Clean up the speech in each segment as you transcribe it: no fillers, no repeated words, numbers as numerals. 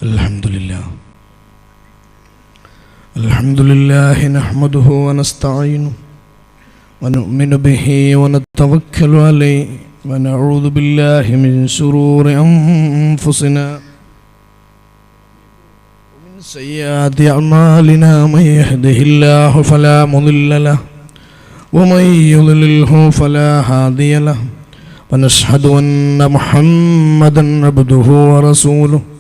Alhamdulillah nahmaduhu wa nasta'inu wa nu'minu bihi wa natawakkalu alayhi wa na'udhu billahi min shururi anfusina wa min sayyiati a'malina man yahdihillahu fala mudilla lahu wa man yudlilhu fala hadiya lahu wa nashhadu anna Muhammadan abduhu wa rasuluhu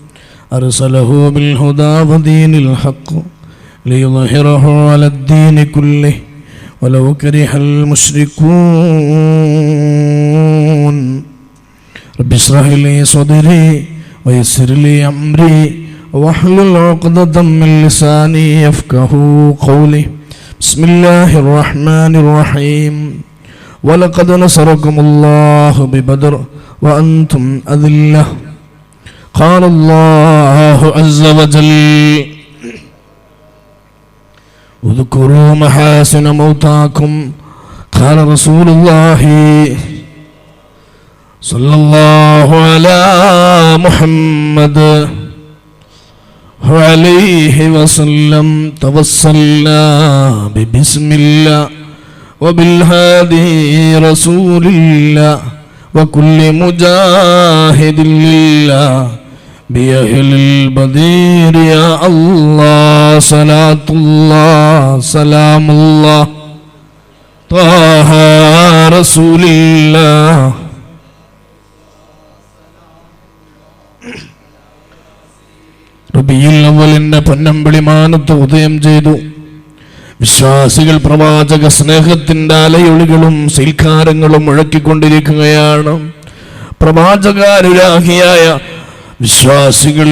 أرسله بالهدى ودين الحق ليظهره على الدين كله ولو كره المشركون رب اشرح لي صدري ويسر لي أمري واحلل عقدة من لساني يفقهوا قولي بسم الله الرحمن الرحيم ولقد نصركم الله ببدر وأنتم أذلة قال الله عز وجل اذكروا محاسن موتاكم قال رسول الله صلى الله على محمد عليه وسلم توصلنا ببسم الله وبالهادي رسول الله وكل مجاهد لله بأهل البدير يا الله صلاة الله سلام الله طه رسول الله റബീഉൽ അവ്വലിന്റെ പൊന്നമ്പളി മാനത്ത് ഉദയം ചെയ്തു. വിശ്വാസികൾ പ്രവാചക സ്നേഹത്തിന്റെ അലയൊളികളും സൽക്കാരങ്ങളും മുഴക്കിക്കൊണ്ടിരിക്കുകയാണ്. പ്രവാചകാനുരാഹിയായ വിശ്വാസികൾ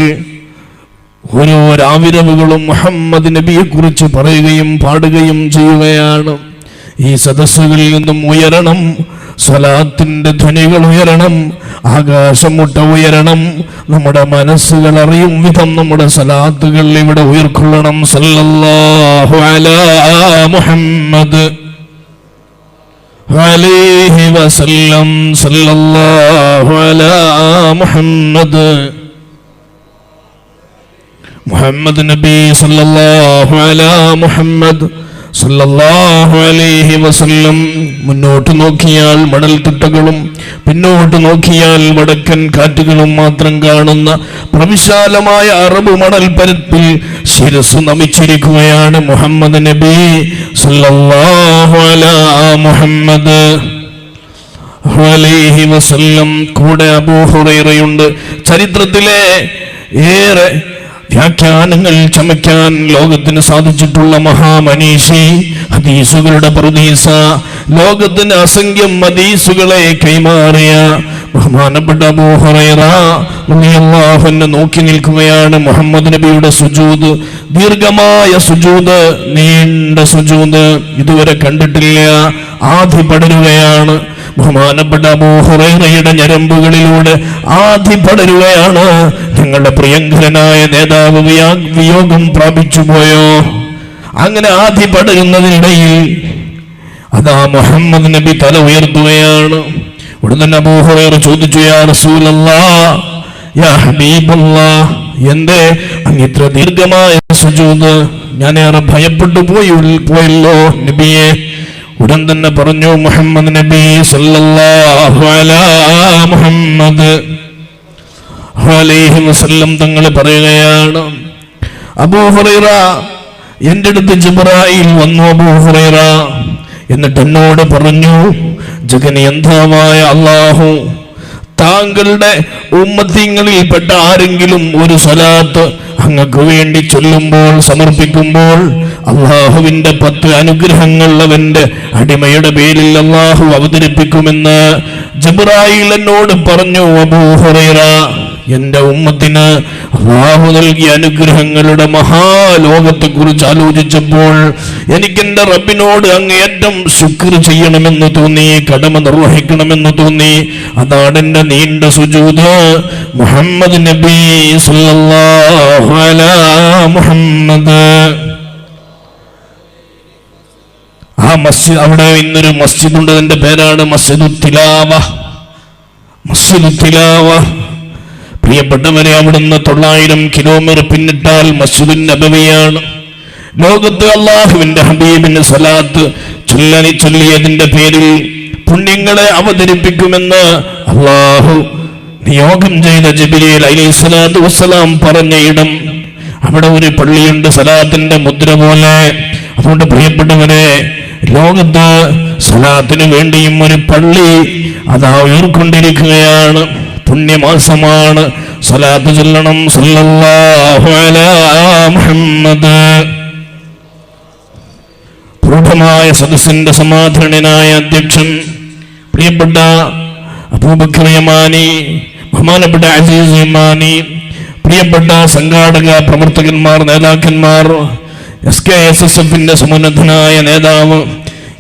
ഓരോ രാവിരവുകളും മുഹമ്മദ് നബിയെ കുറിച്ച് പറയുകയും പാടുകയും ചെയ്യുകയാണ്. ഈ സദസ്സുകളിൽ നിന്നും ഉയരണം, സ്വലാത്തിന്റെ ധ്വനികൾ ഉയരണം, ആകാശമുട്ട ഉയരണം, നമ്മുടെ മനസ്സുകൾ അറിയും വിധം നമ്മുടെ സ്വലാത്തുകൾ ഇവിടെ ഉയർക്കൊള്ളണം. സല്ലല്ലാഹു അലാ മുഹമ്മദ് അലൈഹി വസല്ലം സല്ലല്ലാഹു അലാ മുഹമ്മദ് മുഹമ്മദ് നബി സല്ലല്ലാഹു അലാ മുഹമ്മദ് സല്ലല്ലാഹു അലൈഹി വസല്ലം. മുന്നോട്ട് നോക്കിയാൽ മണൽത്തിട്ടകളും പിന്നോട്ട് നോക്കിയാൽ വടക്കൻ കാറ്റുകളും മാത്രം കാണുന്ന പ്രവിശാലമായ അറബ് മണൽപ്പരപ്പിൽ ശിരസ് നമിച്ചിരിക്കുകയാണ് മുഹമ്മദ് നബി സല്ലല്ലാഹു അലാ മുഹമ്മദ് അലൈഹി വസല്ലം. കൂടെ അബൂ ഹുറൈറയുണ്ട്. ചരിത്രത്തിലെ ഏറെ വ്യാഖ്യാനങ്ങൾ ചമയ്ക്കാൻ ലോകത്തിന് സാധിച്ചിട്ടുള്ള മഹാമനീഷി, ഹദീസുകളുടെ പ്രതീസ, ലോകത്തിന് അസംഖ്യം ഹദീസുകളെ കൈമാറിയ ബഹുമാനപ്പെട്ട അബൂ ഹുറൈറ റളിയല്ലാഹു അൻഹു നോക്കി നിൽക്കുകയാണ്. മുഹമ്മദ് നബിയുടെ സുജൂദ്, ദീർഘമായ സുജൂദ്, നീണ്ട സുജൂദ് ഇതുവരെ കണ്ടിട്ടില്ല. ആധി പടരുകയാണ്. ബഹുമാനപ്പെട്ട അബൂ ഹുറൈറയുടെ ഞരമ്പുകളിലൂടെ ആധി പടരുകയാണ്. നിങ്ങളുടെ പ്രിയങ്കരനായ നേതാവ് വിയോഗം പ്രാപിച്ചു പോയോ? അങ്ങനെ ആധി പടരുന്നതിനിടയിൽ അതാ മുഹമ്മദ് നബി തല ഉയർത്തുകയാണ്. ഉടൻ തന്നെ അബൂ ഹുറൈറ ചോദിച്ചു, യാ റസൂലല്ലാഹ്, യാ ഹബീബല്ലാഹ്, എന്തേ അങ്ങിത്ര ദീർഘമായ സുജൂദ്? ഞാനേറെ ഭയപ്പെട്ടു പോയല്ലോ നബിയെ. ഉടൻ തന്നെ പറഞ്ഞു മുഹമ്മദ് നബി സല്ലല്ലാഹു അലാ മുഹമ്മദ് അലൈഹി വസല്ലം തങ്ങൾ പറയുകയാണ്, അബൂ ഹുറൈറ, എൻ്റെ അടുത്ത് ജിബ്രായിൽ വന്നു അബൂ ഹുറൈറ. എന്നിട്ട് എന്നോട് പറഞ്ഞു, ജഗനിയന്താവായ അല്ലാഹു താങ്കളുടെ ഉമ്മത്തിങ്ങളിൽപ്പെട്ട ആരെങ്കിലും ഒരു സ്വലാത്ത് അങ്ങക്ക് വേണ്ടി ചൊല്ലുമ്പോൾ, സമർപ്പിക്കുമ്പോൾ, അള്ളാഹുവിന്റെ 10 അനുഗ്രഹങ്ങൾ അവന്റെ അടിമയുടെ പേരിൽ അള്ളാഹു അവതരിപ്പിക്കുമെന്ന് ജിബ്രായിൽ എന്നോട് പറഞ്ഞു. അബൂ ഹുറൈറ, എന്റെ ഉമ്മത്തിന് അള്ളാഹു നൽകിയ അനുഗ്രഹങ്ങളുടെ മഹാലോകത്തെ കുറിച്ച് ആലോചിച്ചപ്പോൾ എനിക്ക് എന്റെ റബ്ബിനോട് അങ്ങേയറ്റം ശുക്ർ ചെയ്യണമെന്ന് തോന്നി, കടമ നിർവഹിക്കണമെന്ന് തോന്നി. അതാണ് എന്റെ നീണ്ട സുജൂദ്. മുഹമ്മദ് നബി സല്ലല്ലാഹു അലാ മുഹമ്മദ്. ആ മസ്ജിദ്, അവിടെ ഇന്നൊരു മസ്ജിദ് ഉണ്ട്. അതിന്റെ പേരാണ് മസ്ജിദുൽ തിലാവ. മസ്ജിദുൽ തിലാവ പ്രിയപ്പെട്ടവരെ, അവിടുന്ന് 900 കിലോമീറ്റർ പിന്നിട്ടാൽ മസ്ജിദുൻ നബവിയാണ്. ലോകത്ത് അള്ളാഹുവിന്റെ ഹബീബിന് സ്വലാത്ത് ചൊല്ലിയതിന്റെ പേരിൽ പുണ്യങ്ങളെ അവതരിപ്പിക്കുമെന്ന് അള്ളാഹു നിയോഗം ചെയ്ത ജിബ്രീൽ അലൈഹിസ്സലാത്തു വസ്സലാം പറഞ്ഞ ഇടം, അവിടെ ഒരു പള്ളിയുണ്ട് സലാത്തിന്റെ മുദ്ര പോലെ. അതുകൊണ്ട് പ്രിയപ്പെട്ടവരെ, ലോകത്ത് സലാത്തിന് വേണ്ടിയും ഒരു പള്ളി അതാ ഉയർക്കൊണ്ടിരിക്കുകയാണ്. പുണ്യമാസമാണ്. സലാത്ത് ചൊല്ലണം. സല്ലല്ലാഹു അലാ മുഹമ്മദ്. പ്രൗഢമായ സദസ്സിന്റെ സമാധാനനായ അധ്യക്ഷൻ പ്രിയപ്പെട്ട അബൂബക്കർ യമാനി, ബഹുമാനപ്പെട്ട അസീസ് യമാനി, പ്രിയപ്പെട്ട സംഘാടക പ്രവർത്തകന്മാർ, നേതാക്കന്മാർ, SKSSFന്റെ സമുന്നതനായ നേതാവ്,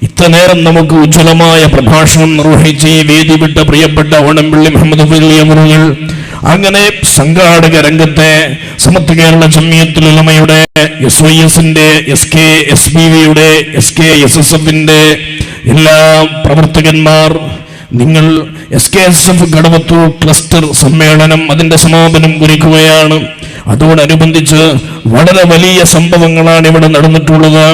ഇത്ര നേരം നമുക്ക് ഉജ്ജ്വലമായ പ്രഭാഷണം നിർവഹിച്ച് ഈ വേദി വിട്ട പ്രിയപ്പെട്ട ഓണംപള്ളി മുഹമ്മദ് ഫൈസി അവറുകൾ, അങ്ങനെ സംഘാടക രംഗത്തെ സമത്വ കേരള ജംഇയ്യത്തുൽ ഉലമയുടെ, SYSന്റെ, SKSBVയുടെ, SKSSFന്റെ എല്ലാ പ്രവർത്തകന്മാർ, നിങ്ങൾ SKSF കടവത്തൂർ ക്ലസ്റ്റർ സമ്മേളനം അതിന്റെ സമാപനം കുറിക്കുകയാണ്. അതോടനുബന്ധിച്ച് വളരെ വലിയ സംഭവങ്ങളാണ് ഇവിടെ നടന്നിട്ടുള്ളത്.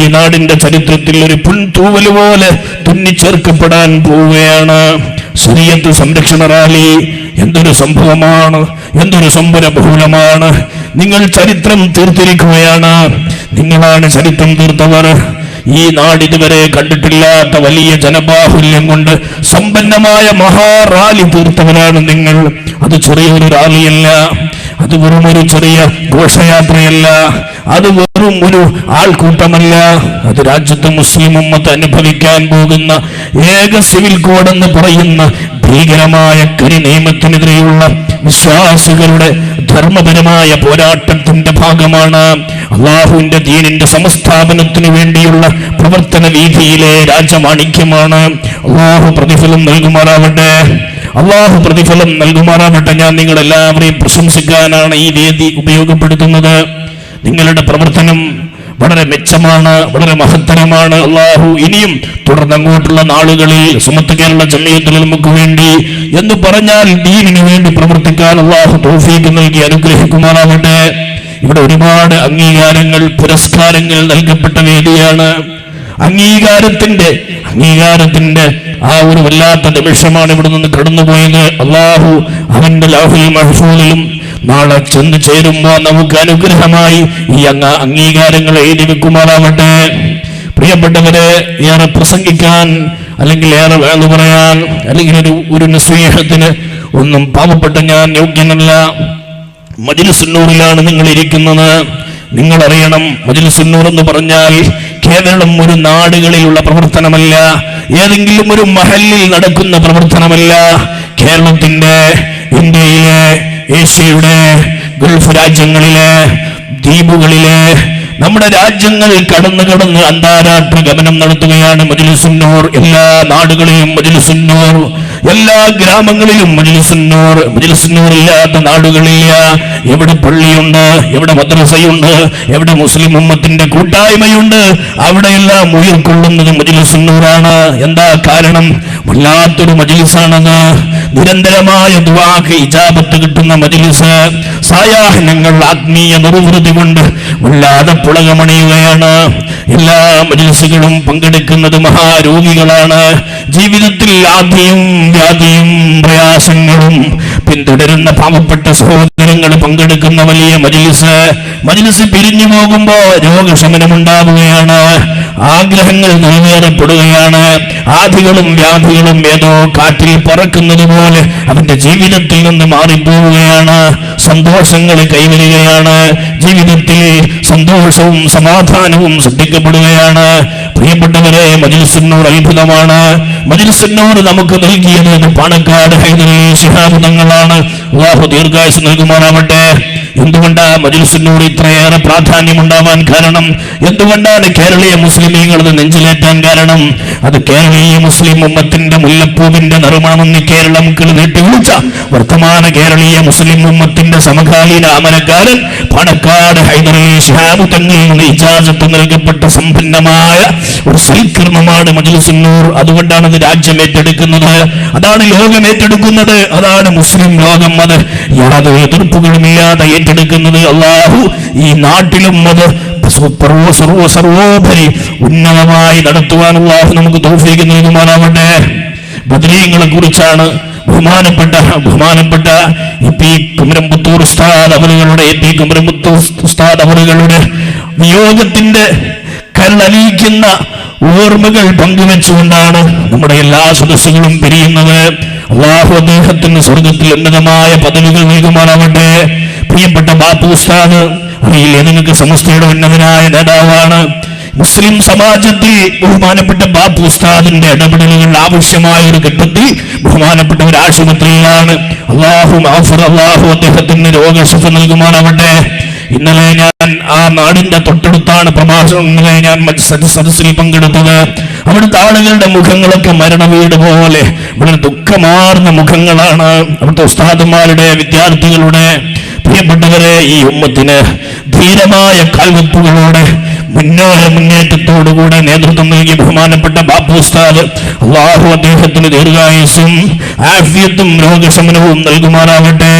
ഈ നാടിന്റെ ചരിത്രത്തിൽ ഒരു പുൻതൂവൽ പോലെ തുന്നിച്ചേർക്കപ്പെടാൻ പോവുകയാണ് ശരീഅത്ത് സംരക്ഷണ റാലി. എന്തൊരു സംഭവമാണ്, എന്തൊരു സംഭവബഹുലമാണ്. നിങ്ങൾ ചരിത്രം തീർത്തിരിക്കുകയാണ്. നിങ്ങളാണ് ചരിത്രം തീർത്തവർ. ഈ നാട് ഇതുവരെ കണ്ടിട്ടില്ലാത്ത വലിയ ജനബാഹുല്യം കൊണ്ട് സമ്പന്നമായ മഹാറാലി തീർത്തവരാണ് നിങ്ങൾ. അത് ചെറിയൊരു റാലിയല്ല, അത് വെറും ഒരു ചെറിയ ഘോഷയാത്രയല്ല, അത് വെറും ഒരു ആൾക്കൂട്ടമല്ല. അത് രാജ്യത്ത് മുസ്ലിം ഉമ്മത്ത് അനുഭവിക്കാൻ പോകുന്ന ഏക സിവിൽ കോഡ് എന്ന് പറയുന്ന ഭീകരമായ കരി നിയമത്തിനെതിരെയുള്ള വിശ്വാസികളുടെ ധർമ്മപരമായ പോരാട്ടത്തിന്റെ ഭാഗമാണ്. അള്ളാഹുവിന്റെ ദീനിന്റെ സമസ്ഥാപനത്തിനു വേണ്ടിയുള്ള പ്രവർത്തന വീതിയിലെ രാജമാണിക്യമാണ്. അള്ളാഹു പ്രതിഫലം നൽകുമാറാവട്ടെ, അള്ളാഹു പ്രതിഫലം നൽകുമാറാവട്ടെ. ഞാൻ നിങ്ങളെല്ലാവരെയും പ്രശംസിക്കാനാണ് ഈ വേദി ഉപയോഗപ്പെടുത്തുന്നത്. നിങ്ങളുടെ പ്രവർത്തനം വളരെ മെച്ചമാണ്, വളരെ മഹത്തരമാണ്. അള്ളാഹു ഇനിയും തുടർന്നങ്ങോട്ടുള്ള നാളുകളിൽ സമത്വ കേരള ജംഇയ്യത്തുൽ ഉലമക്ക് വേണ്ടി എന്ന് പറഞ്ഞാൽ ദീനിനു വേണ്ടി പ്രവർത്തിക്കാൻ അള്ളാഹു തൗഫീഖ് നൽകി അനുഗ്രഹിക്കുമാറാവട്ടെ. ഇവിടെ ഒരുപാട് അംഗീകാരങ്ങൾ, പുരസ്കാരങ്ങൾ നൽകപ്പെട്ട വേദിയാണ്. അംഗീകാരത്തിന്റെ ആ ഒരു വല്ലാത്ത നിമിഷമാണ് ഇവിടെ നിന്ന് കടന്നുപോയത്. അള്ളാഹു അവന്റെ ലൗഹുൽ മഹ്ഫൂദിലും നാളെ ചെന്ന് ചേരുമ്പോൾ നമുക്ക് അനുഗ്രഹമായി ഈ അംഗീകാരങ്ങൾ എഴുതി വെക്കുമാറാവട്ടെ. പ്രിയപ്പെട്ടവരെ, ഏറെ പ്രസംഗിക്കാൻ അല്ലെങ്കിൽ ഏറെ വേണം പറയാൻ അല്ലെങ്കിൽ ഒരു നസീഹത്തിന് ഒന്നും പാവപ്പെട്ട ഞാൻ യോഗ്യനല്ല. മജ്‌ലിസുൻ നൂറിലാണ് നിങ്ങൾ ഇരിക്കുന്നത്. നിങ്ങൾ അറിയണം, മജ്‌ലിസുൻ നൂർ എന്ന് പറഞ്ഞാൽ കേവലം ഒരു നാടുകളിലുള്ള പ്രവർത്തനമല്ല, ഏതെങ്കിലും ഒരു മഹല്ലിൽ നടക്കുന്ന പ്രവർത്തനമല്ല. കേരളത്തിന്റെ, ഇന്ത്യയിലെ, ഏഷ്യയുടെ, ഗൾഫ് രാജ്യങ്ങളിലെ, ദ്വീപുകളിലെ, നമ്മുടെ രാജ്യങ്ങൾ കടന്ന് അന്താരാഷ്ട്ര ഗമനം നടത്തുകയാണ് മജ്‌ലിസുൻ നൂർ. എല്ലാ നാടുകളിലും മജ്‌ലിസുൻ നൂർ, എല്ലാ ഗ്രാമങ്ങളിലും മജ്‌ലിസുൻ നൂർ. മജ്‌ലിസുൻ നൂർ ഇല്ലാത്ത നാടുകളില്ല. എവിടെ പള്ളിയുണ്ട്, എവിടെ മദ്രസയുണ്ട്, എവിടെ മുസ്ലിം ഉമ്മത്തിന്റെ കൂട്ടായ്മയുണ്ട്, അവിടെയെല്ലാം ഉയർക്കൊള്ളുന്നത് മജ്‌ലിസുൻ നൂറാണ്. എന്താ കാരണം? വല്ലാത്തൊരു മജ്‌ലിസാണത്. നിരന്തരമായ ദുആക്ക് ഇജാബത്ത് കിട്ടുന്ന മജ്‌ലിസ്. സായാഹ്നങ്ങൾ ആത്മീയ നിർവൃതി കൊണ്ട് വല്ലാതെ പുളകമണിയുകയാണ്. എല്ലാ മജ്‌ലിസുകളും പങ്കെടുക്കുന്നത് മഹാരോഗികളാണ്. ജീവിതത്തിൽ ആദിയും വ്യാധിയും പ്രയാസങ്ങളും പിന്തുടരുന്ന പാവപ്പെട്ട സഹോദരങ്ങൾ പങ്കെടുക്കുന്ന വലിയ മജ്‌ലിസ് പിരിഞ്ഞു പോകുമ്പോ രോഗശമനമുണ്ടാവുകയാണ്, ആഗ്രഹങ്ങൾ നിറവേറപ്പെടുകയാണ്. ആദികളും വ്യാധികളും ഏതോ കാറ്റിൽ പറക്കുന്നത് പോലെ അവന്റെ ജീവിതത്തിൽ നിന്ന് മാറിപ്പോവുകയാണ്. സന്തോഷങ്ങൾ കൈവരികയാണ്. ജീവിതത്തിൽ സന്തോഷവും സമാധാനവും സൃഷ്ടിക്കപ്പെടുകയാണ്. പ്രിയപ്പെട്ടവരെ, മജ്‌ലിസുൻ നൂർ അത്ഭുതമാണ്. മജ്‌ലിസുൻ നൂർ നമുക്ക് നൽകിയത് പാണക്കാട് ഹൈദരലി ശിഹാബ് തങ്ങളാണ്. അല്ലാഹു ദീർഘായുസ്സ് നൽകുമാറാവട്ടെ. എന്തുകൊണ്ടാണ് മജ്‌ലിസുൻ നൂർ ഇത്രയേറെ പ്രാധാന്യമുണ്ടാവാൻ കാരണം? എന്തുകൊണ്ടാണ് കേരളീയ മുസ്ലിമീങ്ങൾ നെഞ്ചിലേറ്റാൻ കാരണം? അത് കേരളീയ മുസ്ലിം ഉമ്മത്തിന്റെ മുല്ലപ്പൂവിന്റെ നിറമാണെന്ന് കേരളം നീട്ടി വിളിച്ച വർത്തമാന കേരളീയ മുസ്ലിം ഉമ്മത്തിന്റെ സമകാലീന അമരക്കാരൻ പാണക്കാട് ഹൈദരലി ശിഹാബ് തങ്ങളിൽ നിന്ന് ഇജാസത്ത് നൽകപ്പെട്ട സമ്പന്നമായ ഒരു സൽക്കർമ്മമാണ് മജ്ലിസുൻ നൂർ. അതുകൊണ്ടാണ് അത് രാജ്യം ഏറ്റെടുക്കുന്നത്, അതാണ് ലോകം ഏറ്റെടുക്കുന്നത്, അതാണ് മുസ്ലിം ലോകം അത് യാതൊരു എതിർപ്പുകളുമില്ലാതെ ഏറ്റെടുക്കുന്നത്. അള്ളാഹു ഈ നാട്ടിലും അത് സർവോപരി ഉന്നതമായി നടത്തുവാൻ അള്ളാഹു നമുക്ക് തൗഫീഖ് നൽകുമാറാവട്ടെ. ബദരീങ്ങളെ കുറിച്ചാണ് ബഹുമാനപ്പെട്ട എ.പി. കുമരംപുത്തൂർ ഉസ്താദ് അവറുകളുടെ വിയോഗത്തിന്റെ കരളലിയിക്കുന്ന ഓർമ്മകൾ പങ്കുവെച്ചുകൊണ്ടാണ് നമ്മുടെ എല്ലാ സദസ്സുകളും പിരിയുന്നത്. അള്ളാഹു അദ്ദേഹത്തിന് സ്വർഗത്തിൽ ഉന്നതമായ പദവികൾ നൽകുമാറാവട്ടെ. പ്രിയപ്പെട്ട ബാപ്പു ഉസ്താദ് അറിയില്ലേ, നിങ്ങൾക്ക് സമസ്തയുടെ ഉന്നതനായ നേതാവാണ്. മുസ്ലിം സമാജത്തിൽ ബഹുമാനപ്പെട്ട ബാപ്പു ഉസ്താദിന്റെ ഇടപെടലുകൾ ആവശ്യമായ ഒരു ഘട്ടത്തിൽ ബഹുമാനപ്പെട്ട ഒരു ആശുപത്രിയിലാണ്. അള്ളാഹു അദ്ദേഹത്തിന് രോഗശിഫ നൽകുമാറാവട്ടെ. ഇന്നലെ ഞാൻ ആ നാടിന്റെ തൊട്ടടുത്താണ് പ്രഭാഷണം, ഇന്നലെ ഞാൻ സദസ്സിൽ പങ്കെടുത്തത്. അവിടുത്തെ ആളുകളുടെ മുഖങ്ങളൊക്കെ മരണവീട് പോലെ വളരെ ദുഃഖമാർന്ന മുഖങ്ങളാണ്. അവിടുത്തെ ഉസ്താദുമാരുടെ, വിദ്യാർത്ഥികളുടെ. പ്രിയപ്പെട്ടവരെ, ഈ ഉമ്മത്തിന് ധീരമായ കാൽവെപ്പുകളോടെ മുന്നേറ്റത്തോടുകൂടെ നേതൃത്വം നൽകി ബഹുമാനപ്പെട്ട ബാപ്പു ഉസ്താദ് അള്ളാഹു അദ്ദേഹത്തിന് ദീർഘായുസ്സും ആഫിയത്തും രോഗശമനവും നൽകുമാറാവട്ടെ.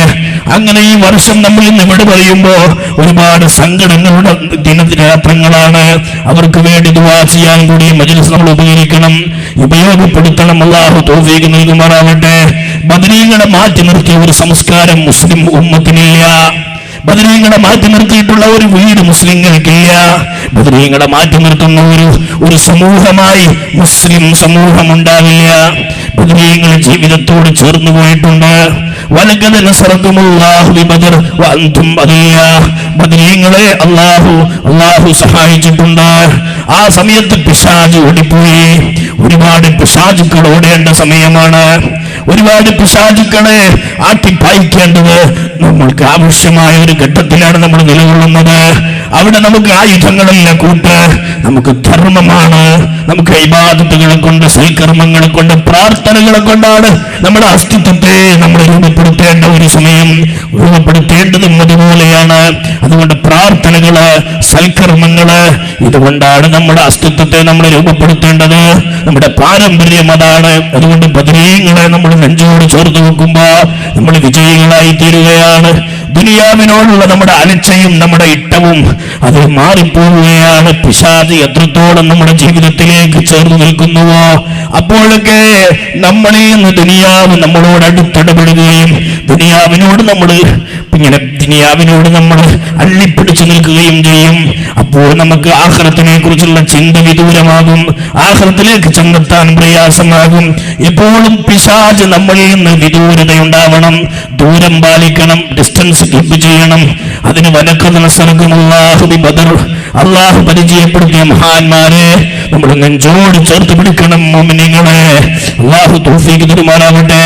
അങ്ങനെ ഈ വർഷം നമ്മൾ ഇന്ന് ഇവിടെ പറയുമ്പോൾ ഒരുപാട് സംഘടനകളുടെ ദിനരാത്രങ്ങളാണ്. അവർക്ക് വേണ്ടി ദുആ ചെയ്യാൻ കൂടി മജ്ലിസ് നമ്മൾ ഉപയോഗപ്പെടുത്തണം. അള്ളാഹു തൗഫീഖ് നൽകുമാറാവട്ടെ. ബദരീങ്ങളെ മാറ്റി നിർത്തിയ ഒരു സംസ്കാരം മുസ്ലിം ഉമ്മത്തിനില്ല. ബദരീങ്ങളെ മാറ്റി നിർത്തിയിട്ടുള്ള ഒരു വീട് മുസ്ലിങ്ങൾക്കില്ല. ബദരീങ്ങളെ മാറ്റി നിർത്തുന്ന ഒരു സമൂഹമായി മുസ്ലിം സമൂഹം ഉണ്ടാവില്ല. ബദരീങ്ങൾ ജീവിതത്തോട് ചേർന്നു പോയിട്ടുണ്ട്. വലഖദ് നസറകുമുല്ലാഹു ബിബദർ വഅൻതും അദിയ്യ. ബദരീങ്ങളെ അല്ലാഹു സഹായിച്ചിട്ടുണ്ട്. ആ സമയത്ത് പിശാച് ഓടിപ്പോയി. ഒരുപാട് പിശാചുക്കൾ ഓടേണ്ട സമയമാണ്. ഒരുപാട് പിശാചുക്കളെ ആട്ടിപ്പായിക്കേണ്ടത് നമ്മൾക്ക് ആവശ്യമായ ഒരു ഘട്ടത്തിലാണ് നമ്മൾ നിലകൊള്ളുന്നത്. അവിടെ നമുക്ക് ആയുധങ്ങളല്ല കൂട്ട്, നമുക്ക് ധർമ്മമാണ്. നമുക്ക് ഇബാദത്തുകളെ കൊണ്ട്, സൽക്കർമ്മങ്ങളെ കൊണ്ട്, പ്രാർത്ഥനകളെ കൊണ്ടാണ് നമ്മുടെ അസ്തിത്വത്തെ നമ്മൾ രൂപപ്പെടുത്തേണ്ട ഒരു സമയം. രൂപപ്പെടുത്തേണ്ടതും അതുപോലെയാണ്. അതുകൊണ്ട് പ്രാർത്ഥനകള്, സൽക്കർമ്മങ്ങള്, ഇതുകൊണ്ടാണ് നമ്മുടെ അസ്തിത്വത്തെ നമ്മൾ രൂപപ്പെടുത്തേണ്ടത്. നമ്മുടെ പാരമ്പര്യം അതാണ്. അതുകൊണ്ട് ബദരീങ്ങളെ നമ്മൾ നെഞ്ചോട് ചേർത്ത് വെക്കുമ്പോ നമ്മൾ വിജയികളായി തീരുകയാണ്. ദുനിയാവിനോടുള്ള നമ്മുടെ അലച്ചയും നമ്മുടെ ഇട്ടവും അത് മാറിപ്പോവുകയാണ്. പിശാച് എത്രത്തോളം നമ്മുടെ ജീവിതത്തിലേക്ക് ചേർന്ന് നിൽക്കുന്നുവോ അപ്പോഴൊക്കെ നമ്മളിൽ നിന്ന് ദുനിയാവ് നമ്മളോട് അടുത്തിടപെടുകയും ദുനിയാവിനോട് നമ്മൾ അള്ളിപ്പിടിച്ചു നിൽക്കുകയും ചെയ്യും. അപ്പോൾ നമുക്ക് ആഖിറത്തിനെ കുറിച്ചുള്ള ചിന്ത വിദൂരമാകും, ആഖിറത്തിലേക്ക് ചെന്നെത്താൻ പ്രയാസമാകും. എപ്പോഴും പിശാച് നമ്മളിൽ നിന്ന് വിദൂരതയുണ്ടാവണം, ദൂരം പാലിക്കണം, ഡിസ്റ്റൻസ് കീപ്പ് ചെയ്യണം. അതിന് വലഖദ് നസറകുമുല്ലാഹു ബിബദർ, അള്ളാഹു പരിചയപ്പെടുത്തിയ മഹാന്മാരെ നമ്മൾ നെഞ്ചോട് ചേർത്ത് പിടിക്കണം. മുഅ്മിനീങ്ങളെ, അള്ളാഹു തൗഫീഖ് തരുമാറാവട്ടെ.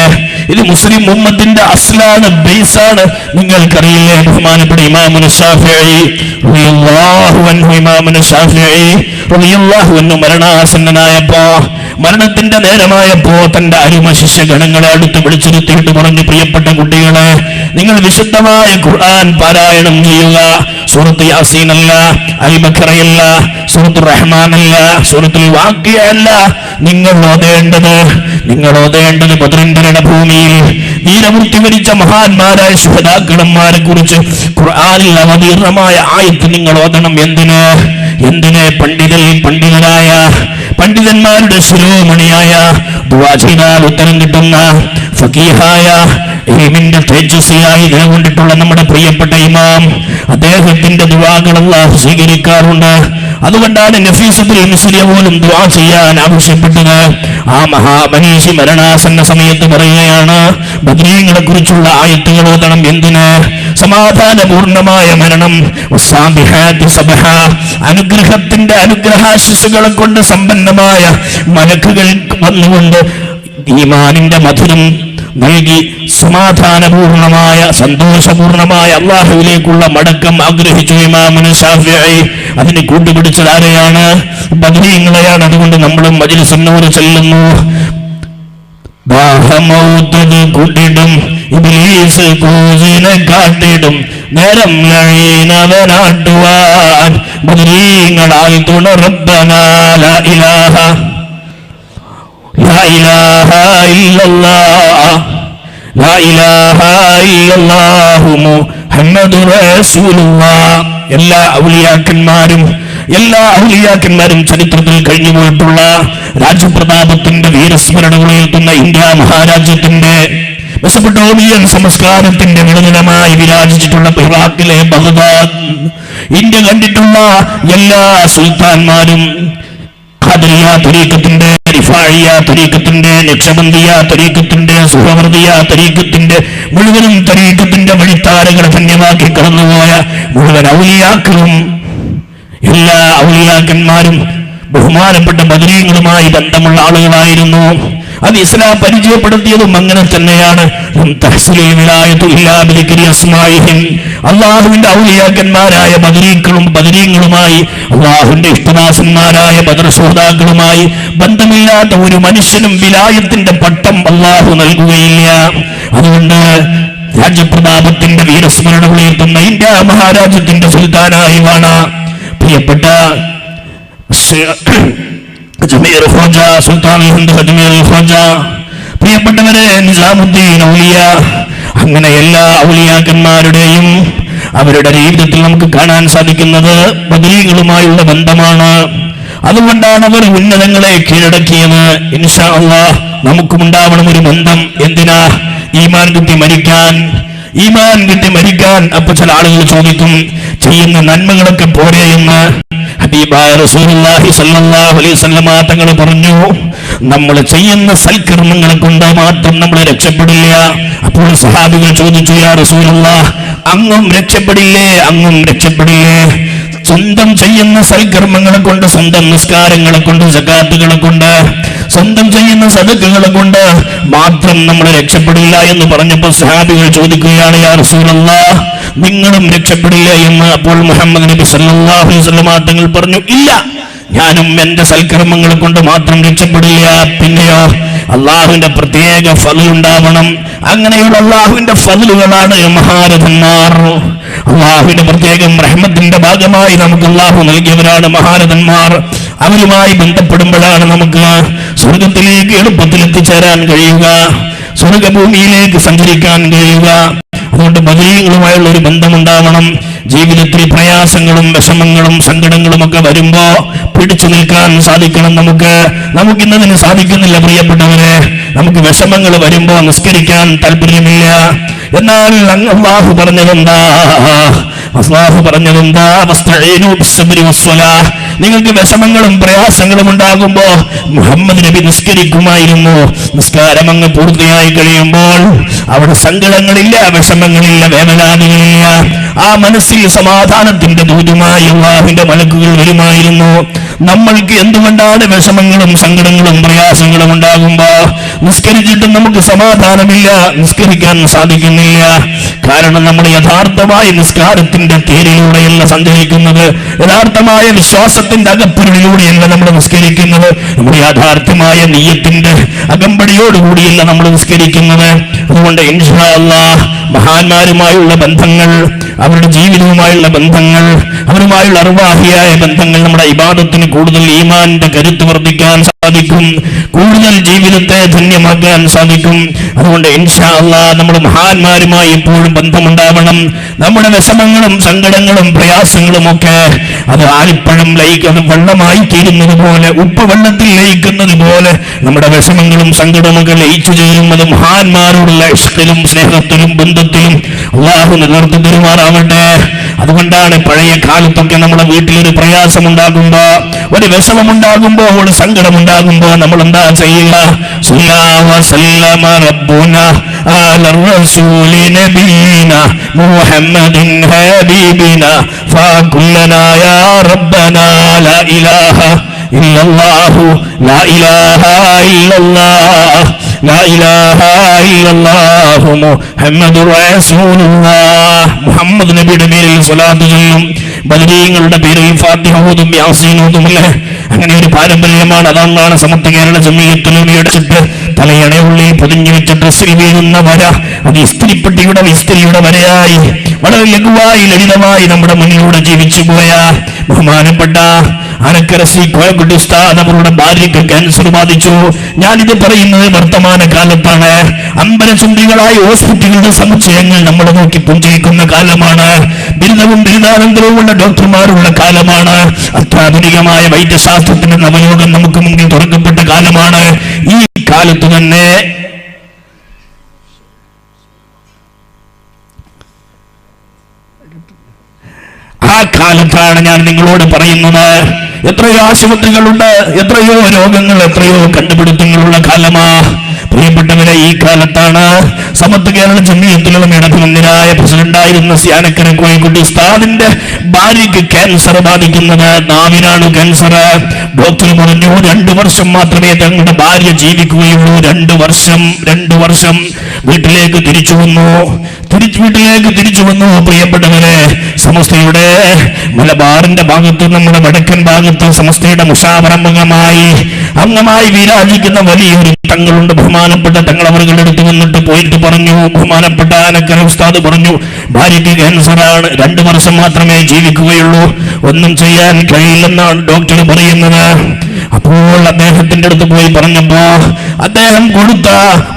ഇത് മുസ്ലിം ഉമ്മത്തിന്റെ അസ്ലാണ്, ബേസാണ്. നിങ്ങൾക്കറിയില്ലേ, ബഹുമാനപ്പെട്ട ഇമാമുന ശാഫിഈ റളിയല്ലാഹു അൻഹു മരണാസന്നനായപ്പോ, മരണത്തിന്റെ നേരമായപ്പോ തന്റെ അരുമ ശിഷ്യഗണങ്ങളെ അടുത്ത് വിളിച്ചിരുത്തിയിട്ട് പറഞ്ഞു, പ്രിയപ്പെട്ട കുട്ടികളെ, നിങ്ങൾ വിശുദ്ധമായ ഖുർആൻ പാരായണം ചെയ്യുക. സൂറത്ത് യാസീൻ അല്ല, അൽ ബഖറയല്ല, സൂറത്തുർ റഹ്മാൻ അല്ല, സൂറത്തുൽ വാഖിഅ അല്ല. നിങ്ങൾ ഓതേണ്ടത് ബദറിന്റെ രണഭൂമിയിൽ വീരമൃത്യു വരിച്ച മഹാന്മാരായ ശുഹദാക്കളന്മാരെ കുറിച്ച് ഖുർആനിൽ അവതീർണമായ ആയത്ത് നിങ്ങൾ ഓതണം. എന്തിന് പണ്ഡിതരായ പണ്ഡിതന്മാരുടെ ശിരോമണിയായ ദുആ ചെയ്താൽ ഉത്തരം കിട്ടുന്ന ഫഖീഹായ ഇൽമിന്റെ തേജസ്വിയായി നിലകൊണ്ടിട്ടുള്ള നമ്മുടെ പ്രിയപ്പെട്ട ഇമാം, അദ്ദേഹത്തിന്റെ ദുആകൾ അല്ലാഹു സ്വീകരിക്കാറുണ്ട്. അതുകൊണ്ടാണ് നഫീസത്തുൽ മിസ്രിയ പോലും ദുആ ചെയ്യാൻ ആവശ്യപ്പെട്ടത്. ആ മഹാമനീഷി മരണാസന്ന സമയത്ത് പറയുകയാണ്, ബദരീങ്ങളെ കുറിച്ചുള്ള ആയത്തുകൾ ഓതണം. എന്തിന്? സമാധാനപൂർണമായ മരണം, അനുഗ്രഹത്തിന്റെ അനുഗ്രഹാശിസുകളെ കൊണ്ട് സമ്പന്നമായ മലക്കുകൾ വന്നുകൊണ്ട് ഈമാനിന്റെ മധുരം നൽകി സമാധാനപൂർണമായ സന്തോഷപൂർണമായ അല്ലാഹുവിലേക്കുള്ള മടക്കം ആഗ്രഹിച്ചു ഇമാമുന ശാഫിഈ. അതിന് കൂട്ടുപിടിച്ചത് ആരെയാണ്? ബദരീങ്ങളെയാണ്. അതുകൊണ്ട് നമ്മളും മജ്ലിസുൻ നൂർ ചൊല്ലുന്നു. ദാഹമൗത്തത് കൂട്ടിടും ഇബ്ലീസ് കൂസിനെ കാട്ടിടും നേരം ലഴീനവനാട്ടുവാൻ ബദരീങ്ങളാൽ തുണ റബ്ബനാ ലാ ഇലാഹ ലാ ഇലാഹ ഇല്ലല്ലാഹ് ലാ ഇലാഹ ഇല്ലല്ലാഹു മുഹമ്മദുർ റസൂലുള്ളാഹ്. എല്ലാ ഔലിയാക്കന്മാരും ചരിത്രത്തിൽ കഴിഞ്ഞുപോയിട്ടുള്ള രാജപ്രതാപത്തിന്റെ വീരസ്മരണകൾ ഉയർത്തുന്ന ഇന്ത്യ മഹാരാജ്യത്തിന്റെ മെസൊപ്പൊട്ടേമിയൻ സംസ്കാരത്തിന്റെ വിളനിലമായി വിരാജിച്ചിട്ടുള്ള ഇറാഖിലെ ബഗ്ദാദ്, ഇന്ത്യ കണ്ടിട്ടുള്ള എല്ലാ സുൽത്താൻമാരും ഖാദിരിയ തരീഖത്തിന്റെ, റിഫാഇയ തരീഖത്തിന്റെ, നക്ഷബന്ദിയ തരീഖത്തിന്റെ, സുഹ്റവർദിയ തരീഖത്തിന്റെ മുഴുവനും തരീഖത്തിന്റെ വഴിത്താരകളെ ധന്യമാക്കി കടന്നുപോയ മുഴുവൻ ഔലിയാക്കളും എല്ലാ ഔലിയാക്കന്മാരും ബഹുമാനപ്പെട്ട ബദരീങ്ങളുമായി ബന്ധമുള്ള ആളുകളായിരുന്നു. അത് ഇസ്ലാം പരിചയപ്പെടുത്തിയതും അങ്ങനെ തന്നെയാണ്. അള്ളാഹുവിന്റെ ഔലിയാക്കന്മാരായ ബദരീങ്ങളുമായി, അള്ളാഹുവിന്റെ ഇഷ്ടദാസന്മാരായ ബദർ ശുഹദാക്കളുമായി ബന്ധമില്ലാത്ത ഒരു മനുഷ്യനും വിലായത്തിന്റെ പട്ടം അള്ളാഹു നൽകുകയില്ല. അതുകൊണ്ട് രാജ്യപ്രതാപത്തിന്റെ വീരസ്മരണ ഉയർത്തുന്ന ഇന്ത്യ മഹാരാജ്യത്തിന്റെ സുൽത്താനായി വാണ പ്രിയപ്പെട്ട അജ്മീർ ഖ്വാജ, സുൽത്താൻ ഹിന്ദ് അജ്മീർ ഖ്വാജ, പ്രിയപ്പെട്ടവരെ നിസാമുദ്ദീൻ ഔലിയ, അങ്ങനെ എല്ലാ ഔലിയാക്കന്മാരുടെയും അവരുടെ ജീവിതത്തിൽ നമുക്ക് കാണാൻ സാധിക്കുന്നത് ബദരീങ്ങളുമായുള്ള ബന്ധമാണ്. അതുകൊണ്ടാണ് അവർ ഉന്നതങ്ങളെ കീഴടക്കിയത്. ഇൻഷാ അല്ലാഹ് നമുക്കും ഉണ്ടാവണം ഒരു ബന്ധം. എന്തിനാ? ഈമാൻ കിട്ടി മരിക്കാൻ. അപ്പൊ ചില ആളുകൾ ചോദിക്കും, ചെയ്യുന്ന നന്മകളൊക്കെ പോരെ എന്ന്. ഹബീബായ റസൂലുള്ളാഹി സ്വല്ലല്ലാഹു അലൈഹി വസല്ലമ തങ്ങൾ പറഞ്ഞു, നമ്മൾ ചെയ്യുന്ന സൽക്കർമ്മങ്ങളെ കൊണ്ട് മാത്രം നമ്മൾ രക്ഷപ്പെടില്ല. അപ്പോൾ സഹാബികൾ ചോദിച്ചു, യാ റസൂലുള്ളാഹ്, അങ്ങും രക്ഷപ്പെടില്ലേ? സ്വന്തം ചെയ്യുന്ന സൽക്കർമ്മങ്ങളെ കൊണ്ട്, സ്വന്തം നിസ്കാരങ്ങളെ കൊണ്ട്, സകാത്തുകളെ കൊണ്ട്, സ്വന്തം ചെയ്യുന്ന സദഖകളെ കൊണ്ട് മാത്രം നമ്മൾ രക്ഷപ്പെടില്ല എന്ന് പറഞ്ഞപ്പോൾ സഹാബികൾ ചോദിക്കുകയാണ്, യാ റസൂലല്ലാഹ്, നിങ്ങളും രക്ഷപ്പെടില്ല എന്ന്. അപ്പോൾ മുഹമ്മദ് നബി സല്ലല്ലാഹു അലൈഹി വസല്ലം തങ്ങൾ പറഞ്ഞു, ഇല്ല, ഞാനും എന്റെ സൽക്കർമ്മങ്ങളെ കൊണ്ട് മാത്രം രക്ഷപ്പെടില്ല. പിന്നെയോ അള്ളാഹുവിന്റെ പ്രത്യേക ഫضل ഉണ്ടാവണം. അങ്ങനെയുള്ള അള്ളാഹുവിന്റെ ഫضലുകളാണ് മഹാരഥന്മാർ. അള്ളാഹുവിന്റെ പ്രത്യേകം റഹ്മത്തിന്റെ ഭാഗമായി നമുക്ക് അള്ളാഹു നൽകിയവരാണ് മഹാരഥന്മാർ. അവരുമായി ബന്ധപ്പെടുമ്പോഴാണ് നമുക്ക് സ്വർഗത്തിലേക്ക് എളുപ്പത്തിൽ എത്തിച്ചേരാൻ കഴിയുക, സ്വർഗഭൂമിയിലേക്ക് സഞ്ചരിക്കാൻ കഴിയുക. അതുകൊണ്ട് ബദരീങ്ങളുമായുള്ള ഒരു ബന്ധമുണ്ടാവണം. ജീവിതത്തിൽ പ്രയാസങ്ങളും വിഷമങ്ങളും സങ്കടങ്ങളും ഒക്കെ വരുമ്പോ പിടിച്ചു നിൽക്കാൻ സാധിക്കണം. നമുക്കിന്നതിന് സാധിക്കുന്നില്ല പ്രിയപ്പെട്ടവരെ. നമുക്ക് വിഷമങ്ങൾ വരുമ്പോ നിസ്കരിക്കാൻ താല്പര്യമില്ല. എന്നാൽ അല്ലാഹു പറഞ്ഞതെന്താ? നിങ്ങൾക്ക് വിഷമങ്ങളും പ്രയാസങ്ങളും ഉണ്ടാകുമ്പോ മുഹമ്മദ് നബി നിസ്കരിക്കുമായിരുന്നു. നിസ്കാരം അങ്ങ് പൂർത്തിയായി കഴിയുമ്പോൾ അവിടെ സങ്കടങ്ങളില്ല, വിഷമങ്ങളില്ല, വേവലാതികളില്ല. ആ മനസ്സിൽ സമാധാനത്തിന്റെ ദൂതുമായി അല്ലാഹുവിന്റെ മലക്കുകൾ വരുമായിരുന്നു. നമ്മൾക്ക് എന്തുകൊണ്ടാണ് വിഷമങ്ങളും സങ്കടങ്ങളും പ്രയാസങ്ങളും ഉണ്ടാകുമ്പോ നിസ്കരിച്ചിട്ടും നമുക്ക് സമാധാനമില്ല, നിസ്കരിക്കാൻ സാധിക്കുന്നില്ല? കാരണം നമ്മൾ യഥാർത്ഥമായ നിസ്കാരത്തിന്റെ തേരിലൂടെയല്ല സഞ്ചരിക്കുന്നത്, യഥാർത്ഥമായ വിശ്വാസത്തിന്റെ അകപ്പൊരുളിലൂടെയല്ല നമ്മൾ നിസ്കരിക്കുന്നത്, നമ്മുടെ യാഥാർത്ഥ്യമായ നിയ്യത്തിന്റെ അകമ്പടിയോടുകൂടിയല്ല നമ്മൾ നിസ്കരിക്കുന്നത്. അതുകൊണ്ട് ഇൻഷാ അല്ലാഹ് മഹാന്മാരുമായുള്ള ബന്ധങ്ങൾ, അവരുടെ ജീവിതവുമായുള്ള ബന്ധങ്ങൾ, അവരുമായുള്ള അർവാഹിയായ ബന്ധങ്ങൾ നമ്മുടെ ഇബാദത്തിന് കൂടുതൽ ഈമാനിന്റെ കരുത്ത് വർദ്ധിക്കാൻ സാധിക്കും, കൂടുതൽ ജീവിതത്തെ ധന്യമാക്കാൻ സാധിക്കും. അതുകൊണ്ട് ഇൻഷാ അല്ലാഹ് നമ്മൾ മഹാന്മാരുമായി എപ്പോഴും ബന്ധമുണ്ടാവണം. നമ്മുടെ വിഷമങ്ങളും സങ്കടങ്ങളും പ്രയാസങ്ങളും ഒക്കെ അത് ആലിപ്പഴം വെള്ളമായി തീരുന്നത് പോലെ, ഉപ്പ് വെള്ളത്തിൽ ലയിക്കുന്നത് പോലെ നമ്മുടെ വിഷമങ്ങളും സങ്കടമൊക്കെ ലയിച്ചു ചേരുന്നത് മഹാന്മാരോടുള്ള ഇഷ്ടിലും സ്നേഹത്തിലും ബന്ധത്തിലും അല്ലാഹു നിലനിർത്തി തരുമാറാവട്ടെ. അതുകൊണ്ടാണ് പഴയ കാലത്തൊക്കെ നമ്മുടെ വീട്ടിലൊരു പ്രയാസമുണ്ടാകുമ്പോ, ഒരു വിഷമമുണ്ടാകുമ്പോ, ഒരു സങ്കടമുണ്ടാകുമ്പോ നമ്മൾ എന്താ ചെയ്യുക? മുഹമ്മദിൻ ഹബീബിനാ ഫകുല്ലനാ യാ റബ്ബനാ ലാ ഇലാഹ ഇല്ലല്ലാഹു ലാ ഇലാഹ ഇല്ലല്ലാഹ് ലാ ഇലാഹ ഇല്ലല്ലാഹു മുഹമ്മദുർ റസൂലുള്ളാഹ്. മുഹമ്മദ് നബിയുടെ പേരിൽ സ്വലാത്ത് ചൊല്ലും, ബദരീങ്ങളുടെ പേരിൽ ഫാത്തിഹ ഓതും, യാസീൻ ഓതും. അങ്ങനെ ഒരു പാരമ്പര്യമാണ്. അതാണ് സമത്വ കേരള ജമിയത്തുൽ ഉലമയുടെ തലയണയുള്ളിൽ പൊതിഞ്ഞു വെച്ച ഡ്രസ്സിൽ വീഴുന്ന വര അത് ഇസ്തിരിപ്പെട്ടിയുടെ വരയായി വളരെ ലഘുവായി ലളിതമായി നമ്മുടെ മുന്നിലൂടെ ജീവിച്ചു പോയ ബഹുമാനപ്പെട്ട ആനക്കര ശ്രീ കോയക്കുട്ടി ഉസ്താദ് അവരുടെ ഭാര്യയ്ക്ക് ക്യാൻസർ ബാധിച്ചു. ഞാനിത് പറയുന്നത് വർത്തമാന കാലത്താണ്. അമ്പലചുംബികളായ ഹോസ്പിറ്റലുകളുടെ സമുച്ചയങ്ങൾ നമ്മൾ നോക്കി പുഞ്ചിരിക്കുന്ന കാലമാണ്. ബിരുദവും ബിരുദാനന്തരവുമുള്ള ഡോക്ടർമാരുള്ള കാലമാണ്. അത്യാധുനികമായ വൈദ്യശാസ്ത്രത്തിന്റെ നവലോകം നമുക്ക് മുന്നിൽ തുറക്കപ്പെട്ട കാലമാണ്. ഈ കാലത്ത് തന്നെ ആ കാലത്താണ് ഞാൻ നിങ്ങളോട് പറയുന്നത്. എത്രയോ ആശുപത്രികളുണ്ട്, എത്രയോ രോഗങ്ങൾ, എത്രയോ കണ്ടുപിടുത്തങ്ങളുള്ള കാലമാ. പ്രിയപ്പെട്ടവരെ, ഈ കാലത്താണ് സമത്വ കേരള ജമിയത്തുലമ ഇടതുമുന്നരായ പ്രസിഡന്റായിരുന്ന ആനക്കര കോയക്കുട്ടി ഉസ്താദിന്റെ ഭാര്യയ്ക്ക് ക്യാൻസർ ബാധിക്കുന്നത്. നാവിനാണ് ക്യാൻസർ. ഡോക്ടർ പറഞ്ഞു 2 വർഷം മാത്രമേ തങ്ങളുടെ ഭാര്യ ജീവിക്കുകയുള്ളൂ. 2 വർഷം വീട്ടിലേക്ക് തിരിച്ചു വന്നു. പ്രിയപ്പെട്ടവരെ, സമസ്തയുടെ മലബാറിന്റെ ഭാഗത്ത്, നമ്മുടെ വടക്കൻ ഭാഗത്ത് സമസ്തയുടെ മുഷാവറംഗമായി വിരാജിക്കുന്ന വലിയൊരു തങ്ങളുണ്ട്. ബഹുമാനപ്പെട്ട തങ്ങൾ അവരുടെ അടുത്ത് വന്നിട്ട് പോയിട്ട് പറഞ്ഞു, ബഹുമാനപ്പെട്ട ആനക്കര ഉസ്താദ് പറഞ്ഞു, ഭാര്യയ്ക്ക് ക്യാൻസറാണ്, 2 വർഷം മാത്രമേ ജീവിക്കുകയുള്ളൂ, ഒന്നും ചെയ്യാൻ കഴിയില്ലെന്നാണ് ഡോക്ടർ പറയുന്നത്. അപ്പോൾ അദ്ദേഹത്തിന്റെ അടുത്ത് പോയി പറഞ്ഞപ്പോ അദ്ദേഹം കൊടുത്ത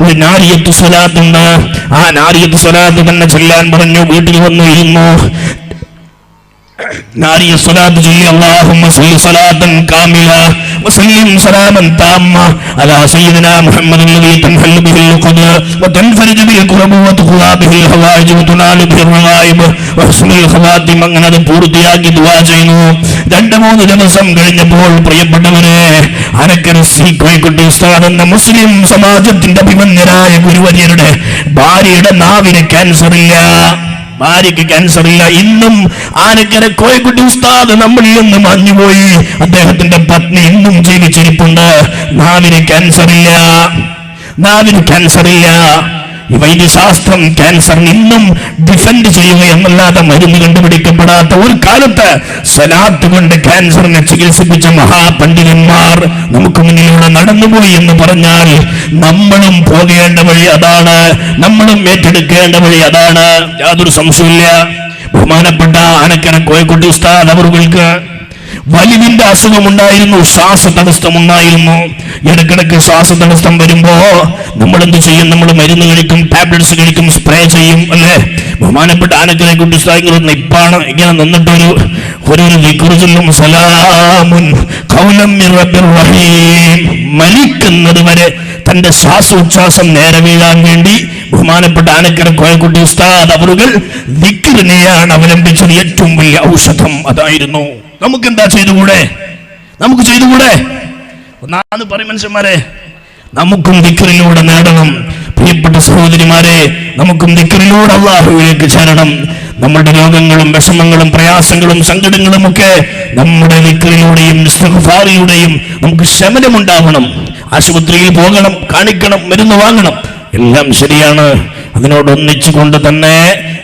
ഒരു നാരിയത്ത് സ്വലാത്തുണ്ട്. ആ നാരിയത്ത് സ്വലാത്ത് തന്നെ ചൊല്ലാൻ പറഞ്ഞു. വീട്ടിൽ വന്നു ഇരുന്നു. നാരിയ സ്വലാത്ത് ചൊല്ലി, അല്ലാഹുമ്മ സല്ലി സ്വലാത്തൻ കാമില വസല്ലിം സലാമൻ താമ്മ അലാ സയ്യിദിനാ മുഹമ്മദിൻ നബി തൻഹല്ലു ബിഹിൽ ഖുദ വതൻഫരിജു ബിൽ ഖുറബ വതുഖാ ബിഹിൽ ഹവായിജ് വതുനാലു ബിൽ റഗായിബ് വഹുസ്നുൽ ഖവാതിം. അങ്ങനെ അത് പൂർത്തിയാക്കി ദുആ ചെയ്യുന്നു. 2-3 ദിവസം കഴിഞ്ഞപ്പോൾ പ്രിയപ്പെട്ടവരെ, ആനക്കര ശ്രീ കോയക്കുട്ടി ഉസ്താദ് എന്ന മുസ്ലിം സമാജത്തിന്റെ അഭിമന്യരായ ഗുരുവര്യരുടെ ഭാര്യയുടെ നാവിന് ക്യാൻസർ ഇല്ല. ഇന്നും ആനക്കര കോയക്കുട്ടി ഉസ്താദ് നമ്മളിൽ നിന്ന് മാഞ്ഞുപോയി. അദ്ദേഹത്തിന്റെ പത്നി ഇന്നും ജീവിച്ചിരിപ്പുണ്ട്. നാവിന് ക്യാൻസർ ഇല്ല. ഈ വൈദ്യശാസ്ത്രം ക്യാൻസറിന് ഇന്നും ഡിഫെൻഡ് ചെയ്യുക എന്നല്ലാതെ മരുന്ന് കണ്ടുപിടിക്കപ്പെടാത്ത ഒരു കാലത്ത് സ്വലാത്ത് കൊണ്ട് ക്യാൻസറിനെ ചികിത്സിപ്പിച്ച മഹാപണ്ഡിതന്മാർ നമുക്ക് മുന്നിലൂടെ നടന്നുപോയി എന്ന് പറഞ്ഞാൽ നമ്മളും പോകേണ്ട വഴി അതാണ്, നമ്മളും ഏറ്റെടുക്കേണ്ട വഴി അതാണ്. യാതൊരു സംശയമില്ല. ബഹുമാനപ്പെട്ട ആനക്കര കോയക്കുട്ടി ഉസ്താദ് അവർക്ക് വലിവിന്റെ അസുഖമുണ്ടായിരുന്നു, ശ്വാസതടസ്സമുണ്ടായിരുന്നു. ഇടക്കിടക്ക് ശ്വാസതടസ്സം വരുമ്പോ നമ്മൾ എന്ത് ചെയ്യും? നമ്മൾ മരുന്ന് കഴിക്കും, ടാബ്ലറ്റ്സ് കഴിക്കും, സ്പ്രേ ചെയ്യും, അല്ലേ? ബഹുമാനപ്പെട്ട ആനക്കര കുട്ടി ഉസ്താദ് ഇപ്പാണ് ഇങ്ങനെ നിന്നിട്ടൊരു ദിക്ർ ചൊല്ലും, സലാമുൻ ഖൗലൻ മിർ റബ്ബിർ റഹീം. മരിക്കുന്നത് വരെ തന്റെ ശ്വാസോച്ഛ്വാസം നേരെ വീഴാൻ വേണ്ടി ബഹുമാനപ്പെട്ട ആനക്കര കോയക്കുട്ടി ഉസ്താദ് അവരുകൾ ദിക്റിനെയാണ് അവലംബിച്ചത്. ഏറ്റവും വലിയ ഔഷധം അതായിരുന്നു. നമുക്കെന്താ ചെയ്തുകൂടെ? ഒന്നാണ് പറയും മനുഷ്യന്മാരെ, നമുക്കും ദിക്റിലൂടെ നേടണം. പ്രിയപ്പെട്ട സഹോദരിമാരെ, നമുക്കും ദിക്റിലൂടെ അല്ലാഹുവിലേക്ക് ചേരണം. നമ്മുടെ രോഗങ്ങളും വിഷമങ്ങളും പ്രയാസങ്ങളും സങ്കടങ്ങളും ഒക്കെ നമ്മുടെ ദിക്റിലൂടെയും ഇസ്തിഗ്ഫാറിലൂടെയും നമുക്ക് ശമനമുണ്ടാവണം. ആശുപത്രിയിൽ പോകണം, കാണിക്കണം, മരുന്ന് വാങ്ങണം, എല്ലാം ശരിയാണ്. അതിനോടൊന്നിച്ചുകൊണ്ട് തന്നെ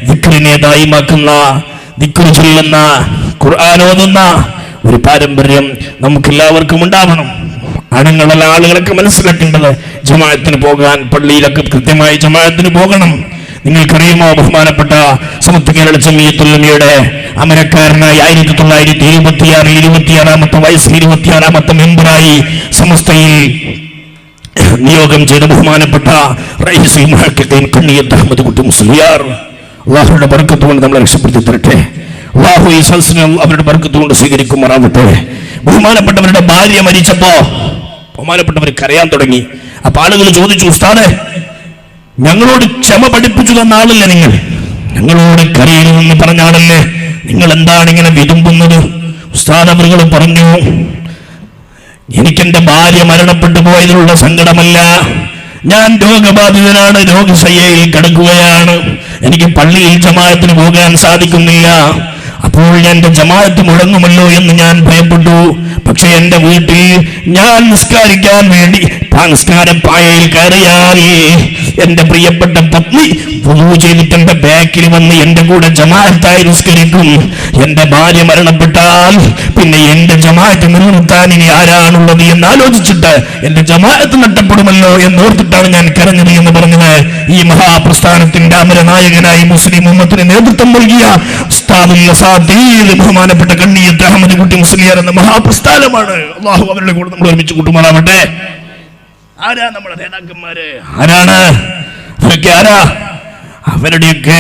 ദിക്റിനെ ദായിമാക്കുന്ന, ദിക്ർ ചൊല്ലുന്ന, ഖുർആൻ ഓതുന്ന ഒരു പാരമ്പര്യം നമുക്കെല്ലാവർക്കും ഉണ്ടാവണം. ആണുങ്ങളല്ല, ആളുകളൊക്കെ മനസ്സിലാക്കേണ്ടത് ജമാഅത്തിന് പോകാൻ, പള്ളിയിലൊക്കെ കൃത്യമായി ജമാഅത്തിന് പോകണം. നിങ്ങൾക്കറിയുമോ, ബഹുമാനപ്പെട്ട സമത്വ കേരള ജമിയത്തുലമയുടെ അമരക്കാരനായി 1926 വയസ്സിൽ 26ാമത്തെ മെമ്പറായി സമസ്തയിൽ നിയോഗം ചെയ്ത ബഹുമാനപ്പെട്ട റഈസുൽ മുഹഖഖീൻ കണ്ണിയത്ത് അഹ്മദ് കുട്ടി മുസ്ലിയാർ, അല്ലാഹുവിന്റെ ബർക്കത്ത് കൊണ്ട് നമ്മളെ രക്ഷപ്പെടുത്തി തരട്ടെ. അല്ലാഹു ഈ സൽസിനെ അവരുടെ ബർക്കത്ത് കൊണ്ട് സ്വീകരിക്കുമാറാവട്ടെ. ബഹുമാനപ്പെട്ടവരുടെ ഭാര്യ മരിച്ചപ്പോ ബഹുമാനപ്പെട്ടവർ കരയാൻ തുടങ്ങി. അപ്പൊ ആളുകൾ ചോദിച്ചു, ഉസ്താദേ, ഞങ്ങളോട് ക്ഷമ പഠിപ്പിച്ചു തന്ന ആളല്ലേ നിങ്ങൾ? ഞങ്ങളോട് കരയരുതെന്ന് പറഞ്ഞ ആളല്ലേ? നിങ്ങൾ എന്താണ് ഇങ്ങനെ വിതുമ്പുന്നത്? ഉസ്താദ് അവറുകൾ പറഞ്ഞു, എനിക്കെന്റെ ഭാര്യ മരണപ്പെട്ടു പോയതിലുള്ള സങ്കടമല്ല, ഞാൻ രോഗബാധിതനാണ്, രോഗശയ്യയിൽ കിടക്കുകയാണ്, എനിക്ക് പള്ളിയിൽ ജമാഅത്തിന് പോകാൻ സാധിക്കുന്നില്ല. അപ്പോൾ എന്റെ ജമാഅത്ത് മുടങ്ങുമല്ലോ എന്ന് ഞാൻ ഭയപ്പെട്ടു. പക്ഷെ എന്റെ വീട്ടിൽ ഞാൻ നിസ്കാരിക്കാൻ വേണ്ടി പായയിൽ കയറിയാൽ എന്റെ പ്രിയപ്പെട്ട പത്നി വുളൂ ചെയ്തിട്ട് എന്റെ ബാക്കിൽ വന്ന് എന്റെ കൂടെ ജമാഅത്തായി നിസ്കരിക്കും. എന്റെ ഭാര്യ മരണപ്പെട്ടാൽ പിന്നെ എന്റെ ജമാഅത്ത് നിലനിർത്താൻ ഇനി ആരാണുള്ളത് എന്ന് ആലോചിച്ചിട്ട് എന്റെ ജമാഅത്ത് നഷ്ടപ്പെടുമല്ലോ എന്നോർത്തിട്ടാണ് ഞാൻ കരഞ്ഞത് എന്ന് പറഞ്ഞത് ഈ മഹാപ്രസ്ഥാനത്തിന്റെ അമരനായകനായി മുസ്ലിം ഉമ്മത്തിന് നേതൃത്വം നൽകിയ ഉസ്താദുൽ അസാതീർ ബഹുമാനപ്പെട്ട കണ്ണിയത്ത് അഹമ്മദ് കുട്ടി മുസ്ലിയാർ എന്ന മഹാപ്രസ്ഥാനമാണ്. അല്ലാഹു അവരുടെ കൂടെ നമ്മൾ ഒരുമിച്ച് കൂട്ടുമാറാവട്ടെ. ആരാ നമ്മുടെ നേതാക്കന്മാര്? ആരാണ് അവരൊക്കെ? ആരാ? അവരുടെയൊക്കെ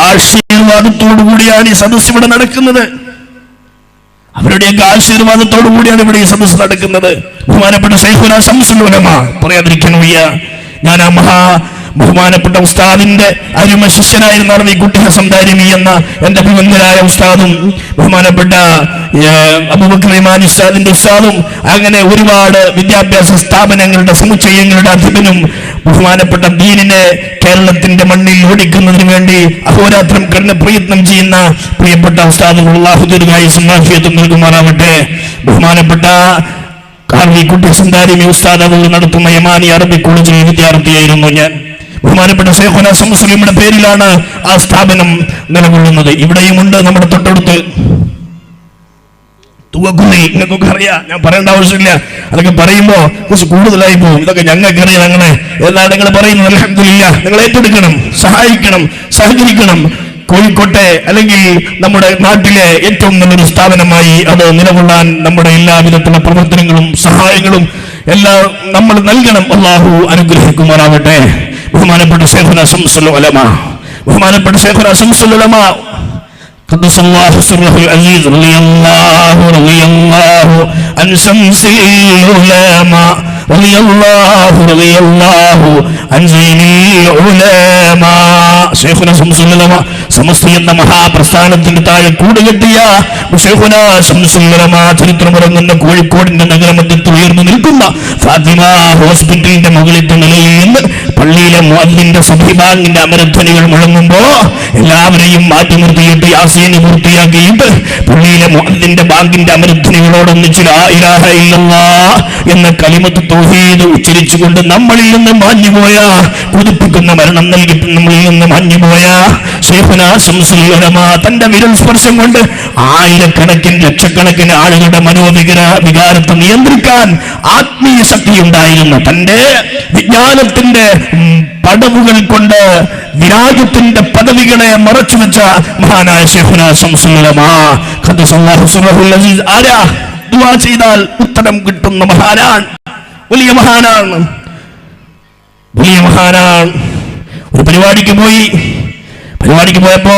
ആശീർവാദത്തോടു കൂടിയാണ് ഈ സദസ് ഇവിടെ നടക്കുന്നത്. അവരുടെയൊക്കെ ആശീർവാദത്തോടു കൂടിയാണ് ഇവിടെ ഈ സദസ് നടക്കുന്നത്. ബഹുമാനപ്പെട്ട ശൈഖുനാ ശംസുൽ ഉലമ പറയാതിരിക്കാൻ വയ്യ. ഞാൻ ആ ബഹുമാനപ്പെട്ട ഉസ്താദിന്റെ അരുമ ശിഷ്യനായിരുന്ന ഈ കുട്ടി ഹസൻ ദാരിമി എന്ന എന്റെ അഭിമന്യനായ ഉസ്താദും ബഹുമാനപ്പെട്ട അബൂബക്കർ ഇമാനി ഉസ്താദിന്റെ ഉസ്താദും അങ്ങനെ ഒരുപാട് വിദ്യാഭ്യാസ സ്ഥാപനങ്ങളുടെ സമുച്ചയങ്ങളുടെ അധിപനും ബഹുമാനപ്പെട്ട ദീനിനെ കേരളത്തിന്റെ മണ്ണിൽ ഓടിക്കുന്നതിന് വേണ്ടി അഹോരാത്രം കഠിന പ്രയത്നം ചെയ്യുന്ന പ്രിയപ്പെട്ട ഉസ്താദുകൾ അല്ലാഹു ദീർഘായുസ്സും ആഫിയത്തും നൽകുമാറാവട്ടെ. ബഹുമാനപ്പെട്ട കുട്ടി ഹസൻ ദാരിമി ഉസ്താദ് അവർ നടത്തുന്ന യമാനി അറബി കോളേജിലെ വിദ്യാർത്ഥിയായിരുന്നു ഞാൻ. ബഹുമാനപ്പെട്ട ശൈഖുനാ ശംസുലിയുടെ പേരിലാണ് ആ സ്ഥാപനം നിലകൊള്ളുന്നത്. ഇവിടെയുമുണ്ട് നമ്മുടെ തൊട്ടടുത്ത് തുവക്കുന്നിൽ. നിങ്ങൾക്കൊക്കെ അറിയാം, ഞാൻ പറയേണ്ട ആവശ്യമില്ല. അതൊക്കെ പറയുമ്പോ കുറച്ച് കൂടുതലായി പോകും. ഇതൊക്കെ ഞങ്ങൾക്കറിയാം. അങ്ങനെ എന്നാണ് നിങ്ങൾ പറയുന്നത്. അൽഹംദുലില്ലാഹ്, നിങ്ങൾ ഏറ്റെടുക്കണം, സഹായിക്കണം, സഹകരിക്കണം. കോഴിക്കോട്ടെ അല്ലെങ്കിൽ നമ്മുടെ നാട്ടിലെ ഏറ്റവും നല്ലൊരു സ്ഥാപനമായി അത് നിലകൊള്ളാൻ നമ്മുടെ എല്ലാവിധത്തിലുള്ള പ്രവർത്തനങ്ങളും സഹായങ്ങളും എല്ലാം നമ്മൾ നൽകണം. അല്ലാഹു അനുഗ്രഹിക്കുമാറാവട്ടെ. ബഹുമാനപ്പെട്ട ശൈഖുനാ ശംസുൽ ഉലമ, ബഹുമാനപ്പെട്ട ശൈഖുനാ ശംസുൽ ഉലമ ഖദ്ദസല്ലാഹു സിർറഹുൽ അസീസ് റളിയല്ലാഹു അൻ ശംസുൽ ഉലമ റളിയല്ലാഹു അൻ സൈനിൽ ഉലമ. ശൈഖുനാ ശംസുൽ ഉലമ സമസ്ത എന്ന മഹാപ്രസ്ഥാനത്തിന്റെ താഴെ കൂടുകെട്ടിയ ശൈഖുനാ ശംസുൽ ഉലമ ചരിത്രമിറങ്ങുന്ന കോഴിക്കോടിന്റെ നഗരമധ്യത്തിൽ ഉയർന്നു നിൽക്കുന്ന ഫാത്തിമ ഹോസ്പിറ്റലിന്റെ മുകളിലത്തെ നിലയിൽ നിന്ന് പള്ളിയിലെ മുഅദ്ദിന്റെ സുബ്ഹിബാങ്കിന്റെ അമരധ്വനികൾ മുഴങ്ങുമ്പോ എല്ലാവരെയും മാറ്റി നിർത്തിയിട്ട് യാസീൻ പൂർത്തിയാക്കിയിട്ട് പള്ളിയിലെ മുഅദ്ദിന്റെ ബാങ്കിന്റെ അമരധ്വനികളോടൊന്നിച്ച് ലാ ഇലാഹ ഇല്ലല്ലാഹ് എന്ന കലിമത്ത് തൗഹീദ് ഉച്ചരിച്ചുകൊണ്ട് നമ്മളിൽ നിന്ന് മാഞ്ഞുപോയ കുതിപ്പിക്കുന്ന മരണം നൽകിയിട്ട് നമ്മളിൽ നിന്ന് മാഞ്ഞുപോയ ശൈഖുനാ ശംസുൽ ഉലമ തന്റെ വിരൽ സ്പർശം കൊണ്ട് ആയിരക്കണക്കിന് ലക്ഷക്കണക്കിന് ആളുകളുടെ വികാരത്തെ നിയന്ത്രിക്കാൻ ആത്മീയ ശക്തി ഉണ്ടായിരുന്ന തന്റെ വിജ്ഞാനത്തിന്റെ പടവുകൾ കൊണ്ട് വിരാജത്തിന്റെ പദവികളെ മറച്ചു വെച്ച മഹാനായ ശൈഖുനാ ശംസുൽ ഉലമ ഖദ്ദസല്ലാഹു സിർറഹുൽ അസീസ്. ആരാ? ദുആ ചെയ്താൽ ഉത്തരം കിട്ടുന്ന മഹാനാണ്, വലിയ മഹാനാണ്, വലിയ മഹാനാണ്. ഒരു പരിപാടിക്ക് പോയപ്പോ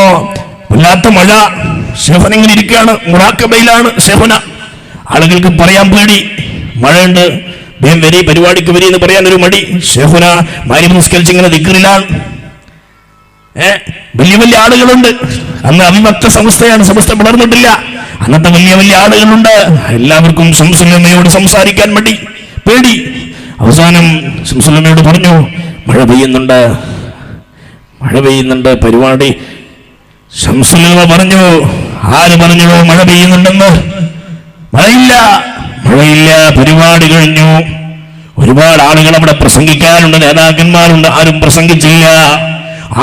വല്ലാത്ത മഴ. ശൈഖുന ഇങ്ങനെ ഇരിക്കുകയാണ്, മുറാഖബയിലാണ് ശൈഖുന. ആളുകൾക്ക് പറയാൻ പേടി, മഴയുണ്ട്, വേഗം വരി, പരിപാടിക്ക് വരി എന്ന് പറയാൻ ഒരു മടി. ശൈഖുന മഗ്‌രിബ് നിസ്കരിച്ച് ഇങ്ങനെ ദിക്റിലാണ്. വലിയ വലിയ ആളുകളുണ്ട്. അന്ന് അവിഭക്ത സമസ്തയാണ്, സമസ്ത വളർന്നിട്ടില്ല. അന്നത്തെ വലിയ വലിയ ആളുകളുണ്ട്. എല്ലാവർക്കും ശംസുൽ ഉലമയോട് സംസാരിക്കാൻ മടി, പേടി. അവസാനം ശംസുൽ ഉലമയോട് പറഞ്ഞു, മഴ പെയ്യുന്നുണ്ട് പരിപാടി. ശംസുൽ ഉലമ പറഞ്ഞു, ആര് പറഞ്ഞു മഴ പെയ്യുന്നുണ്ടെന്ന്? മഴയില്ല, പരിപാടി കഴിഞ്ഞു. ഒരുപാട് ആളുകൾ അവിടെ പ്രസംഗിക്കാനുണ്ട്, നേതാക്കന്മാരുണ്ട്. ആരും പ്രസംഗിച്ചില്ല,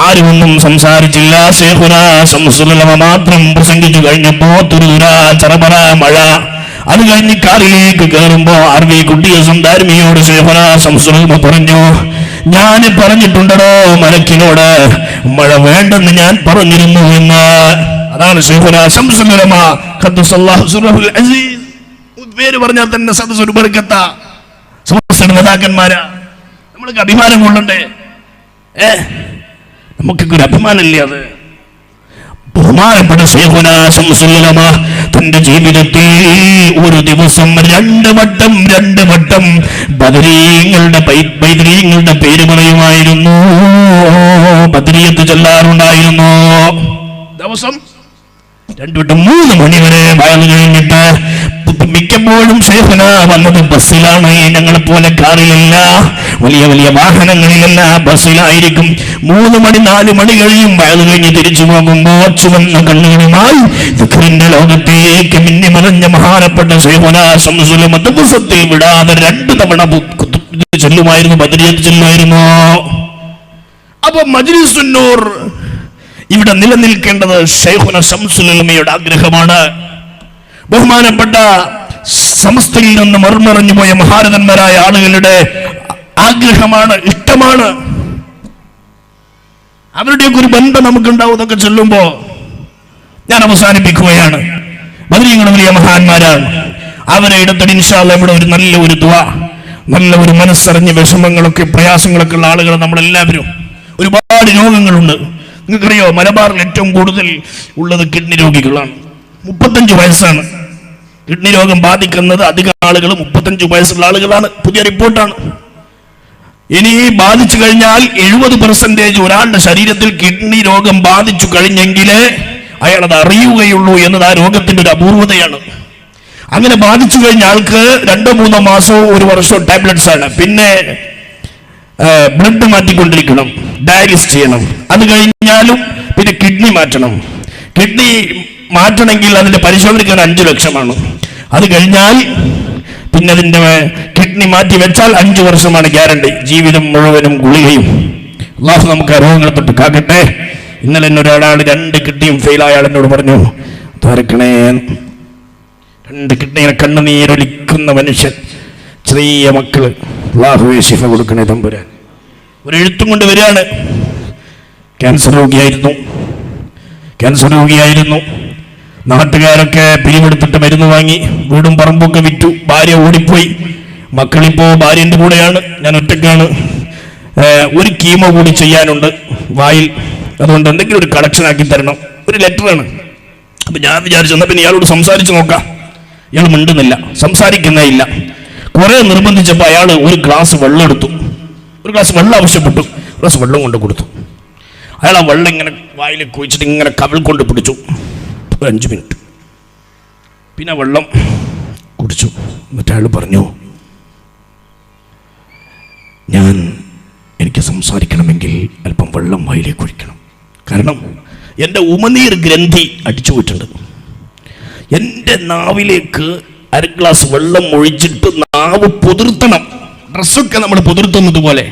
ആരും ഒന്നും സംസാരിച്ചില്ല. ശൈഖുനാ ശംസുൽ ഉലമ മാത്രം പ്രസംഗിച്ചു കഴിഞ്ഞപ്പോ തുരുതുരാ ചറപറ മഴ. അത് കഴിഞ്ഞ് കാറിലേക്ക് കയറുമ്പോ അറബി കുട്ടി ഹസൻ ദാരിമിയോട് ശൈഖുനാ ശംസുൽ ഉലമ പറഞ്ഞു, ഞാൻ പറഞ്ഞിട്ടുണ്ടോ മലക്കിനോട് മഴ വേണ്ടെന്ന് ഞാൻ പറഞ്ഞിരുന്നു എന്ന്. അതാണ് ശൈഖുനാ ശംസുൽ ഉലമ ഖദ്ദസല്ലാഹു സിർറഹുൽ അസീസ്. പേര് പറഞ്ഞാൽ തന്നെ സദസ്സ് ഒരു ബർക്കത്ത. സമസ്ത നേതാക്കന്മാരാ, നമ്മൾക്ക് അഭിമാനം കൊള്ളണ്ടേ? നമുക്കൊക്കെ ഒരു അഭിമാനമില്ലേ? അത് ബഹുമാനപ്പെട്ട ശൈഖുനാ ശംസുൽ ഉലമ തന്റെ ജീവിതത്തിൽ ഒരു ദിവസം രണ്ട് വട്ടം ബദരീങ്ങളുടെ പേര് പറയുമായിരുന്നു, ബദരിയത്ത് ചൊല്ലാറുണ്ടായിരുന്നു. ദിവസം 2 വട്ടം 3 മണി വരെ വയൽ കഴിഞ്ഞിട്ട് മിക്കപ്പോഴും ശൈഖുന വന്നത് ബസ്സിലാണ്. ഞങ്ങളെ പോലെ കാറിലല്ല, വലിയ വലിയ വാഹനങ്ങളിലല്ല, ബസ്സിലായിരിക്കും. 3 മണി 4 മണി കഴിയും. വയൽ കഴിഞ്ഞ് തിരിച്ചു പോകുമ്പോ ചുവന്ന കണ്ണുകളുമായി ദിക്റിന്റെ ലോകത്തേക്ക് മിന്നി മറഞ്ഞ മഹാനപ്പെട്ട ശൈഖുനാ ശംസുൽ ഉലമ ദിവസത്തിൽ വിടാതെ 2 തവണ ചൊല്ലുമായിരുന്നു, ബദരിയത്ത് ചൊല്ലുമായിരുന്നു. അപ്പൊ മജ്ലിസുൻ നൂർ ഇവിടെ നിലനിൽക്കേണ്ടത് ശൈഖുന ശംസുൽ ഉലമയുടെ ആഗ്രഹമാണ്. ബഹുമാനപ്പെട്ട സമസ്തയിൽ നിന്ന് മർമറിഞ്ഞു പോയ മഹാരഥന്മാരായ ആളുകളുടെ ആഗ്രഹമാണ്, ഇഷ്ടമാണ്. അവരുടെയൊക്കെ ഒരു ബന്ധം നമുക്കുണ്ടാവും. ഇതൊക്കെ ചൊല്ലുമ്പോ ഞാൻ അവസാനിപ്പിക്കുകയാണ്. ബദരീങ്ങൾ വലിയ മഹാന്മാരാണ്. അവരെ എടുത്തിട്ട് ഇൻഷാ അല്ലാഹ് ഇവിടെ ഒരു നല്ല ഒരു ദുആ, നല്ല ഒരു മനസ്സറിഞ്ഞ് വിഷമങ്ങളൊക്കെ പ്രയാസങ്ങളൊക്കെ ഉള്ള ആളുകൾ നമ്മളെല്ലാവരും. ഒരുപാട് രോഗങ്ങളുണ്ട്. നിങ്ങൾക്കറിയോ, മലബാറിൽ ഏറ്റവും കൂടുതൽ ഉള്ളത് കിഡ്നി രോഗികളാണ്. 35 വയസ്സാണ് കിഡ്നി രോഗം ബാധിക്കുന്നത്. അധികം ആളുകൾ 35 വയസ്സുള്ള ആളുകളാണ്. പുതിയ റിപ്പോർട്ടാണ്. ഇനി ബാധിച്ചു കഴിഞ്ഞാൽ 70% ഒരാളുടെ ശരീരത്തിൽ കിഡ്നി രോഗം ബാധിച്ചു കഴിഞ്ഞെങ്കിലേ അയാൾ അത് അറിയുകയുള്ളൂ എന്നത് ആ രോഗത്തിന്റെ ഒരു അപൂർവതയാണ്. അങ്ങനെ ബാധിച്ചു കഴിഞ്ഞ ആൾക്ക് 2-3 മാസവും 1 വർഷവും ടാബ്ലറ്റ്സ് ആണ്. പിന്നെ ബ്ലഡ് മാറ്റിക്കൊണ്ടിരിക്കണം, ഡയാലിസ് ചെയ്യണം. അത് കഴിഞ്ഞാലും പിന്നെ കിഡ്നി മാറ്റണം. കിഡ്നി മാറ്റണമെങ്കിൽ അതിന്റെ പരിശോധനയ്ക്ക് 5 ലക്ഷമാണ്. അത് കഴിഞ്ഞാൽ പിന്നെ അതിന്റെ കിഡ്നി മാറ്റി വെച്ചാൽ 5 വർഷമാണ് ഗ്യാരണ്ടി. ജീവിതം മുഴുവനും ഗുളികയും. അല്ലാഹു നമുക്ക് രോഗങ്ങളെ തൊട്ട് കാക്കട്ടെ. ഇന്നലെ എന്നൊരാൾ 2 കിഡ്നിയും ഫെയിലായ ആൾ എന്നോട് പറഞ്ഞു, ദ്വാരക്കണേ. 2 കിഡ്നിയെ കണ്ണുനീരൊലിക്കുന്ന മനുഷ്യൻ, ചെറിയ മക്കള്, അല്ലാഹുവേ ശിഫ കൊടുക്കണേ തമ്പുരാൻ. ഒരു എഴുത്തും കൊണ്ട് വരികയാണ്. ക്യാൻസർ രോഗിയായിരുന്നു. നാട്ടുകാരൊക്കെ പിരിവെടുത്തിട്ട് മരുന്ന് വാങ്ങി, വീടും പറമ്പൊക്കെ വിറ്റു. ഭാര്യ ഓടിപ്പോയി. മക്കളിപ്പോ ഭാര്യന്റെ കൂടെയാണ്, ഞാൻ ഒറ്റയ്ക്കാണ്. ഒരു കീമോ കൂടി ചെയ്യാനുണ്ട് വായിൽ. അതുകൊണ്ട് എന്തെങ്കിലും ഒരു കളക്ഷൻ ആക്കി തരണം. ഒരു ലെറ്ററാണ്. അപ്പൊ ഞാൻ വിചാരിച്ചു എന്നാ പിന്നെ ഇയാളോട് സംസാരിച്ചു നോക്കാം. ഇയാൾ മിണ്ടുന്നില്ല, സംസാരിക്കുന്നേ ഇല്ല. കുറെ നിർബന്ധിച്ചപ്പോൾ അയാൾ ഒരു ഗ്ലാസ് വെള്ളം എടുത്തു. ഒരു ഗ്ലാസ് വെള്ളം ആവശ്യപ്പെട്ടു. ഗ്ലാസ് വെള്ളം കൊണ്ട് കൊടുത്തു. അയാൾ ആ വെള്ളം ഇങ്ങനെ വായിലേക്ക് ഒഴിച്ചിട്ട് ഇങ്ങനെ കവിൾ കൊണ്ട് പിടിച്ചു. 5 മിനിറ്റ്. പിന്നെ വെള്ളം കുടിച്ചു. എന്നിട്ട് അയാൾ പറഞ്ഞു, എനിക്ക് സംസാരിക്കണമെങ്കിൽ അല്പം വെള്ളം വായിലേക്ക് ഒഴിക്കണം. കാരണം എൻ്റെ ഉമനീർ ഗ്രന്ഥി അടിച്ചു പോയിട്ടുണ്ട്. എൻ്റെ നാവിലേക്ക് 1 ഗ്ലാസ് വെള്ളം ഒഴിച്ചിട്ട് നാവ് പൊതിർത്തണം. ഡ്രസ്സൊക്കെ നമ്മൾ പൊതിർത്തുന്നത് പോലെ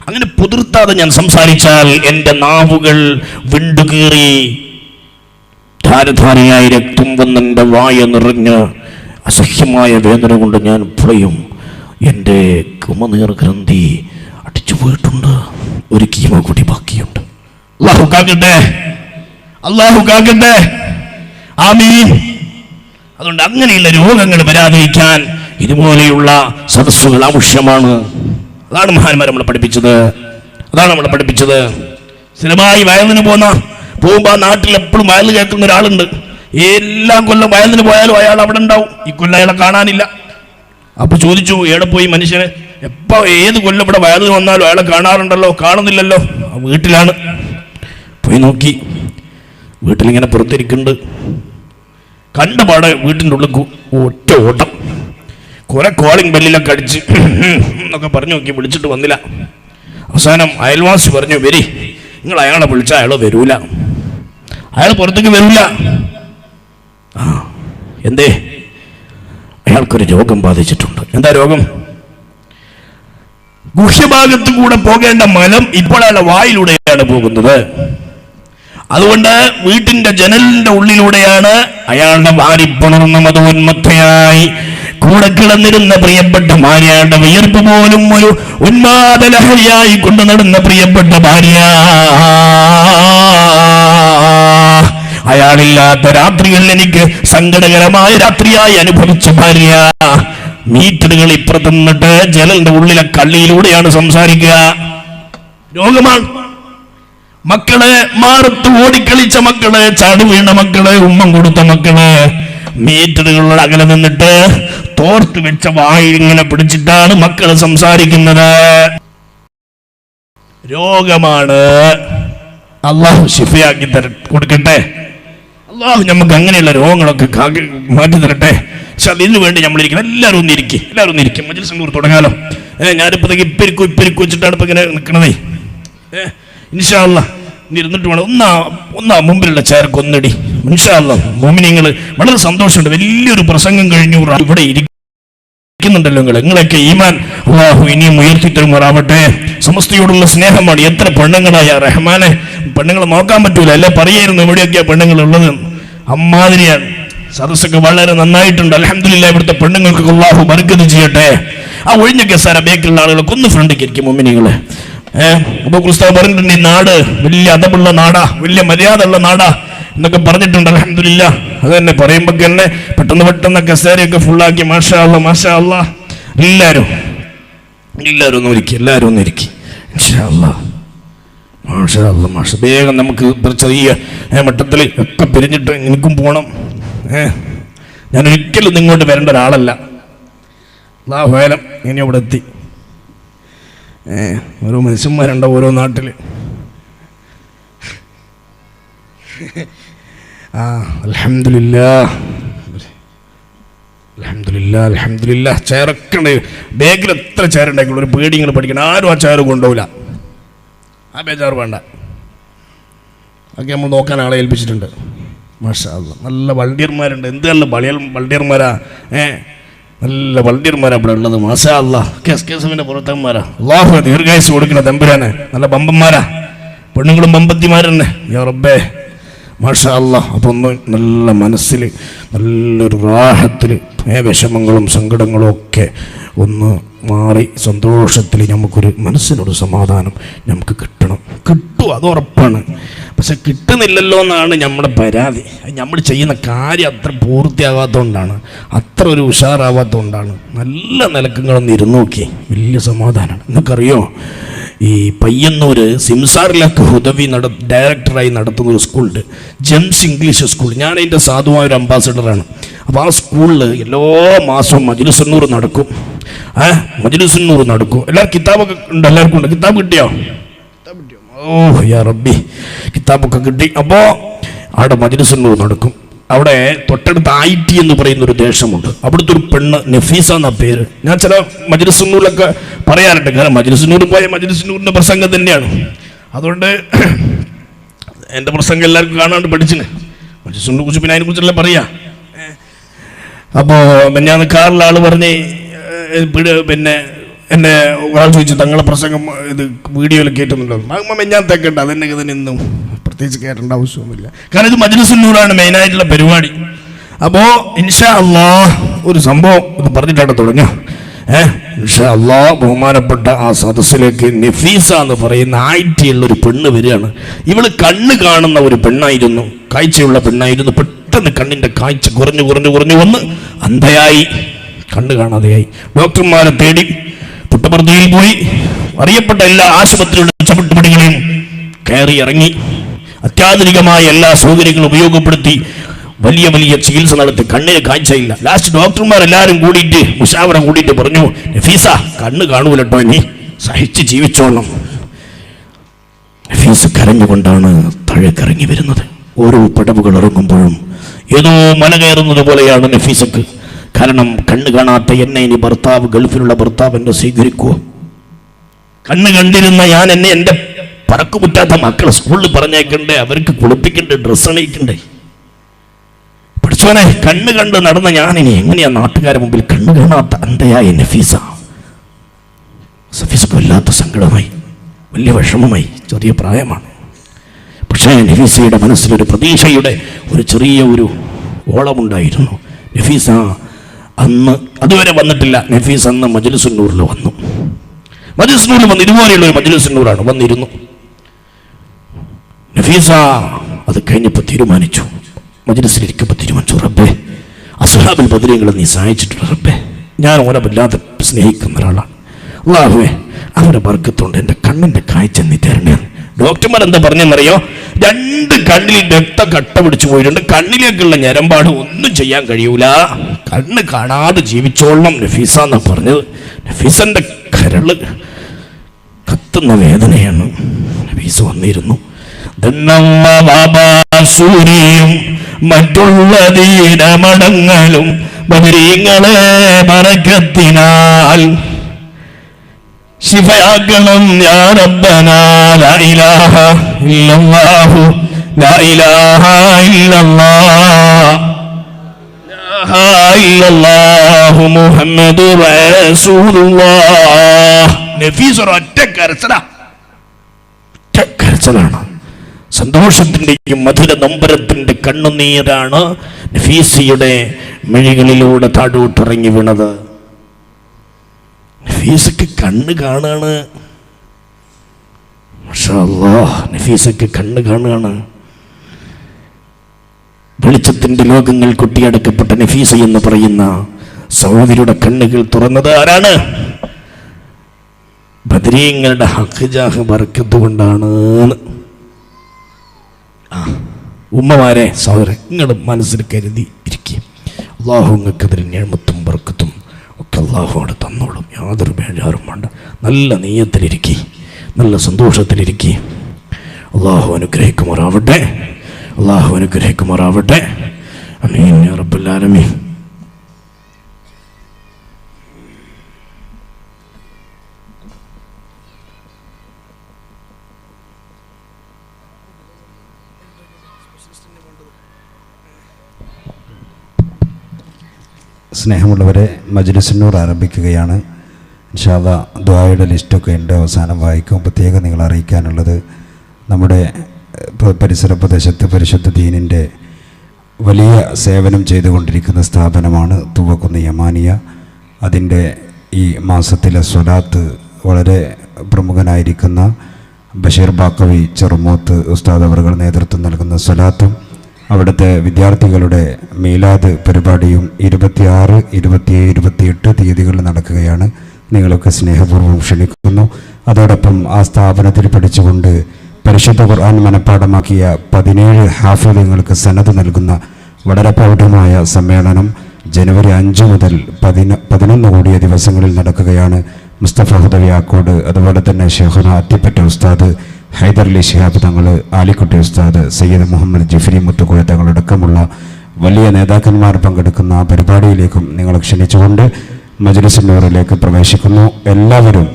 അങ്ങനെ പൊതിർത്താതെ ഞാൻ സംസാരിച്ചാൽ എൻ്റെ നാവുകൾ വിണ്ടുകീറി ധാരധാരയായി രക്തം വന്ന് എൻ്റെ വായ നിറഞ്ഞ് അസഹ്യമായ വേദന കൊണ്ട് ഞാൻ പുളയും. എൻ്റെ ഉമനീർ ഗ്രന്ഥി അടിച്ചു പോയിട്ടുണ്ട്. ഒരു കീമോ കൂടി ബാക്കിയുണ്ട്. അല്ലാഹു കാക്കട്ടെ. ആമീൻ. അതുകൊണ്ട് അങ്ങനെയുള്ള രോഗങ്ങൾ വരാതിരിക്കാൻ ഇതുപോലെയുള്ള സദസ്സുകൾ ആവശ്യമാണ്. അതാണ് മഹാന്മാർ നമ്മളെ പഠിപ്പിച്ചത്. സ്ഥിരമായി വയലിന് പോകുമ്പോൾ നാട്ടിൽ എപ്പോഴും വയൽ കേൾക്കുന്ന ഒരാളുണ്ട്. എല്ലാ കൊല്ലം വയലിന് പോയാലും അയാൾ അവിടെ ഉണ്ടാവും. ഈ കൊല്ലം അയാളെ കാണാനില്ല. അപ്പൊ ചോദിച്ചു, എവിടെ പോയി മനുഷ്യന്? ഏത് കൊല്ലം ഇവിടെ വയലിന് വന്നാലും അയാളെ കാണാറുണ്ടല്ലോ, കാണുന്നില്ലല്ലോ. വീട്ടിലാണ്. പോയി നോക്കി, വീട്ടിലിങ്ങനെ പുറത്തിരിക്കുന്നുണ്ട്. കണ്ടപാടെ വീട്ടിൻ്റെ ഉള്ളിൽ ഒറ്റ ഓട്ടം. കുറെ കോളിംഗ് ബെല്ലിലൊക്കെ അടിച്ച് എന്നൊക്കെ പറഞ്ഞു നോക്കി, വിളിച്ചിട്ട് വന്നില്ല. അവസാനം അയൽവാസി പറഞ്ഞു, വരി, നിങ്ങൾ അയാളെ വിളിച്ചാൽ അയാൾ വരൂല, അയാൾ പുറത്തേക്ക് വരൂല. എന്തേ? അയാൾക്കൊരു രോഗം ബാധിച്ചിട്ടുണ്ട്. എന്താ രോഗം? ഗുഹ്യഭാഗത്ത് കൂടെ പോകേണ്ട മലം ഇപ്പോൾ അയാളുടെ വായിലൂടെയാണ് പോകുന്നത്. അതുകൊണ്ട് വീട്ടിന്റെ ജനലിന്റെ ഉള്ളിലൂടെയാണ് അയാളുടെ വാരിപ്പുണർന്ന മതോന്മത്തയായി കൂടെ കിടന്നിരുന്ന പ്രിയപ്പെട്ട ഭാര്യയുടെ വിയർപ്പ് പോലും ഒരു ഉന്മാദലഹരിയായി കൊണ്ടു നടന്ന പ്രിയപ്പെട്ട ഭാര്യ. അയാളില്ലാത്ത രാത്രികൾ എനിക്ക് സങ്കടകരമായ രാത്രിയായി അനുഭവിച്ച ഭാര്യ. മീറ്ററുകൾ ഇപ്പുറത്ത് നിന്നിട്ട് ജനലിന്റെ ഉള്ളിലെ കള്ളിയിലൂടെയാണ് സംസാരിക്കുക. രോഗമാണ്. മക്കള് മാറത്ത് ഓടിക്കളിച്ച മക്കള്, ചാടി വീണ മക്കള്, ഉമ്മം കൊടുത്ത മക്കള് മീറ്ററുകളുടെ അകലെ നിന്നിട്ട് തോർത്ത് വെച്ച വായിൽ ഇങ്ങനെ പിടിച്ചിട്ടാണ് മക്കള് സംസാരിക്കുന്നത്. രോഗമാണ്. അള്ളാഹു ശിഫയാക്കി കൊടുക്കട്ടെ. അള്ളാഹു നമുക്ക് അങ്ങനെയുള്ള രോഗങ്ങളൊക്കെ മാറ്റി തരട്ടെ. പക്ഷെ അതിനു വേണ്ടി നമ്മളിരിക്കണം. എല്ലാവരും ഒന്നിരിക്കും. മജ്‌ലിസ് നൂർ തുടങ്ങാലോ. ഞാനിപ്പോഴത്തേക്ക് ഇപ്പിരിക്കും വെച്ചിട്ടാണ് ഇപ്പൊ ഇങ്ങനെ നിൽക്കണതേ. ഇൻഷാ അല്ലാഹ് ഇനി ഇരുന്നിട്ട് വേണം ഒന്നാ മുമ്പിലുള്ള ചേർക്ക് ഒന്നടി. ഇൻഷാ അല്ലാഹ് മോമിനീങ്ങൾ വളരെ സന്തോഷമുണ്ട്. വലിയൊരു പ്രസംഗം കഴിഞ്ഞു ഇവിടെ ഇരിക്കും. പഠിക്കുന്നുണ്ടല്ലോ നിങ്ങളൊക്കെ ഈമാൻ അല്ലാഹു ഇനിയും ഉയർത്തി തരുമാറാവട്ടെ. സമസ്തയോടുള്ള സ്നേഹമാണ്. എത്ര പെണ്ണുങ്ങളായ റഹ്മാനെ, പെണ്ണുങ്ങൾ നോക്കാൻ പറ്റൂല അല്ലെ, പറയായിരുന്നു എവിടെയൊക്കെയാ പെണ്ണുങ്ങൾ ഉള്ളത്. അമ്മാതിരിയാണ്. സദസ്സൊക്കെ വളരെ നന്നായിട്ടുണ്ട്. അൽഹംദുലില്ലാഹ്. ഇവിടുത്തെ പെണ്ണുങ്ങൾക്ക് അല്ലാഹു ബർക്കത്ത് ചെയ്യട്ടെ. ആ ഒഴിഞ്ഞ കസാര ബേക്കിലുള്ള ആളുകളൊക്കെ ഒന്ന് ഫ്രണ്ടിലേക്ക് ഇരിക്കും മുഅ്മിനീങ്ങളെ. അബൂ ഉസ്താദ് പറഞ്ഞിട്ടുണ്ട്, ഈ നാട് വലിയ അദബുള്ള നാടാ, വലിയ മര്യാദ ഉള്ള നാടാ എന്നൊക്കെ പറഞ്ഞിട്ടുണ്ട്. അൽഹംദുലില്ലാഹ്. അത് തന്നെ പറയുമ്പോ തന്നെ പെട്ടെന്ന് കസേരയൊക്കെ ഫുള്ളാക്കി. മാഷാ അല്ലാഹ് മാഷാ അല്ലാഹ്. എല്ലാവരും ഒന്ന് ഇരിക്കി ഇൻഷാ അല്ലാഹ്. മാഷാ അല്ലാഹ് മാഷാ. വേഗം നമുക്ക് ചെറിയ മട്ടത്തിൽ ഒക്കെ പിരിഞ്ഞിട്ട് എനിക്കും പോകണം. ഞാൻ ഒരിക്കലും ഇങ്ങോട്ട് വരേണ്ട ഒരാളല്ല. അല്ലാഹു അഅലം. ഇനി അവിടെ എത്തി. ഓരോ മനുഷ്യന്മാരുണ്ടോ ഓരോ നാട്ടിൽ. അൽഹംദുലില്ലാഹ് ചെയറൊക്കെ ഉണ്ട്. ബാഗിൽ എത്ര ചെയർ ഉണ്ടായിക്കുള്ളൂ. ഒരു പേടി ഇങ്ങനെ പഠിക്കണം. ആരും ആ ചെയർ കൊണ്ടുപോകില്ല. ആ ബേജാറ് വേണ്ട. അതൊക്കെ നമ്മൾ നോക്കാൻ ആളെ ഏൽപ്പിച്ചിട്ടുണ്ട്. മാഷാ അല്ലാഹ്. നല്ല വള്ളിയന്മാരുണ്ട്. എന്ത് നല്ല വള്ളിയന്മാരാ. നല്ല വള്ളിയന്മാരാ ഇവിടെ ഉള്ളത്. മാഷാ അല്ലാഹ്. KSKSന്റെ പുറത്തന്മാരാ. അല്ലാഹു ദീർഘായുസ്സ് കൊടുക്കണ തമ്പുരാനെ. നല്ല ബമ്പന്മാരാ. പെണ്ണുങ്ങളും ബമ്പത്തിമാരെന്നെ. യാ റബ്ബേ മാഷാ അല്ലാഹ്. അപ്പോൾ ഒന്ന് നല്ല മനസ്സിൽ നല്ലൊരു റാഹത്തിൽ വിഷമങ്ങളും സങ്കടങ്ങളും ഒക്കെ ഒന്ന് മാറി സന്തോഷത്തിൽ നമുക്കൊരു മനസ്സിനൊരു സമാധാനം നമുക്ക് കിട്ടും. അത് ഉറപ്പാണ്. പക്ഷെ കിട്ടുന്നില്ലല്ലോ എന്നാണ് നമ്മുടെ പരാതി. നമ്മൾ ചെയ്യുന്ന കാര്യം അത്ര പൂർത്തിയാകാത്തതുകൊണ്ടാണ്, അത്ര ഒരു ഉഷാറാവാത്തതുകൊണ്ടാണ്. നല്ല നിലക്കങ്ങളൊന്ന് ഇരുന്ന് നോക്കി വലിയ സമാധാനമാണ്. നിങ്ങൾക്കറിയോ, ഈ പയ്യന്നൂർ സിംസാറിലൊക്കെ ഹുദവി ഡയറക്ടറായി നടത്തുന്ന ഒരു സ്കൂളുണ്ട്, ജെംസ് ഇംഗ്ലീഷ് സ്കൂൾ. ഞാൻ അതിൻ്റെ സാധുവായ ഒരു അംബാസഡറാണ്. അപ്പോൾ ആ സ്കൂളിൽ എല്ലാ മാസവും മജ്‌ലിസുന്നൂർ നടക്കും. മജ്‌ലിസുന്നൂർ നടക്കും. എല്ലാവരും കിതാബൊക്കെ ഉണ്ട്. എല്ലാവർക്കും ഉണ്ട്. കിതാബ് കിട്ടിയോ? ഓ യാ റബ്ബി, കിതാബൊക്കെ കിട്ടി. അപ്പോൾ അവിടെ മജ്‌ലിസുന്നൂർ നടക്കും. അവിടെ തൊട്ടടുത്ത് IT എന്ന് പറയുന്നൊരു ദേശമുണ്ട്. അവിടുത്തെ ഒരു പെണ്ണ് നഫീസ എന്ന പേര്. ഞാൻ ചില മജ്‌ലിസുന്നൂറിലൊക്കെ പറയാറുണ്ട്. കാരണം മജ്‌ലിസുന്നൂർ പോയ മജ്‌ലിസുന്നൂറിൻ്റെ പ്രസംഗം തന്നെയാണ്. അതുകൊണ്ട് എൻ്റെ പ്രസംഗം എല്ലാവർക്കും കാണാണ്ട് പഠിച്ചിന്. മജ്‌ലിസുന്നൂറിനെ കുറിച്ച് പിന്നെ അതിനെക്കുറിച്ചല്ലേ പറയാ. അപ്പോൾ ഞാൻ കാറിൽ ആൾ പറഞ്ഞ് പിന്നെ എന്നെ ഒരാൾ ചോദിച്ചു, തങ്ങളെ പ്രസംഗം ഇത് വീഡിയോയിൽ കേട്ടുന്നുണ്ടോ? ഞാൻ തേക്കണ്ട, അതെന്നെ തന്നെ ഇന്നും പ്രത്യേകിച്ച് കേട്ടേണ്ട ആവശ്യമൊന്നുമില്ല. കാരണം ഇത് മജ്‌ലിസുന്നൂറാണ് മെയിനായിട്ടുള്ള പരിപാടി. അപ്പോൾ ഇൻഷാ അല്ലാഹ് ഒരു സംഭവം ഇത് പറഞ്ഞിട്ടാണ് തുടങ്ങുക. ഇൻഷാ അല്ലാഹ് ബഹുമാനപ്പെട്ട ആ സദസ്സിലേക്ക് നഫീസ എന്ന് പറയുന്ന ആയിട്ടുള്ളൊരു പെണ്ണ് വരികയാണ്. ഇവള് കണ്ണ് കാണുന്ന ഒരു പെണ്ണായിരുന്നു, കാഴ്ചയുള്ള പെണ്ണായിരുന്നു. പെട്ടെന്ന് കണ്ണിൻ്റെ കാഴ്ച കുറഞ്ഞു വന്ന് അന്ധയായി, കണ്ണ് കാണാതെയായി. ഡോക്ടർമാരെ തേടി പുട്ടപർത്തിയിൽ പോയി അറിയപ്പെട്ട എല്ലാ ആശുപത്രിയുടെ ചവിട്ടുപടികളെയും കയറി ഇറങ്ങി അത്യാധുനികമായ എല്ലാ സൗകര്യങ്ങളും ഉപയോഗപ്പെടുത്തി വലിയ ചികിത്സ നടത്തി. കണ്ണിന് കാഴ്ചയില്ല. ലാസ്റ്റ് ഡോക്ടർമാരെല്ലാവരും കൂടിയിട്ട് മുഷാവറ കൂടിയിട്ട് പറഞ്ഞു, നഫീസ കണ്ണ് കാണൂലട്ടോ, ഇനി സഹിച്ച് ജീവിച്ചോളണം. നഫീസ കരഞ്ഞുകൊണ്ടാണ് താഴേക്കിറങ്ങി വരുന്നത്. ഓരോ പടവുകൾ ഇറങ്ങുമ്പോഴും ഏതോ മല കയറുന്നത് പോലെയാണ് നഫീസക്ക്. കാരണം കണ്ണ് കാണാത്ത എന്നെ ഇനി ഗൾഫിലുള്ള ഭർത്താവ് എന്നെ സ്വീകരിക്കുമോ? കണ്ണ് കണ്ടിരുന്ന ഞാൻ എൻ്റെ പറക്കുമുറ്റാത്ത മക്കളെ സ്കൂളിൽ പറഞ്ഞേക്കണ്ടേ, അവർക്ക് കുളിപ്പിക്കണ്ടേ, ഡ്രസ്സ് അണിയിക്കണ്ടേ? പഠിച്ചോനെ, കണ്ണ് കണ്ട് നടന്ന ഞാനിനി എങ്ങനെയാ നാട്ടുകാരുടെ മുമ്പിൽ കണ്ണ് കാണാത്ത അന്ധയായ നഫീസക്ക് വല്ലാത്ത സങ്കടമായി, വലിയ വിഷമമായി. ചെറിയ പ്രായമാണ്. പക്ഷേ നഫീസയുടെ മനസ്സിലൊരു പ്രതീക്ഷയുടെ ഒരു ചെറിയ ഒരു ഓളമുണ്ടായിരുന്നു. നഫീസ അന്ന് അതുവരെ വന്നിട്ടില്ല. നഫീസ് അന്ന് മജ്‌ലിസുന്നൂറിൽ വന്നു. മജ്‌ലിസുന്നൂറിൽ വന്ന് ഇതുപോലെയുള്ള ഒരു മജ്‌ലിസുന്നൂറാണ് വന്നിരുന്നു. നഫീസ അത് കഴിഞ്ഞപ്പോൾ തീരുമാനിച്ചു, മജ്‌ലിസിലിരിക്കുമ്പോൾ തീരുമാനിച്ചു, റബ്ബേ അസ്ഹാബുൽ ബദരീങ്ങളെ നീ സഹായിച്ചിട്ടുണ്ട് റബ്ബേ. ഞാൻ ഓനെ വല്ലാതെ സ്നേഹിക്കുന്ന ഒരാളാണ്. അല്ലാഹുവേ അവരുടെ ബർക്കത്തുകൊണ്ട് എൻ്റെ കണ്ണിൻ്റെ കാഴ്ച നീ തരണേ. ഡോക്ടർമാർ എന്താ പറഞ്ഞെന്നറിയോ? 2 കണ്ണിൽ രക്തം കട്ട പിടിച്ചു പോയിട്ടുണ്ട്. കണ്ണിലേക്കുള്ള ഞരമ്പാട് ഒന്നും ചെയ്യാൻ കഴിയൂല. കണ്ണ് കാണാതെ ജീവിച്ചോളണം നഫീസ എന്നാ പറഞ്ഞത്. നഫീസന്റെ കരള് കത്തുന്ന വേദനയാണ്. നഫീസ വന്നിരുന്നു. സൂര്യയും മറ്റുള്ള ദീനമടങ്ങലും ബദരീങ്ങളെ ബറക്കത്തിനാൽ ശിഫയാക്കണം യാ റബ്ബനാ. ലാ ഇലാഹ ഇല്ലല്ലാഹു ലാ ഇലാഹ ഇല്ലല്ലാഹ് ലാ ഇല്ലല്ലാഹു മുഹമ്മദുർ റസൂലുള്ളാഹ്. നഫീസ് ഒറ്റ കരച്ചിലാണ്. സന്തോഷത്തിന്റെയും മധുര നൊമ്പരത്തിന്റെ കണ്ണുനീരാണ് നഫീസയുടെ മിഴികളിലൂടെ താഴോട്ടിറങ്ങി വീണത്. നഫീസക്ക് കണ്ണ് കാണാണ്. മാഷാ അല്ലാഹ്, നഫീസക്ക് കണ്ണ് കാണാണ്. വെളിച്ചത്തിന്റെ ലോകങ്ങൾ കൊട്ടിയടക്കപ്പെട്ട നഫീസ എന്ന് പറയുന്ന സഹോദരിയുടെ കണ്ണുകൾ തുറന്നത് ആരാണ്? ബദരീങ്ങളുടെ ഹഖ് ജാഹ് ബർക്കത്ത് കൊണ്ടാണ്. ഉമ്മമാരെ, സഹോദരൻ, നിങ്ങൾ മനസ്സിൽ കരുതി ഇരിക്കും. അള്ളാഹു നിങ്ങൾക്ക് അതിന് നിഅമത്തും ബർക്കത്തും ഒക്കെ അള്ളാഹു അവിടെ തന്നോളും. യാതൊരു ബേജാറും വേണ്ട. നല്ല നീയത്തിലിരിക്കി, നല്ല സന്തോഷത്തിലിരിക്കി. അള്ളാഹു അനുഗ്രഹിക്കുമാറാവട്ടെ. അള്ളാഹു അനുഗ്രഹിക്കുമാറാവട്ടെ. ആമീൻ യാ റബ്ബൽ ആലമീൻ. സ്നേഹമുള്ളവരെ, മജ്‌ലിസുന്നൂർ ആരംഭിക്കുകയാണ്. ഇൻഷാ അല്ലാഹ് ദുആയുടെ ലിസ്റ്റൊക്കെ ഉണ്ട്, അവസാനം വായിക്കും. പ്രത്യേകം നിങ്ങൾ അറിയിക്കാനുള്ളത്, നമ്മുടെ പരിസര പ്രദേശത്ത് പരിശുദ്ധ ദീനിൻ്റെ വലിയ സേവനം ചെയ്തുകൊണ്ടിരിക്കുന്ന സ്ഥാപനമാണ് തൂവക്കുന്ന് യമാനിയ. അതിൻ്റെ ഈ മാസത്തിലെ സ്വലാത്ത് വളരെ പ്രമുഖനായിരിക്കുന്ന ബഷീർ ബാക്കവി ചെറുമൂത്ത് ഉസ്താദ് അവറുകൾ നേതൃത്വം നൽകുന്ന സ്വലാത്തും അവിടുത്തെ വിദ്യാർത്ഥികളുടെ മീലാദ് പരിപാടിയും 26, 27, 28 തീയതികളിൽ നടക്കുകയാണ്. നിങ്ങളൊക്കെ സ്നേഹപൂർവ്വം ക്ഷണിക്കുന്നു. അതോടൊപ്പം ആ സ്ഥാപനത്തിൽ പഠിച്ചുകൊണ്ട് പരിശുദ്ധ ഖുർആൻ മനഃപ്പാഠമാക്കിയ 17 ഹാഫിളുകൾക്ക് സനദ് നൽകുന്ന വളരെ പ്രൗഢമായ സമ്മേളനം ജനുവരി 5 മുതൽ 11 കൂടിയ ദിവസങ്ങളിൽ നടക്കുകയാണ്. മുസ്തഫ ഹുദവി ആക്കോട്, അതുപോലെ തന്നെ ഷെയ്ഖുന അത്തിപ്പറ്റ ഉസ്താദ്, ഹൈദർലി ശിഹാബ് തങ്ങൾ, ആലിക്കുട്ടി ഉസ്താദ്, സയ്യിദ് മുഹമ്മദ് ജിഫ്രി മുത്തുക്കോയ തങ്ങളടക്കമുള്ള വലിയ നേതാക്കന്മാർ പങ്കെടുക്കുന്ന ആ പരിപാടിയിലേക്കും നിങ്ങളെ ക്ഷണിച്ചുകൊണ്ട് മജ്‌ലിസുന്നൂറിലേക്ക് പ്രവേശിക്കുന്നു. എല്ലാവരും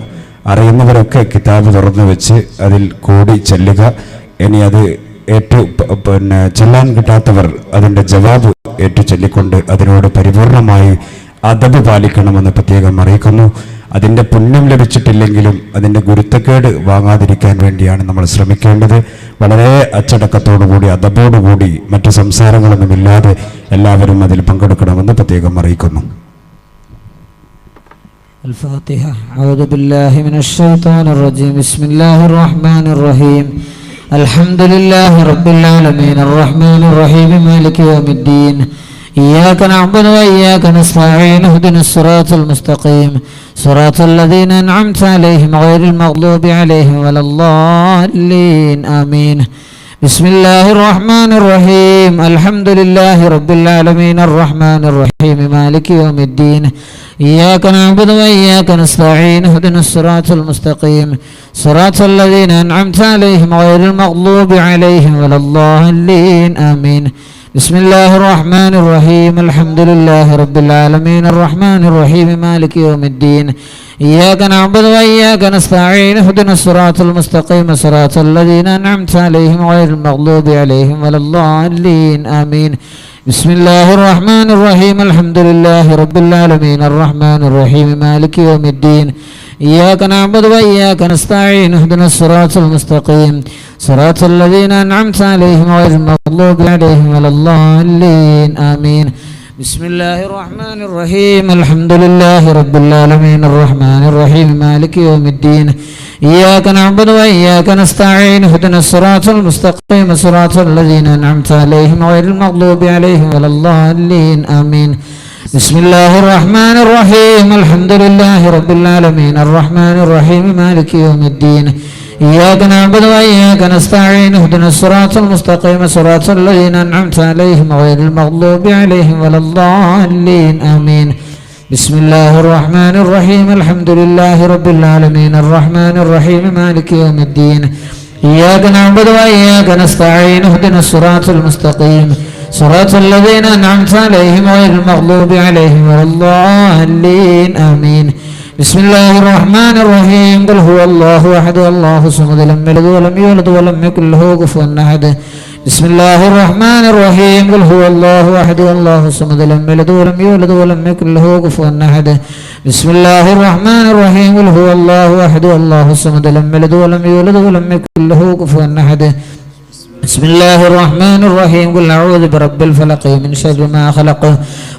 അറിയുന്നവരൊക്കെ കിതാബ് തുറന്നു വെച്ച് അതിൽ കൂടി ചെല്ലുക. ഇനി അത് ചെല്ലാൻ കിട്ടാത്തവർ അതിൻ്റെ ജവാബ് ചൊല്ലിക്കൊണ്ട് അതിനോട് പരിപൂർണമായി അദബ് പാലിക്കണമെന്ന് പ്രത്യേകം അറിയിക്കുന്നു. അതിൻ്റെ പുണ്യം ലഭിച്ചിട്ടില്ലെങ്കിലും അതിൻ്റെ ഗുരുത്തക്കേട് വാങ്ങാതിരിക്കാൻ വേണ്ടിയാണ് നമ്മൾ ശ്രമിക്കേണ്ടത്. വളരെ അച്ചടക്കത്തോടുകൂടി അദബോടുകൂടി മറ്റു സംസാരങ്ങളൊന്നുമില്ലാതെ എല്ലാവരും അതിൽ പങ്കെടുക്കണമെന്ന് പ്രത്യേകം അറിയിക്കുന്നു. الفاتحة. أعوذ بالله من الشيطان الرجيم. بسم الله الرحمن الرحيم. الحمد لله رب العالمين الرحمن الرحيم مالك يوم الدين. إياك نعبد وإياك نستعين. اهدنا الصراط المستقيم صراط الذين أنعمت عليهم غير المغضوب عليهم ولا الضالين. آمين. بسم الله الرحمن الرحيم. الحمد لله رب العالمين الرحمن الرحيم مالك يوم الدين. إياك نعبد وإياك نستعين. اهدنا الصراط المستقيم صراط الذين أنعمت عليهم غير المغضوب عليهم ولا الضالين. آمين. بسم الله الرحمن الرحيم. الحمد لله رب العالمين الرحمن الرحيم مالك يوم الدين. إياك نعبد وإياك نستعين. اهدنا الصراط المستقيم صراط الذين أنعمت عليهم غير المغضوب عليهم ولا الضالين. آمين. بسم الله الرحمن الرحيم. الحمد لله رب العالمين الرحمن الرحيم مالك يوم الدين. إياك نعبد وإياك نستعين. اهدنا الصراط المستقيم صراط الذين أنعمت عليهم غير المغضوب عليهم ولا الضالين. آمين. بسم الله الرحمن الرحيم. الحمد لله رب العالمين الرحمن الرحيم مالك يوم الدين. إياك نعبد وإياك نستعين. اهدنا الصراط المستقيم صراط الذين أنعمت عليهم غير المغضوب عليهم ولا الضالين. آمين. بسم الله الرحمن الرحيم. الحمد لله رب العالمين الرحمن الرحيم مالك يوم الدين. إياك نعبد وإياك نستعين. اهدنا الصراط المستقيم صراط الذين أنعمت عليهم غير المغضوب عليهم ولا الضالين. آمين. بسم الله الرحمن الرحيم. الحمد لله رب العالمين الرحمن الرحيم مالك يوم الدين. إياك نعبد وإياك نستعين. اهدنا الصراط المستقيم صراط الذين أنعمت عليهم غير المغضوب عليهم ولا الضالين. آمين. بسم الله الرحمن الرحيم. قل هو الله أحد الله الصمد لم يلد ولم يولد ولم يكن له كفوا أحد. بسم الله الرحمن الرحيم قل هو الله أحد الله الصمد لم يلد ولم يولد ولم يكن له كفوا أحد بسم الله الرحمن الرحيم قل هو الله أحد الله الصمد لم يلد ولم يولد ولم يكن له كفوا أحد بسم الله الرحمن الرحيم قل أعوذ برب الفلق من شر ما خلق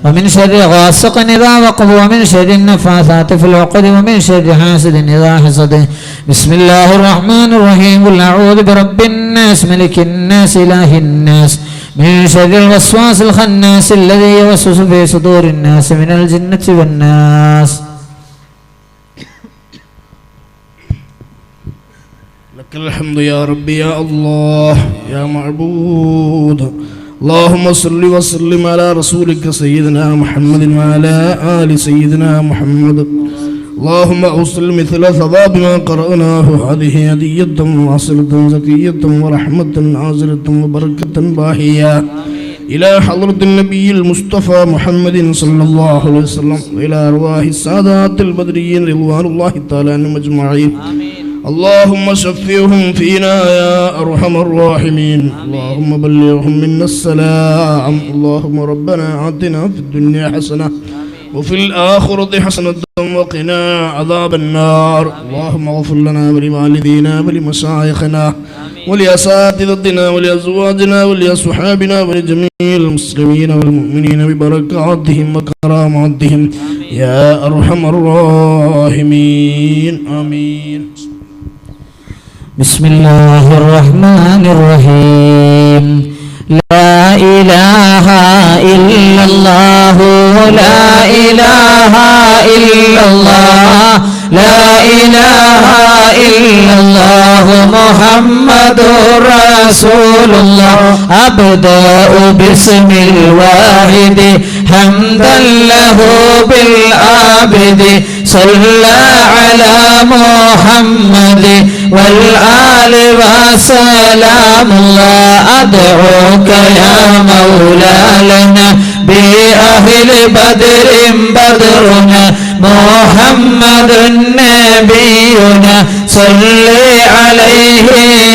ومن شر غاسق إذا وقب ومن شر النفاثات في العقد ومن شر حاسد إذا حسد بسم الله الرحمن الرحيم قل أعوذ برب الناس ملك الناس إله الناس من شر الوسواس الخناس الذي يوسوس في صدور الناس من الجنة والناس. لك الحمد يا ربي يا الله يا معبود. اللهم صل وسلم على رسولك سيدنا محمد وعلى آل سيدنا محمد. اللهم أوصل مثل ثواب ما قرأناه هذه هدية واصلة زكية ورحمة عاجلة وبركة باهية إلى حضرة النبي المصطفى محمد صلى الله عليه وسلم وإلى أرواح السادات البدريين رضوان الله تعالى عنهم أجمعين. اللهم شفعهم فينا يا أرحم الراحمين. اللهم بلغهم منا السلام. اللهم ربنا آتنا في الدنيا حسنة وفي الآخرة حسنة وقنا عذاب النار. اللهم اغفر لنا ولوالدينا ولمشايخنا ولأساتذتنا ولأزواجنا ولأصحابنا ولجميع المسلمين والمؤمنين ببركاتهم وكراماتهم يا أرحم الراحمين. آمين. بسم الله الرحمن الرحيم لا إله إلا الله لا إله إلا الله لا إله إلا الله محمد رسول الله. أبدأ باسم الواحد حمدا له بالعابد صلى على محمد والآل وسلام الله. أدعوك يا مولى لنا بأهل بدر بدرنا محمد نبينا صل عليه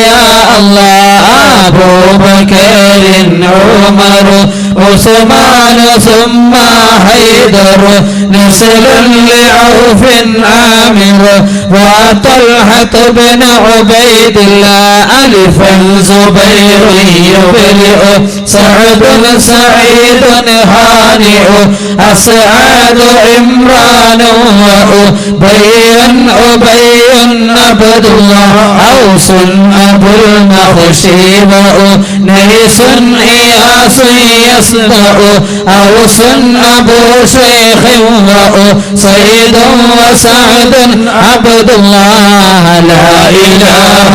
يا الله. أبو بكر عمر عثمان ثم حيدر نسل لعوف عامر وطلحة بن عبيد الله. ألفا زبير يبرئ سعد سعيد هانئ أسعد عمران وأبي أبي عبد الله. أوس أبو المخشي وأنيس إياس يصدأ أوس أبو شيخ وأسيد وسعد عبد الله. لا إله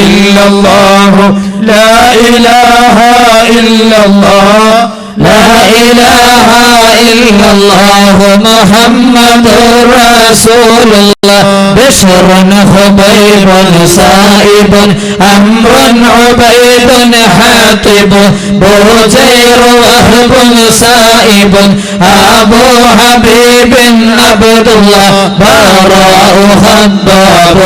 إلا الله لا إله إلا الله لا إله إلا الله محمد رسول الله. بشر خبيب سائب أمر عبيد حاطب بوزير وهب سائب أبو حبيب عبد الله. براء خباب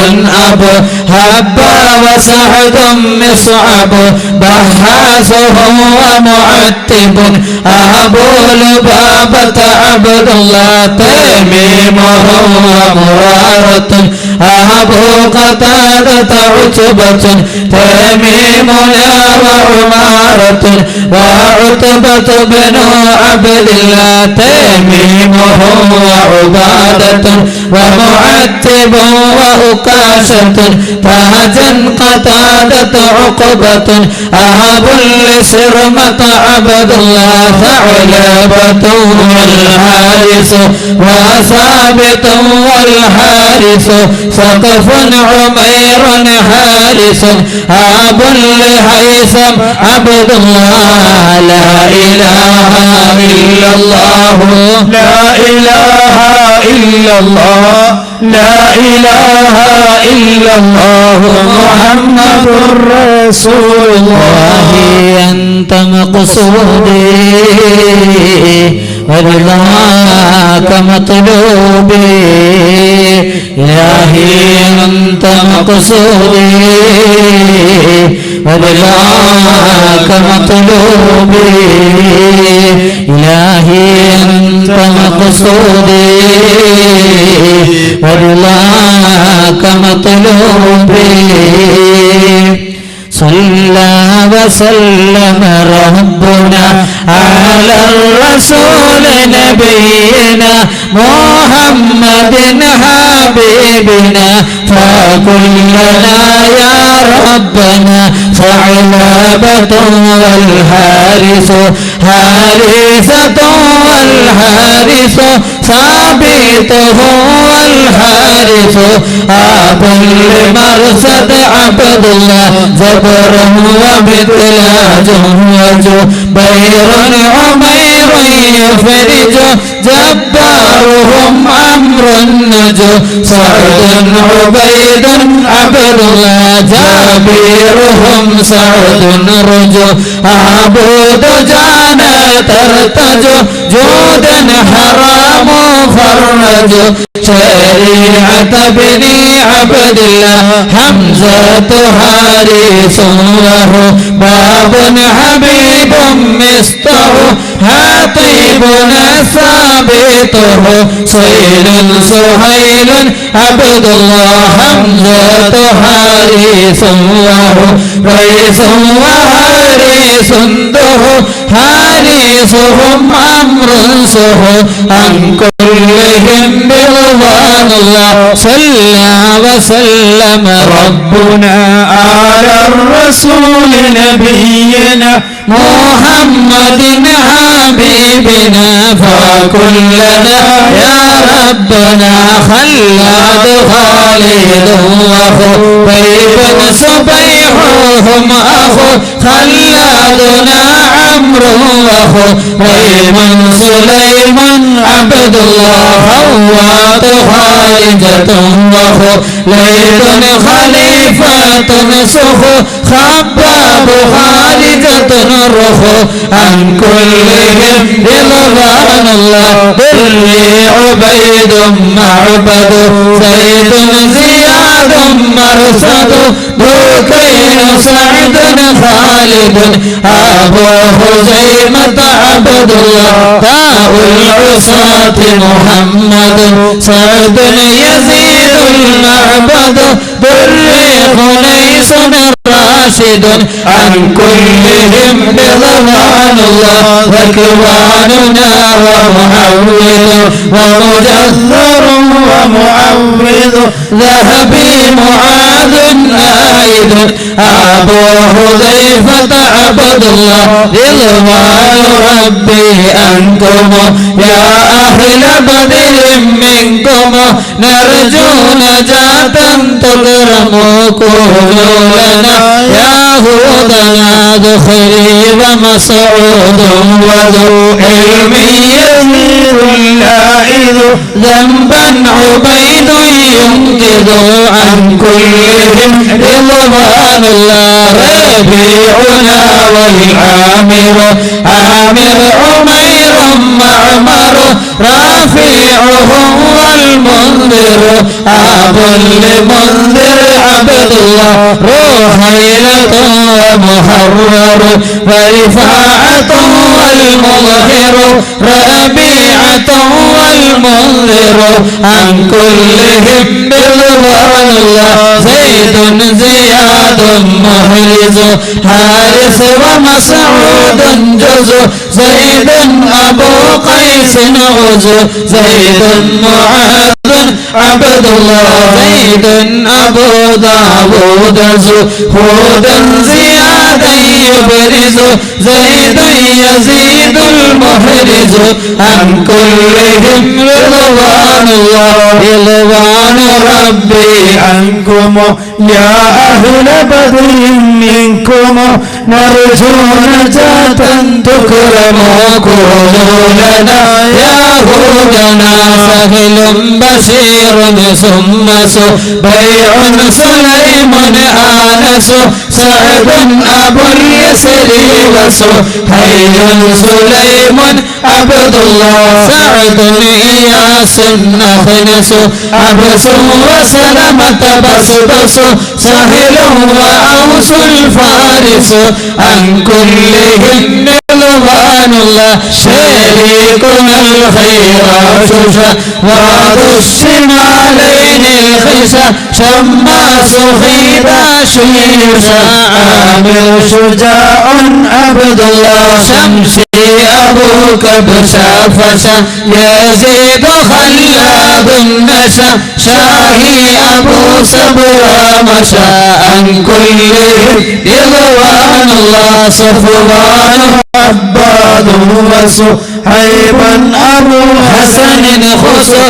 أبو هبا وسعد مصعب بحاسهم ومعتب أبو لبابة عبد الله. تميمهم ومرارة أبو قتادة عتبة تميمنا وعمارة وعتبة بن عبد الله. تميمهم وعبادة ومعتب وأكاشة تاجا قتادة عقبة أبو لسرمة عبد الله. ثعلبة والحارس وثابت والحارس سقف عمير حارس أبو لهيثم عبد الله. لا إله إلا الله لا إله إلا الله لا إله إلا الله محمد رسول الله. أنت مقصودي ورضاك مطلوبي إلهي أنت مقصودي ورضاك مطلوبي إلهي أنت مقصودي ورضاك مطلوبي صلى وسلم ربنا على الرسول نبينا محمد حبيبنا فكلنا يا ربنا ثعلبة والحارث حارثة والحارث ثابته والحارث أبو المرصد عبد الله زبر ومثلاج وجبير عمير يفرج جبارهم عمرو النجو سعد عبيد عبد الله جابرهم سعد رجو أبو دجان ترتجو جودا حرام فرج شريعة بني عبد الله حمزة حارث له باب حبيب مستر حطيبنا ثابته صيل سهيل عبد الله حمزة حارث له ريس وحارث ده حارثهم عمرو سه عن كلهم برضوان الله صلى وسلم ربنا على الرسول نبينا محمد حبيبنا فكلنا يا ربنا خلاد خالد وخبيب سبيحهم أخو خلادنا عمرو وخو ريمن سليمان عبد الله حوات خارجة وخو ليل خليفة سخو خباب خارجة رخو عن كلهم رضوان الله دري عبيد معبد زيد زياد مرصد ذوكين سعد خالد أبو خزيمة عبد الله تاء العصاة محمد سعد يزيد المعبد دري خنيس راشد عن كلهم رضوان الله ذكواننا ومعوذ ومجذر ومعوذ ذهبي معاذ آيد أبو حذيفة عبد الله رضوان ربي عنكم يا أهل بدر منكم نرجو نجاة تكرموا كونوا لنا يا هودنا ذخري ومسعود وذو علم يزيد اللاعذ ذنبا عبيد ينقذ عن كلهم رضوان الله ربيعنا والعامر عامر عمير معمر رافعهم والمنذر أبو المنذر عبد الله روحيلة ومحرر ورفاعة والمظهر ربيعة والمنذر عن كلهم برضوان الله زيد زياد محرز حارث ومسعود جز زيد أبو قيس عز زيد معاذ عبد الله زيد أبو داود زهودا زيادا يبرز زيد يزيد المحرز عن كلهم رضوان الله رضوان ربي عنكم يا أهل بدر منكم نرجو نجاة تكرم كونوا لنا يا جنا سهل بشير ثم بيع سليم آنس سعد أبو اليسر وسهيل سليم عبد الله سعد إياس نخنس عبس وسلمة بسبس سهل وأوس الفارس عن كلهم رضوان الله شريكنا الخيرات وعد الشمالين الخيسة شماس خيبة شيشة عامر شجاع عبد الله شمسي أبوك بشافشة يزيد خلاد النشا شاهي أبو سبرا مشى عن كلهم رضوان الله صفوان عباد وصحيبا أبو حسن خسو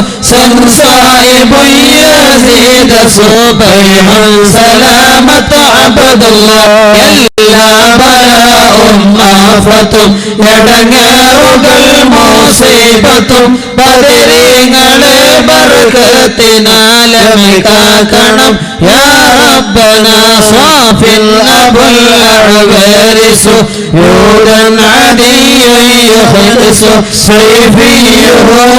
صائب يزيد صبيح سلامة عبد الله يلا بلاء آفة يدنگറുകൾ മുസീബത്തും ബദരീങ്ങളെ ബർക്കത്തിനാലമി കാക്കണം യാ റബ്ബന സാഫിൽ അബുൽ അഅ്വരിസു യൂദൻ അദിയ്യ യഖ്ലിസു സൈഫിയുഹുൽ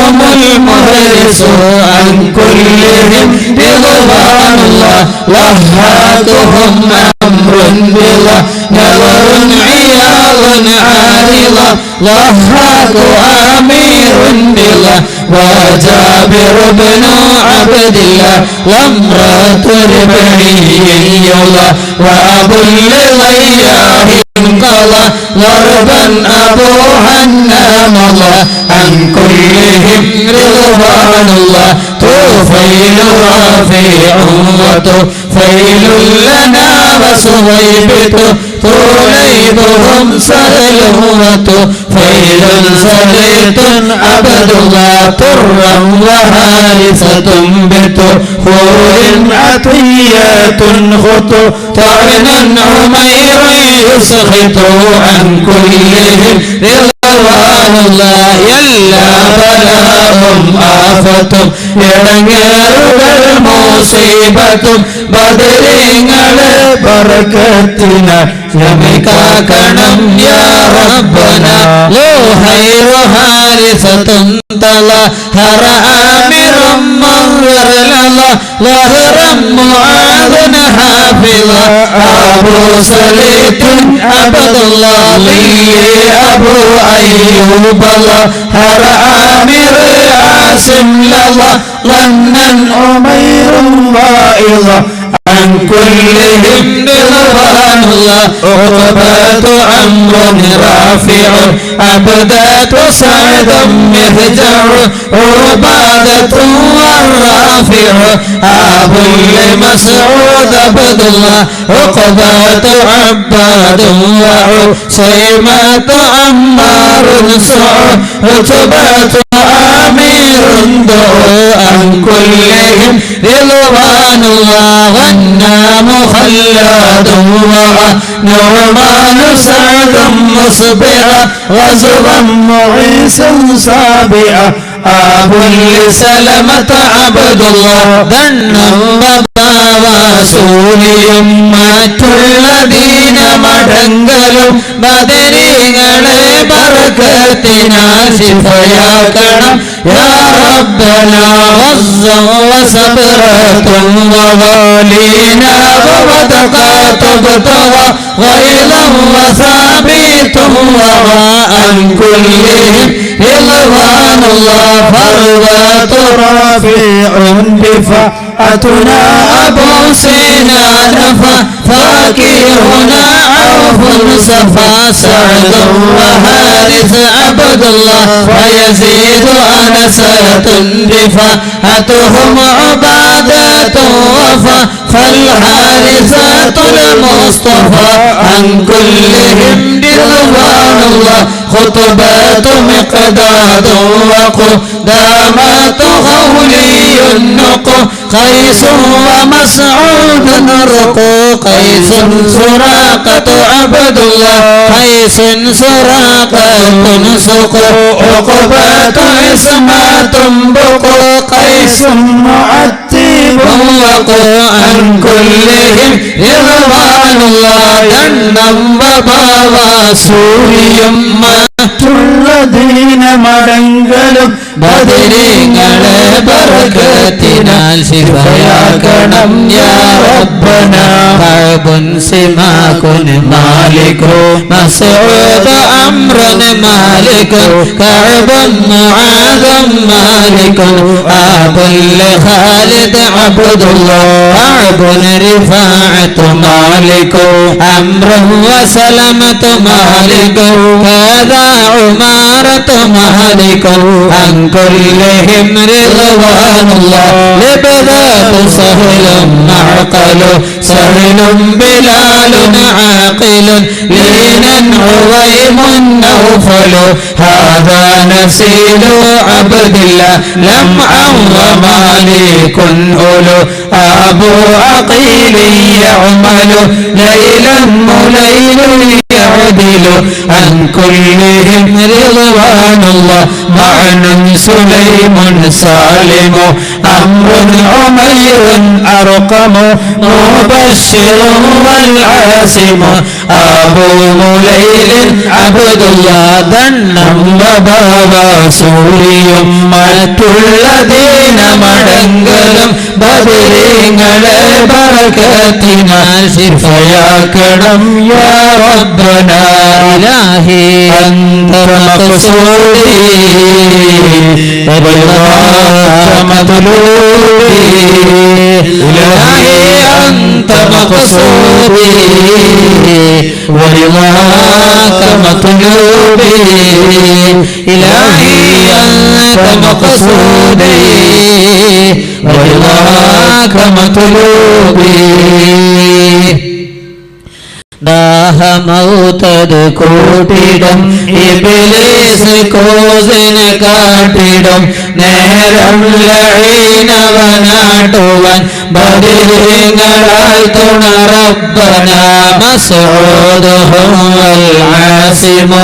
മുഹരിസു അൻ കുല്ലിഹിം റിദ്വാനുല്ലാഹ് ലഹാതുഹും അംറുൻ ബില്ലാഹ് നദറുൻ ഇയാദുൻ ആരിള ലഹാതു അമീർ بالله وجابر بن عبد الله لامرأة ربعي الله وأبو الغياه انقضى ضربا أبو حنام الله عن كلهم رضوان الله طفيل رفيع وطفيل لنا وصويبت طليبهم سهل وطفيل سليط عبد الله طرا وهارسة بطهور عطية خطو طعنا عمير يسخط عن كلهم رضوان الله يلا بلاء آفة يدنگറുകൾ മുസീബത്തും ബദരീങ്ങളെ ബർക്കത്തിന യമികാക്കണം യാ റബ്ബന ലോ ഹൈറ ഹാരിസത്തുൻ തലഹറ ആമിറും മഗ്റലല ലഹറം മുആദന ഹാഫിള അബൂ സലീത്തുൻ അബ്ദുല്ലാഹ് അബൂ അയ്യൂബ ലഹറ ആമിർ ആസിം ലല ലന്നൻ ഉമൈറും വാഇള عن كلهم رضوان الله عقبة عمرو رافع عبدة سعد مهجع عبادة والرافع أبو مسعود عبد الله عقبة عباد وعصيمة عمار سعود عتبة أمير عن كلهم رضوان الله غنام خلاد ونعمان سعد مصبعا غزوا معيسا سابعا أبو سلمة عبد الله ذنب വാസൂലിയും മറ്റുള്ള ദീന മടങ്ങലും ബദരീങ്ങളെ ബർക്കത്തിനാൽ ശിഫയാക്കണം യാ റബ്ബന വസ്സം വസബ്റത്തും വവാലീന വവതഖാതുബതവ ഗൈലം വസാബിതും വഅൻ കുല്ലിഹിം റിദ്വാനുല്ലാഹ് ഫർവത റാഫിഉൻ بفأتنا أبو سينان فاكهنا عوف صفا سعد وهارث عبد الله ويزيد أنسة بفأتهم عبادة وفا فالحارثة المصطفى عن كلهم رضوان الله خطبات مقداد وقدامات غولي النقو قيس ومسعود رقو قيس سراقة عبد الله قيس سراقة سقو عقبة عصمة بقوا قيس معتب وقوا عن كلهم رضوان الله دنم وبابا സൂര്യം മറ്റുള്ളതീന മടങ്ങളും ബദരീങ്ങളെ ബർക്കത്തിനാൽ ശിഫയാക്കണം യാ റബ്ബന കഅബുൻ സിമാകുൻ മാലികു മസ്ഊദ് അംറുൻ മാലികു കഅബുൻ മുആദും മാലികു അബുൽ ഖാലിദ് അബ്ദുല്ലാഹ് കഅബുൻ റിഫാഅത്ത് മാലികു അംറുൻ വസലമത്ത് മാലികു കദാ ഉമാറത്ത് മാലികു عن كلهم رضوان الله لبذات سهل معقل سهل بلال عاقل لينا عظيم نوفل هذا نسيل عبد الله لمعا ومالك أولو أبو عقيل يعمل ليلا مليل يعدل عن كلهم رضوان الله معن سليم سالم أمر عمير أرقم مبشر والعاصم أبو مليل عبد الله دنم وبابا سوري മറ്റുള്ളതീന മടങ്ങളും ബദരീങ്ങളെ ബർക്കത്തിനാൽ ശിഫയാക്കണം യാ റബ്ബന ഇലാഹി അൻത മഖ്സൂദി വബില്ലാക മത്ലൂബി ഇലാഹി അൻത മഖ്സൂദി വബില്ലാക മത്ലൂബി ഇലാഹി أنت مقصودي ورضاك مطلوبي ദാഹമൗതത് കൂട്ടിടും ഇബ്ലീസ് കോസിനെ കാട്ടിടും നേരം ലഈനവനാട്ടുവാൻ ബദരീങ്ങളാൽ തുണ റബ്ബന മസ്ഊദുഹും വൽ ആസിമു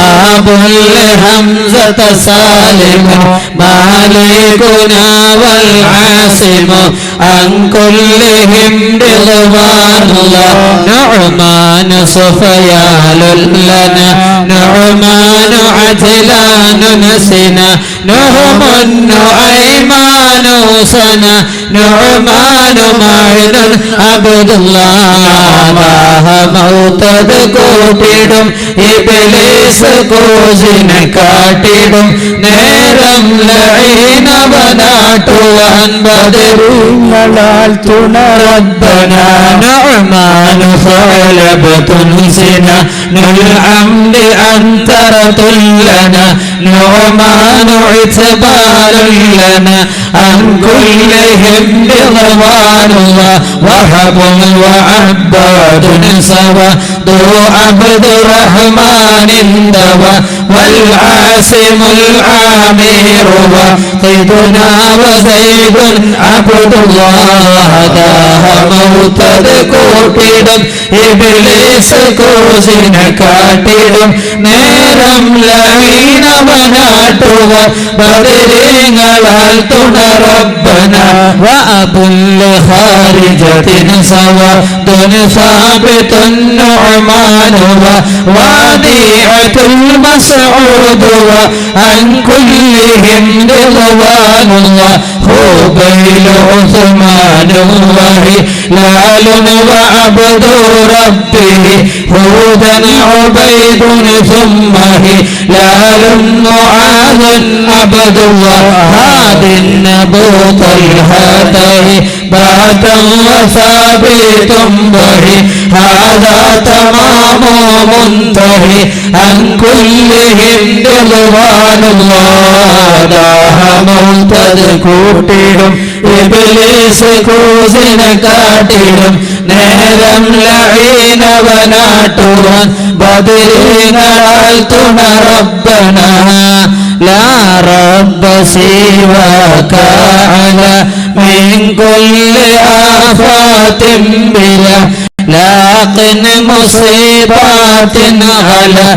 അബുൽ ഹംസത സാലിമു മാലികുനാ വൽ ആസിമു അൻ കുല്ലിഹിം റിദ്വാനുല്ലാഹ് نعمان صفيال لنا نعمان عجلان نسنا نهم نعيمان سنا نعمان معن عبد الله മൗതത് കൂട്ടിടും ഇബ്ലീസ് കോസിനെ കാട്ടിടും നേരം ലഈനവനാട്ടുവാൻ ബദരീങ്ങളാൽ തുണ റബ്ബന نعمان ثعلبة سنا الحمد أنترة لنا نعمان عتبال لنا عن كلهم رضوان الله وهب وعباد سوى ذو عبد الرحمن دوا والعاصم العامر وقيدنا وزيد عبد الله داه മൗതത് കൂട്ടിടും ഇബ്ലീസ് കോസിനെ കാട്ടിടും നേരം ലഈനവനാട്ടുവാൻ ബദരീങ്ങളാൽ തുണ റബ്ബന വഅബുൽ ഖാരിജത്തിൻ സവദുൻ സാബിതുൻ നുഅമാൻ വദീഅത്തുൽ മസ്ഊദ് അൻ കുല്ലിഹിം റിദ്വാനുല്ലാഹ് ഖുബൈൽ ഉസ്മാൻ وهلال وعبد ربه هودا عبيد ثم هلال معاذ عبد الله هاد النبو طلحته باتا وثابت به هذا تمام منتهي عن كلهم رضوان الله داه മൗതത് കൂട്ടിടും ഇബ്ലീസ് കോസിനെ കാട്ടിടും നേരം ലഈനവനാട്ടുവാൻ ബദരീങ്ങളാൽ തുണ റബ്ബന ലാ റബ്ബ സിവാക അല മിൻ കുല്ലി ആഫാത്തിൻ ബിലാ لاقن مصيبات على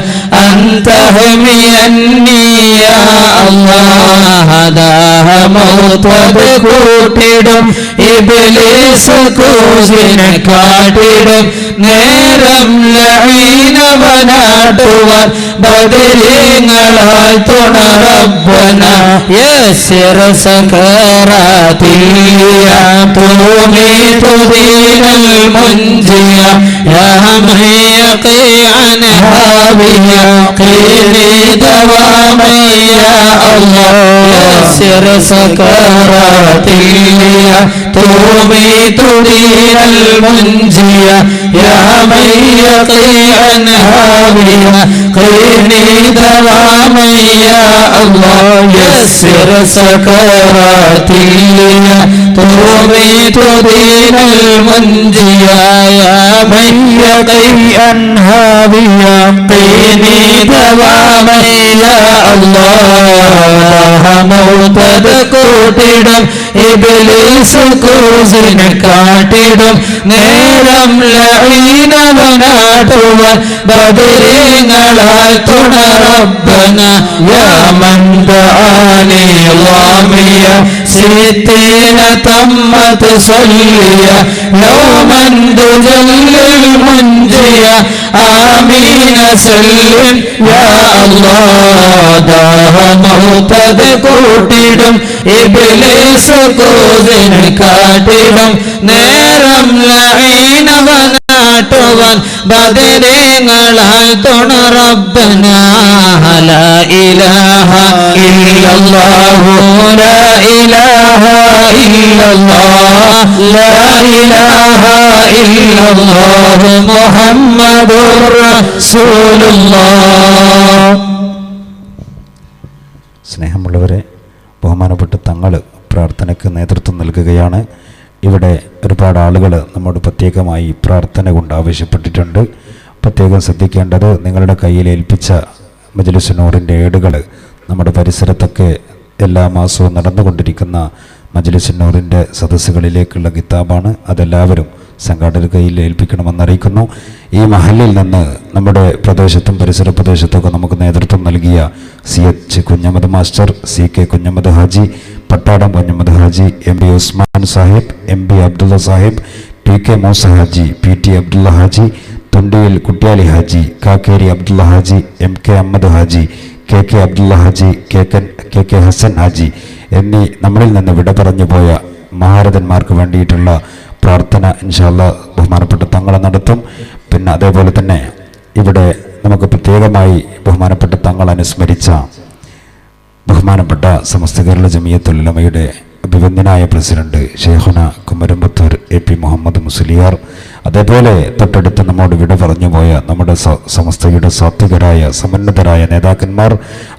أن تحميني يا الله ഹദാഹ മൗത്തത് കൂട്ടിടും ഇബ്ലീസ് കൂസിനെ കാട്ടിടും നേരം ലഈനവനാട്ടുവാൻ ബദരീങ്ങളാൽ തുണ റബ്ബന യസ്സിർ സകറാതിയ തുമീതു ദീനൽ മുൻജിയ യാ മൻ യഖി അൻഹാ ബിയഖീനി ദവാമയ അല്ലാഹ് യസ്സിർ സകറാതിയ തുമീതു ദീനൽ മുൻജിയ യാ മൻ യഖി അൻഹാ ബിയഖീനി ദവാമയ അല്ലാഹ് യസ്സിർ സകറാതിയ തുമീതു ദീനൽ മുൻജിയ യാ മൻ യഖി അൻഹാ ബിയഖീനി ദവാമയ അല്ലാഹ് മൗതദ കൂട്ടിടും ഇബ്ലീസ് കൂസിനെ കാട്ടിടും നേരം ലഈനവനാട്ടുവാൻ ബദരീങ്ങളാൽ തുണ റബ്ബന യാ മൻ ദആനി ളാമിയ സിത്തീന തമ്മത് സല്ലിയ യൗമൻ തുജല്ലിൽ മുൻജിയ ആമീന സല്ലിം യാ അല്ലാഹ് ദാഹ മൗതദ കൂട്ടിടും ഇബ്ലീസ് കൂസിനെ കാട്ടിടും നേരം ലഈനവനാട്ടുവാൻ ബദരീങ്ങളാൽ തുണ റബ്ബന ലാ ഇലാഹ ഇല്ലല്ലാഹു ലാ ഇലാഹ ഇല്ലല്ലാഹ് ലാ ഇലാഹ ഇല്ലല്ലാഹു മുഹമ്മദുർ റസൂലുള്ളാഹ്. സ്നേഹമുള്ളവരെ, ബഹുമാനപ്പെട്ട തങ്ങൾ പ്രാർത്ഥനയ്ക്ക് നേതൃത്വം നൽകുകയാണ്. ഇവിടെ ഒരുപാട് ആളുകൾ നമ്മോട് പ്രത്യേകമായി പ്രാർത്ഥന കൊണ്ട് ആവശ്യപ്പെട്ടിട്ടുണ്ട്. പ്രത്യേകം ശ്രദ്ധിക്കേണ്ടത്, നിങ്ങളുടെ കയ്യിൽ ഏൽപ്പിച്ച മജ്‌ലിസ് നൂറിൻ്റെ ഏടുകൾ നമ്മുടെ പരിസരത്തൊക്കെ എല്ലാ മാസവും നടന്നുകൊണ്ടിരിക്കുന്ന മജ്‌ലിസ് നൂറിൻ്റെ സദസ്സുകളിലേക്കുള്ള കിതാബാണ്. അതെല്ലാവരും സംഘാടകർ കയ്യിൽ ഏൽപ്പിക്കണമെന്നറിയിക്കുന്നു. ഈ മഹലിൽ നിന്ന് നമ്മുടെ പ്രദേശത്തും പരിസര പ്രദേശത്തൊക്കെ നമുക്ക് നേതൃത്വം നൽകിയ CH Kunhammad master, CK Kunhammad Haji, Pattadam Kunhammad Haji, MB Usman Sahib, MB Abdulla Sahib, PK Moosa Haji, PT Abdulla Haji, Thundiyil Kuttyali Haji, Kakkeri Abdulla Haji, MK Ahammad Haji, KK Abdulla Haji, KK Hasan Haji എന്നീ നമ്മളിൽ നിന്ന് വിട പറഞ്ഞു പോയ മഹാരഥന്മാർക്ക് വേണ്ടിയിട്ടുള്ള പ്രാർത്ഥന ഇൻഷാ അല്ലാഹ് ബഹുമാനപ്പെട്ട തങ്ങളെ നടത്തും. പിന്നെ അതേപോലെ തന്നെ ഇവിടെ നമുക്ക് പ്രത്യേകമായി ബഹുമാനപ്പെട്ട തങ്ങൾ അനുസ്മരിച്ച ബഹുമാനപ്പെട്ട സമസ്ത കേരള ജമിയത്തുൽ ഉലമയുടെ അഭിവന്ദ്യനായ പ്രസിഡന്റ് ഷെയ്ഖുന കുമരമ്പത്തൂർ AP മുഹമ്മദ് മുസ്ലിയാർ, അതേപോലെ തൊട്ടടുത്ത് നമ്മോട് വിട പറഞ്ഞു പോയ നമ്മുടെ സമസ്തയുടെ സാത്വികരായ സമന്നതരായ നേതാക്കന്മാർ,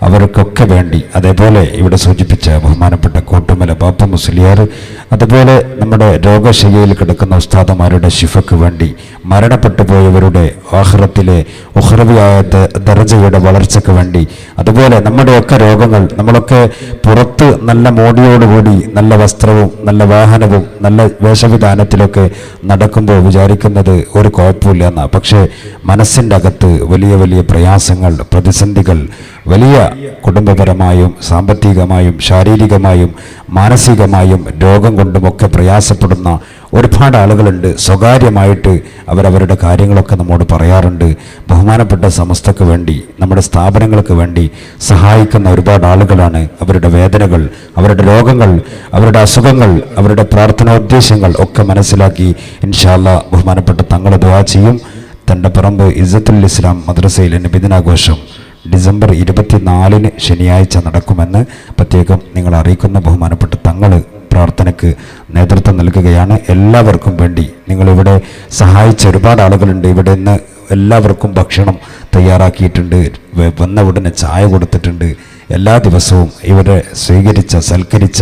അവർക്കൊക്കെ വേണ്ടി, അതേപോലെ ഇവിടെ സൂചിപ്പിച്ച ബഹുമാനപ്പെട്ട കോട്ടുമല ബാപ്പ മുസ്ലിയാർ, അതുപോലെ നമ്മുടെ രോഗശയ്യയിൽ കിടക്കുന്ന ഉസ്താദുമാരുടെ ശിഫയ്ക്ക് വേണ്ടി, മരണപ്പെട്ടു പോയവരുടെ ആഖിറത്തിലെ ഉഖ്റവിയായ ദർജയുടെ വളർച്ചയ്ക്ക് വേണ്ടി, അതുപോലെ നമ്മുടെയൊക്കെ രോഗങ്ങൾ, നമ്മളൊക്കെ പുറത്ത് നല്ല മോടിയോടുകൂടി നല്ല വസ്ത്രവും നല്ല വാഹനവും നല്ല വേഷവിധാനത്തിലൊക്കെ നടക്കുമ്പോൾ വിചാരിക്കുന്നത് ഒരു കുഴപ്പമില്ല എന്നാണ്. പക്ഷേ മനസ്സിൻ്റെ അകത്ത് വലിയ വലിയ പ്രയാസങ്ങൾ, പ്രതിസന്ധികൾ, വലിയ കുടുംബപരമായും സാമ്പത്തികമായും ശാരീരികമായും മാനസികമായും രോഗം കൊണ്ടുമൊക്കെ പ്രയാസപ്പെടുന്ന ഒരുപാട് ആളുകളുണ്ട്. സ്വകാര്യമായിട്ട് അവരവരുടെ കാര്യങ്ങളൊക്കെ നമ്മോട് പറയാറുണ്ട്. ബഹുമാനപ്പെട്ട സമസ്തക്ക് വേണ്ടി, നമ്മുടെ സ്ഥാപനങ്ങൾക്ക് വേണ്ടി സഹായിക്കുന്ന ഒരുപാട് ആളുകളാണ്. അവരുടെ വേദനകൾ, അവരുടെ രോഗങ്ങൾ, അവരുടെ അസുഖങ്ങൾ, അവരുടെ പ്രാർത്ഥനോദ്ദേശങ്ങൾ ഒക്കെ മനസ്സിലാക്കി ഇൻഷാ അല്ലാഹ് ബഹുമാനപ്പെട്ട തങ്ങൾ ദുആ ചെയ്യും. തണ്ടപ്പറമ്പ് ഇസ്സത്തുൽ ഇസ്ലാം മദ്രസയിലെ നബിദിനാഘോഷം ഡിസംബർ 24 ശനിയാഴ്ച നടക്കുമെന്ന് പ്രത്യേകം നിങ്ങൾ അറിയിക്കുന്ന ബഹുമാനപ്പെട്ട തങ്ങൾ പ്രാർത്ഥനയ്ക്ക് നേതൃത്വം നൽകുകയാണ്. എല്ലാവർക്കും വേണ്ടി നിങ്ങളിവിടെ സഹായിച്ച ഒരുപാട് ആളുകളുണ്ട്. ഇവിടെ നിന്ന് എല്ലാവർക്കും ഭക്ഷണം തയ്യാറാക്കിയിട്ടുണ്ട്, വന്ന ഉടനെ ചായ കൊടുത്തിട്ടുണ്ട്. എല്ലാ ദിവസവും ഇവരെ സ്വീകരിച്ച സൽക്കരിച്ച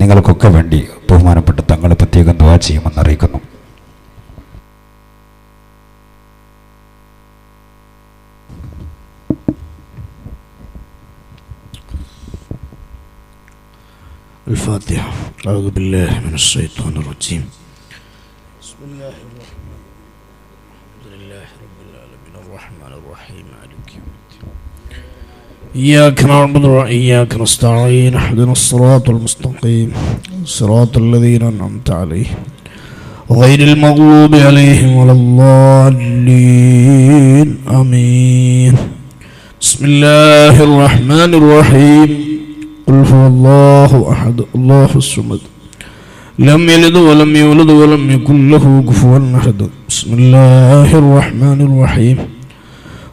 നിങ്ങൾക്കൊക്കെ വേണ്ടി ബഹുമാനപ്പെട്ട തങ്ങൾ പ്രത്യേകം ദുആ ചെയ്യുമെന്ന് അറിയിക്കുന്നു. الفاتحة. أعوذ بالله من الشيطان الرجيم. بسم الله الرحمن الرحيم. الحمد لله رب العالمين الرحمن الرحيم مالك يوم الدين إياك نعبد وإياك نستعين اهدنا الصراط المستقيم صراط الذين أنعمت عليهم غير المغضوب عليهم ولا الضالين آمين. بسم الله الرحمن الرحيم. قل هو الله أحد الله الصمد لم يلد ولم يولد ولم يكن له كفوا أحد. بسم الله الرحمن الرحيم.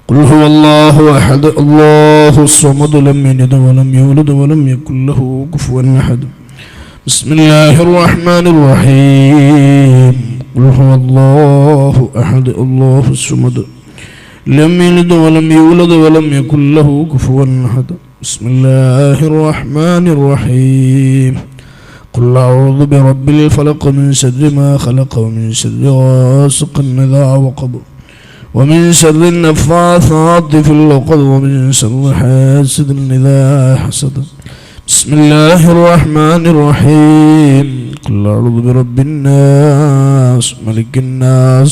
قل هو الله أحد الله الصمد لم يلد ولم يولد ولم يكن له كفوا أحد. بسم الله الرحمن الرحيم. قل هو الله أحد الله الصمد لم يلد ولم يولد ولم يكن له كفوا أحد. بسم الله الرحمن الرحيم. قل أعوذ برب الفلق من شر ما خلق ومن شر غاسق إذا وقب ومن شر النفاثات في العقد ومن شر حاسد إذا حسد. بسم الله الرحمن الرحيم. قل أعوذ برب الناس ملك الناس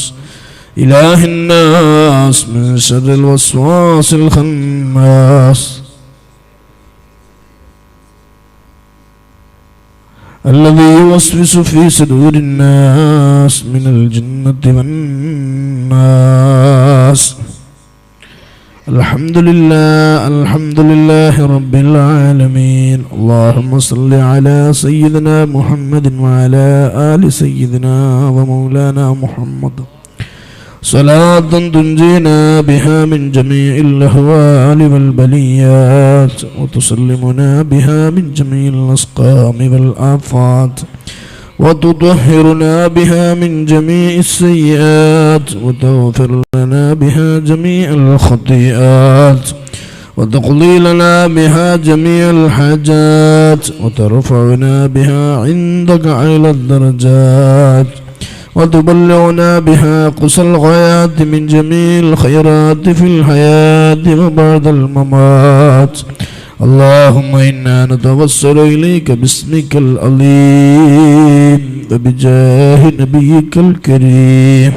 إله الناس من شر الوسواس الخناس الذي يوسوس في صدور الناس من الجنة والناس. الحمد لله رب العالمين. اللهم صل على سيدنا محمد وعلى آل سيدنا ومولانا محمد صلاة تنجينا بها من جميع الأهوال والبليات وتسلمنا بها من جميع الأسقام والآفات وتطهرنا بها من جميع السيئات وتغفر لنا بها جميع الخطيئات وتقضي لنا بها جميع الحاجات وترفعنا بها عندك أعلى الدرجات وتبلغنا بها قصى الغايات من جميع الخيرات في الحياة وبعد الممات. اللهم إنا نتوسل إليك باسمك العظيم وبجاه نبيك الكريم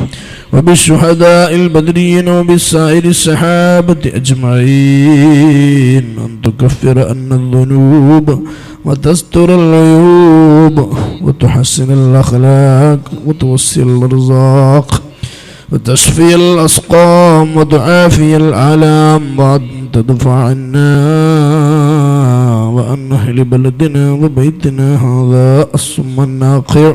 وبالشهداء البدريين وبالسائر الصحابة أجمعين أن تكفر عنا الذنوب وتستر العيوب وتحسن الأخلاق وتوسع الأرزاق وتشفي الأسقام وتعافي الآلام وأن تدفع عنا وأن أهل بلدنا وبيتنا هذا الصم الناقع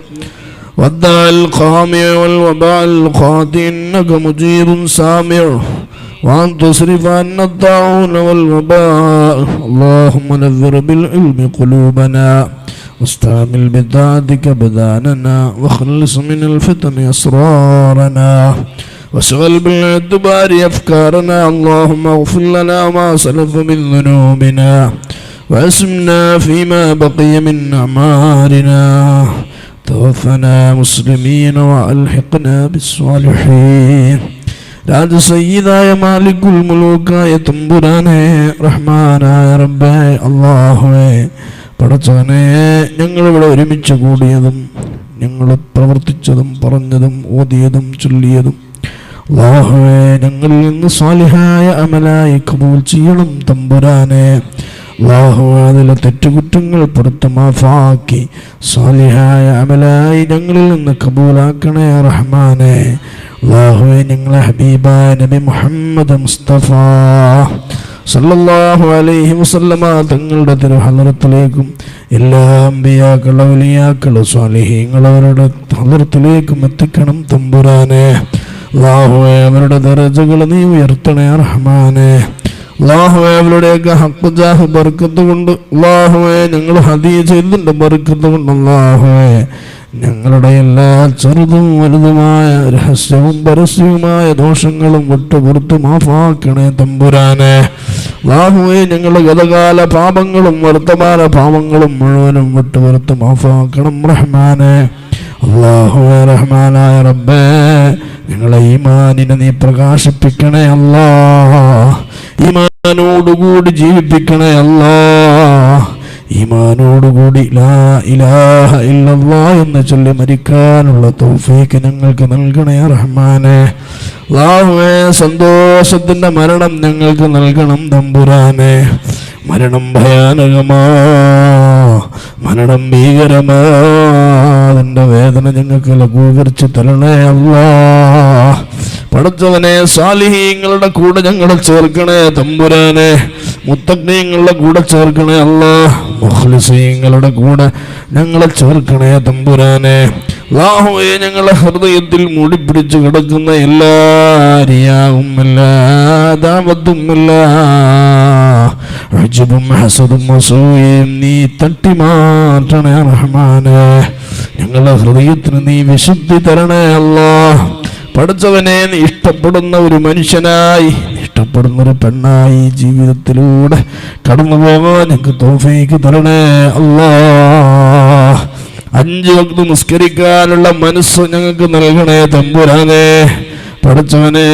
والداء القامع والوباء القاتل إنك مجيب سامع وأن تصرف عنا الطاعون والوباء. اللهم نذر بالعلم قلوبنا واستعمل بطاعتك بداننا واخلص من الفتن أسرارنا واشغل بالاعتبار أفكارنا. اللهم اغفر لنا ما سلف من ذنوبنا واسمنا فيما بقي من أعمارنا. توفنا مسلمين وألحقنا بالصالحين. രാജ സയ്യിദായ മാലിക്കുൽ മുലൂക്കായ തമ്പുരാനെ റഹ്മാനായ റബ്ബേ അല്ലാഹുവേ പടച്ചവനെ, ഞങ്ങളിവിടെ ഒരുമിച്ച് കൂടിയതും ഞങ്ങൾ പ്രവർത്തിച്ചതും പറഞ്ഞതും ഓതിയതും ചൊല്ലിയതും അല്ലാഹുവേ ഞങ്ങളിൽ നിന്ന് സ്വാലിഹായ അമലായി കബൂൽ ചെയ്യണം തമ്പുരാനെ. അല്ലാഹുവേ അതിലെ തെറ്റുകുറ്റങ്ങൾ പുറത്ത് മാഫാക്കി സ്വാലിഹായ അമലായി ഞങ്ങളിൽ നിന്ന് കബൂലാക്കണേ റഹ്മാനെ. അല്ലാഹുവേ ഞങ്ങളെ ഹബീബായ നബി മുഹമ്മദ് മുസ്തഫ സല്ലല്ലാഹു അലൈഹി വസല്ലമ തങ്ങളുടെ തിരുഹളറത്തിലേക്കും എല്ലാ അമ്പിയാക്കൾ ഔലിയാക്കൾ സ്വാലിഹീങ്ങൾ അവരുടെ ഹളറത്തിലേക്കും എത്തിക്കണം തമ്പുരാനെ. അല്ലാഹുവേ അവരുടെ ദറജകൾ നീ ഉയർത്തണേ റഹ്മാനെ. അല്ലാഹുവേ അവരുടെയൊക്കെ ഹഖ് ജാഹ് ബർക്കത്ത് കൊണ്ട് അല്ലാഹുവേ ഞങ്ങൾ ഹദിയ ചെയ്തതിൻ്റെ ബർക്കത്ത് കൊണ്ട് അല്ലാഹുവേ ഞങ്ങളുടെ എല്ലാ ചെറുതും വലുതുമായ രഹസ്യവും പരസ്യവുമായ ദോഷങ്ങളും വിട്ടുപുറത്ത് മാഫാക്കണേ തമ്പുരാനെ. അല്ലാഹുവേ ഞങ്ങളുടെ ഗതകാല പാപങ്ങളും വർത്തമാന പാപങ്ങളും മുഴുവനും വിട്ടുപുറത്ത് മാഫാക്കണം റഹ്മാനെ. അല്ലാഹുവേ റഹ്മാനായ റബ്ബേ ഞങ്ങളെ ഈമാനിനെ നീ പ്രകാശിപ്പിക്കണേ അല്ലാഹ്. ഈമാനോടുകൂടി ജീവിപ്പിക്കണേ അല്ലാഹ്. ഈമാനോടുകൂടി ലാ ഇലാഹ ഇല്ലല്ലാഹ് എന്ന് ചൊല്ലി മരിക്കാനുള്ള തൗഫീക്ക് ഞങ്ങൾക്ക് നൽകണേ റഹ്മാനെ. അല്ലാഹുവേ, സന്തോഷത്തിന്റെ മരണം ഞങ്ങൾക്ക് നൽകണം തമ്പുരാനെ. മരണം ഭയാനകമാ, മരണം ഭീകരമാ, അതിൻ്റെ വേദന ഞങ്ങൾക്ക് ലഘൂകരിച്ച് തരണേ അല്ലാഹ്. പടച്ചവനെ, സാലിഹീങ്ങളുടെ കൂടെ ഞങ്ങളെ ചേർക്കണേ തമ്പുരാനെ. മുത്തഖീങ്ങളുടെ കൂടെ ചേർക്കണേ അല്ലാഹ്. മുഖ്ലിസീങ്ങളുടെ കൂടെ ഞങ്ങളെ ചേർക്കണേ തമ്പുരാനെ. അല്ലാഹുവേ, ഞങ്ങളെ ഹൃദയത്തിൽ മൂടിപ്പിടിച്ച് കിടക്കുന്ന എല്ലാ റിയാവും എല്ലാ ദാവത്തും എല്ലാ ഉജ്ബും ഹസദും അസൂയയും നീ തട്ടി മാറ്റണേ റഹ്മാനെ. ഞങ്ങളുടെ ഹൃദയത്തിന് നീ വിശുദ്ധി തരണേ അല്ലാഹ്. പഠിച്ചവനെ, നീ ഇഷ്ടപ്പെടുന്ന ഒരു മനുഷ്യനായി, ഇഷ്ടപ്പെടുന്ന ഒരു പെണ്ണായി ജീവിതത്തിലൂടെ കടന്നു പോകാൻ ഞങ്ങൾക്ക് തൗഫീക്ക് തരണേ അല്ലാഹ്. 5 വക്ത് നിസ്കരിക്കാനുള്ള മനസ്സ് ഞങ്ങൾക്ക് നൽകണേ തമ്പുരാനെ. പഠിച്ചവനെ,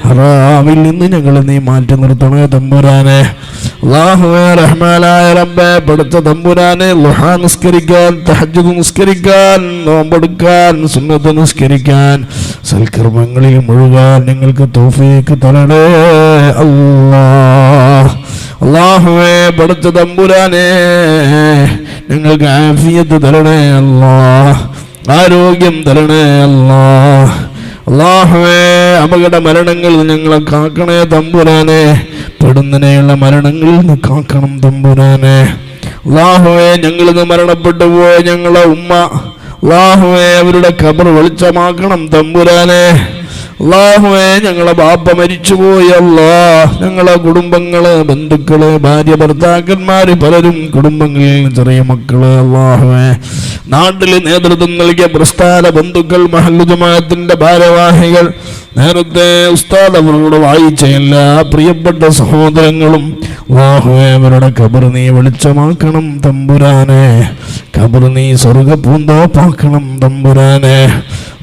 ഹറാമിൽ നിന്ന് ഞങ്ങളെ നീ മാറ്റി നിർത്തണേ തമ്പുരാനെ. അല്ലാഹുവേ, റഹ്മാനായ റബ്ബേ, പഠിച്ച തമ്പുരാനെ, ളുഹാ നിസ്കരിക്കാൻ, തഹജ്ജുദ് നിസ്കരിക്കാൻ, നോമ്പെടുക്കാൻ, സുന്നത്ത് നിസ്കരിക്കാൻ, സൽക്കർമ്മങ്ങളിൽ മുഴുകാൻ ഞങ്ങൾക്ക് തൗഫീക്ക് തരണേ അല്ലാഹ്. അല്ലാഹുവേ, പഠിച്ച തമ്പുരാനെ, ഞങ്ങൾക്ക് ആഫിയത്ത് തരണേ അല്ലാഹ്. ആരോഗ്യം തരണേ അല്ലാഹ്. അല്ലാഹുവേ, അപകട മരണങ്ങളിൽ ഞങ്ങളെ കാക്കണേ തമ്പുരാനെ. പെടുന്നതിനെയുള്ള മരണങ്ങളിൽ നിന്ന് കാക്കണം തമ്പുരാനെ. അല്ലാഹുവേ, ഞങ്ങളിന്ന് മരണപ്പെട്ടു പോയ ഞങ്ങളെ ഉമ്മ, അല്ലാഹുവേ, അവരുടെ ഖബർ വെളിച്ചമാക്കണം തമ്പുരാനെ. അല്ലാഹുവേ, ഞങ്ങളെ ബാപ്പ മരിച്ചുപോയി അല്ലാഹ്. ഞങ്ങളെ കുടുംബങ്ങള്, ബന്ധുക്കള്, ഭാര്യ, ഭർത്താക്കന്മാര്, പലരും കുടുംബങ്ങളിൽ ചെറിയ മക്കള്, അല്ലാഹുവേ, നാട്ടില് നേതൃത്വം നൽകിയ പ്രസ്ഥാന ബന്ധുക്കൾ, മഹല്ല് ജമാഅത്തിന്റെ ഭാരവാഹികൾ, നേരത്തെ ഉസ്താദ് അവരോട് വായിച്ച എല്ലാ പ്രിയപ്പെട്ട സഹോദരങ്ങളും, അല്ലാഹുവേ, അവരുടെ ഖബർ നീ വെളിച്ചമാക്കണം തമ്പുരാനെ. ഖബർ നീ സ്വർഗ്ഗ പൂന്തോപ്പാക്കണം തമ്പുരാനെ.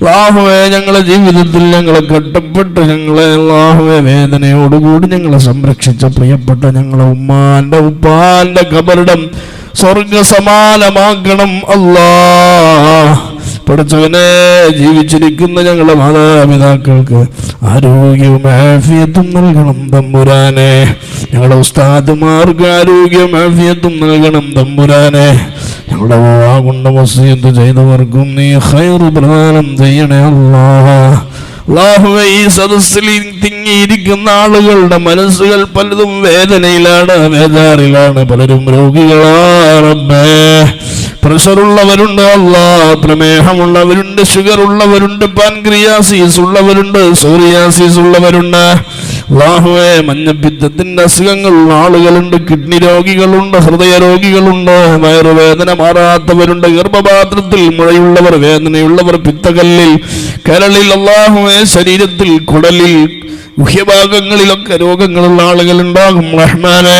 അല്ലാഹുവേ, ഞങ്ങളെ ജീവിതത്തിൽ ഞങ്ങളെ കട്ടപ്പെട്ട് ഞങ്ങളെ, അല്ലാഹുവേ, വേദനയോടുകൂടി ഞങ്ങളെ സംരക്ഷിച്ച പ്രിയപ്പെട്ട ഞങ്ങളെ ഉമ്മാന്റെ ഉപ്പാന്റെ ഖബറിടം സ്വർഗ സമാനമാക്കണം അല്ലാഹ്. പഠിച്ചവനെ, ജീവിച്ചിരിക്കുന്ന ഞങ്ങളുടെ മാതാപിതാക്കൾക്ക് ആരോഗ്യവും ആഫിയത്തും നൽകണം തമ്പുരാനെ. ഞങ്ങളുടെ ഉസ്താദുമാർക്ക് ആരോഗ്യവും ആഫിയത്തും നൽകണം തമ്പുരാനെ. ഞങ്ങളുടെ കൊണ്ട് വസിയത്ത് ചെയ്തവർക്കും നീ ഖൈർ പ്രദാനം ചെയ്യണേ അല്ലാഹ്. അല്ലാഹുവേ, ഈ സദസ്സിൽ തിങ്ങിയിരിക്കുന്ന ആളുകളുടെ മനസ്സുകൾ പലതും വേദനയിലാണ്, വേദാറിലാണ്, പലരും രോഗികളാണ് റബ്ബേ. പ്രഷറുള്ളവരുണ്ട് അല്ലാഹ്, പ്രമേഹമുള്ളവരുണ്ട്, ഷുഗർ ഉള്ളവരുണ്ട്, പാൻക്രിയാസിസ് ഉള്ളവരുണ്ട്, സോറിയാസിസ് ഉള്ളവരുണ്ട്. അല്ലാഹുവേ, മഞ്ഞപ്പിത്തത്തിന്റെ അസുഖങ്ങളുള്ള ആളുകളുണ്ട്, കിഡ്നി രോഗികളുണ്ട്, ഹൃദയ രോഗികളുണ്ട്, വയറുവേദന മാറാത്തവരുണ്ട്, ഗർഭപാത്രത്തിൽ മുഴയുള്ളവർ, വേദനയുള്ളവർ, പിത്തകല്ലിൽ, കരളിൽ, അല്ലാഹുവേ, ശരീരത്തിൽ, കുടലിൽ, ഗുഹ്യഭാഗങ്ങളിലൊക്കെ രോഗങ്ങളുള്ള ആളുകളുണ്ടാകും റഹ്മാനെ.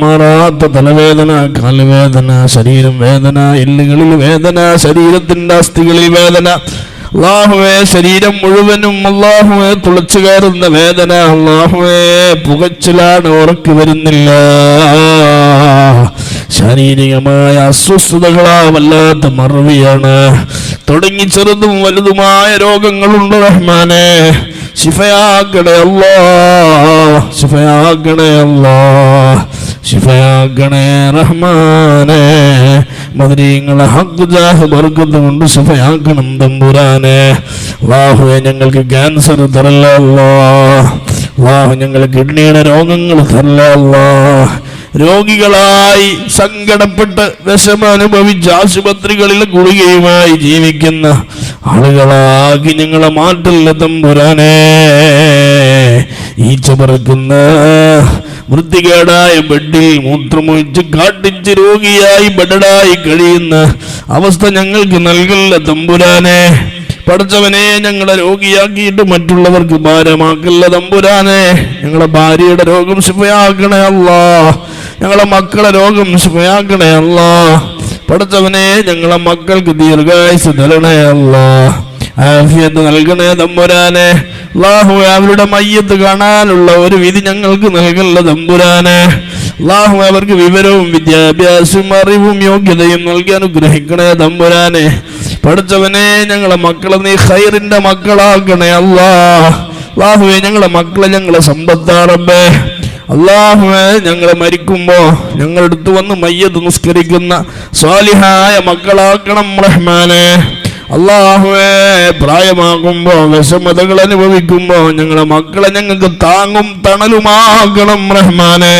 മാറാത്ത തലവേദന, കാലുവേദന, ശരീരം വേദന, എല്ലുകളിൽ വേദന, ശരീരത്തിന്റെ അസ്ഥികളിൽ വേദന, അല്ലാഹുവേ, ശരീരം മുഴുവനും, അല്ലാഹുവേ, തുളച്ചു കയറുന്ന വേദന, അല്ലാഹുവേ, പുകച്ചിലാണ്, ഉറക്ക് വരുന്നില്ല, ശാരീരികമായ അസ്വസ്ഥതകളാ, വല്ലാത്ത മറവിയാണ്, തുടങ്ങി ചെറുതും വലുതുമായ രോഗങ്ങളുണ്ട് റഹ്മാനെ. ശിഫയാക്കണേ അല്ലാഹ്, ശിഫയാക്കണേ അല്ലാഹ്, ശിഫയാക്കണേ റഹ്മാനെ. മദരീങ്ങളെ ഹഖ് ജാഹ് ബർക്കത്ത് കൊണ്ട് ശിഫയാക്കണം തമ്പുരാനെ. അല്ലാഹുവേ, ഞങ്ങൾക്ക് ക്യാൻസർ തരല്ല അല്ലാഹ്. അല്ലാഹു, ഞങ്ങൾ കിഡ്നിയുടെ രോഗങ്ങൾ തരല്ല അല്ലാഹ്. രോഗികളായി സങ്കടപ്പെട്ട് വിഷമം അനുഭവിച്ച് ആശുപത്രികളിലെ ഗുളികയുമായി ജീവിക്കുന്ന ആളുകളാക്കി ഞങ്ങളെ മാറ്റല്ല തമ്പുരാനെ. ഈച്ച പറക്കുന്ന വൃത്തികേടായ ബെഡിൽ മൂത്രമൊഴിച്ച് കാട്ടിച്ച് രോഗിയായി ബെഡായി കഴിയുന്ന അവസ്ഥ ഞങ്ങൾക്ക് നൽകല്ല തമ്പുരാനെ. പഠിച്ചവനെ, ഞങ്ങളെ രോഗിയാക്കിയിട്ട് മറ്റുള്ളവർക്ക് ഭാരമാക്കല്ല തമ്പുരാനെ. ഞങ്ങളെ ഭാര്യയുടെ രോഗം ശിഫയാക്കണേ അല്ലാഹ്. ഞങ്ങളെ മക്കളെ രോഗം ശിഫയാക്കണേ അല്ലാഹ്. പഠിച്ചവനെ, ഞങ്ങളെ മക്കൾക്ക് ദീർഘായുസ് തരണേ അല്ലാഹ്. ആഫിയത്ത് നൽകണേ തമ്പുരാനെ. അല്ലാഹുവേ, അവരുടെ മയ്യത്ത് കാണാനുള്ള ഒരു വിധി ഞങ്ങൾക്ക് നൽകല്ല തമ്പുരാനെ. അല്ലാഹു അവർക്ക് വിവരവും വിദ്യാഭ്യാസവും അറിവും യോഗ്യതയും നൽകി അനുഗ്രഹിക്കണേ തമ്പുരാനെ. പഠിച്ചവനെ ഞങ്ങളെ മക്കളെ നീ ഖൈറിന്റെ മക്കളാക്കണേ അല്ലാഹുവേ. ഞങ്ങളെ മക്കളെ ഞങ്ങളെ സമ്പത്താറബേ. അല്ലാഹുവേ ഞങ്ങളെ മരിക്കുമ്പോ ഞങ്ങളുടെ അടുത്ത് വന്ന് മയ്യത്ത് നിസ്കരിക്കുന്ന സ്വാലിഹായ മക്കളാക്കണം റഹ്മാനെ. അല്ലാഹുവേ പ്രായമാകുമ്പോ വിഷമതകൾ അനുഭവിക്കുമ്പോ ഞങ്ങളെ മക്കളെ ഞങ്ങൾക്ക് താങ്ങും തണലുമാകണം റഹ്മാനെ.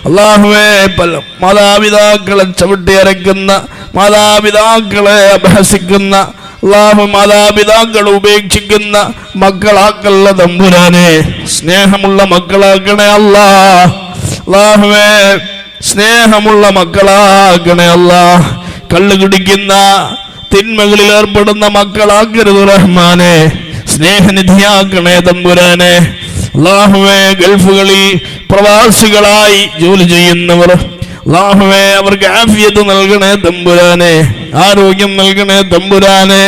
അല്ലാഹുവേ മാതാപിതാക്കളെ ചവിട്ടിയരക്കുന്ന, മാതാപിതാക്കളെ അഭ്യസിക്കുന്ന, മാതാപിതാക്കൾ ഉപേക്ഷിക്കുന്ന മക്കളാക്കല്ല തമ്പുരാനെ. സ്നേഹമുള്ള മക്കളാക്കണേ അല്ലാഹുവേ. സ്നേഹമുള്ള മക്കളാക്കണേ കള്ളു കുടിക്കുന്ന തിന്മകളിൽ ഏർപ്പെടുന്ന മക്കളാക്കരുത് റഹ്മാനെ. സ്നേഹനിധിയാക്കണേ തമ്പുരാനെ. അല്ലാഹുവേ ഗൾഫുകളിൽ പ്രവാസികളായി ജോലി ചെയ്യുന്നവർ അല്ലാഹുവേ അവർക്ക് ആഫിയത്ത് നൽകണേ തമ്പുരാനെ. ആരോഗ്യം നൽകണേ തമ്പുരാനെ.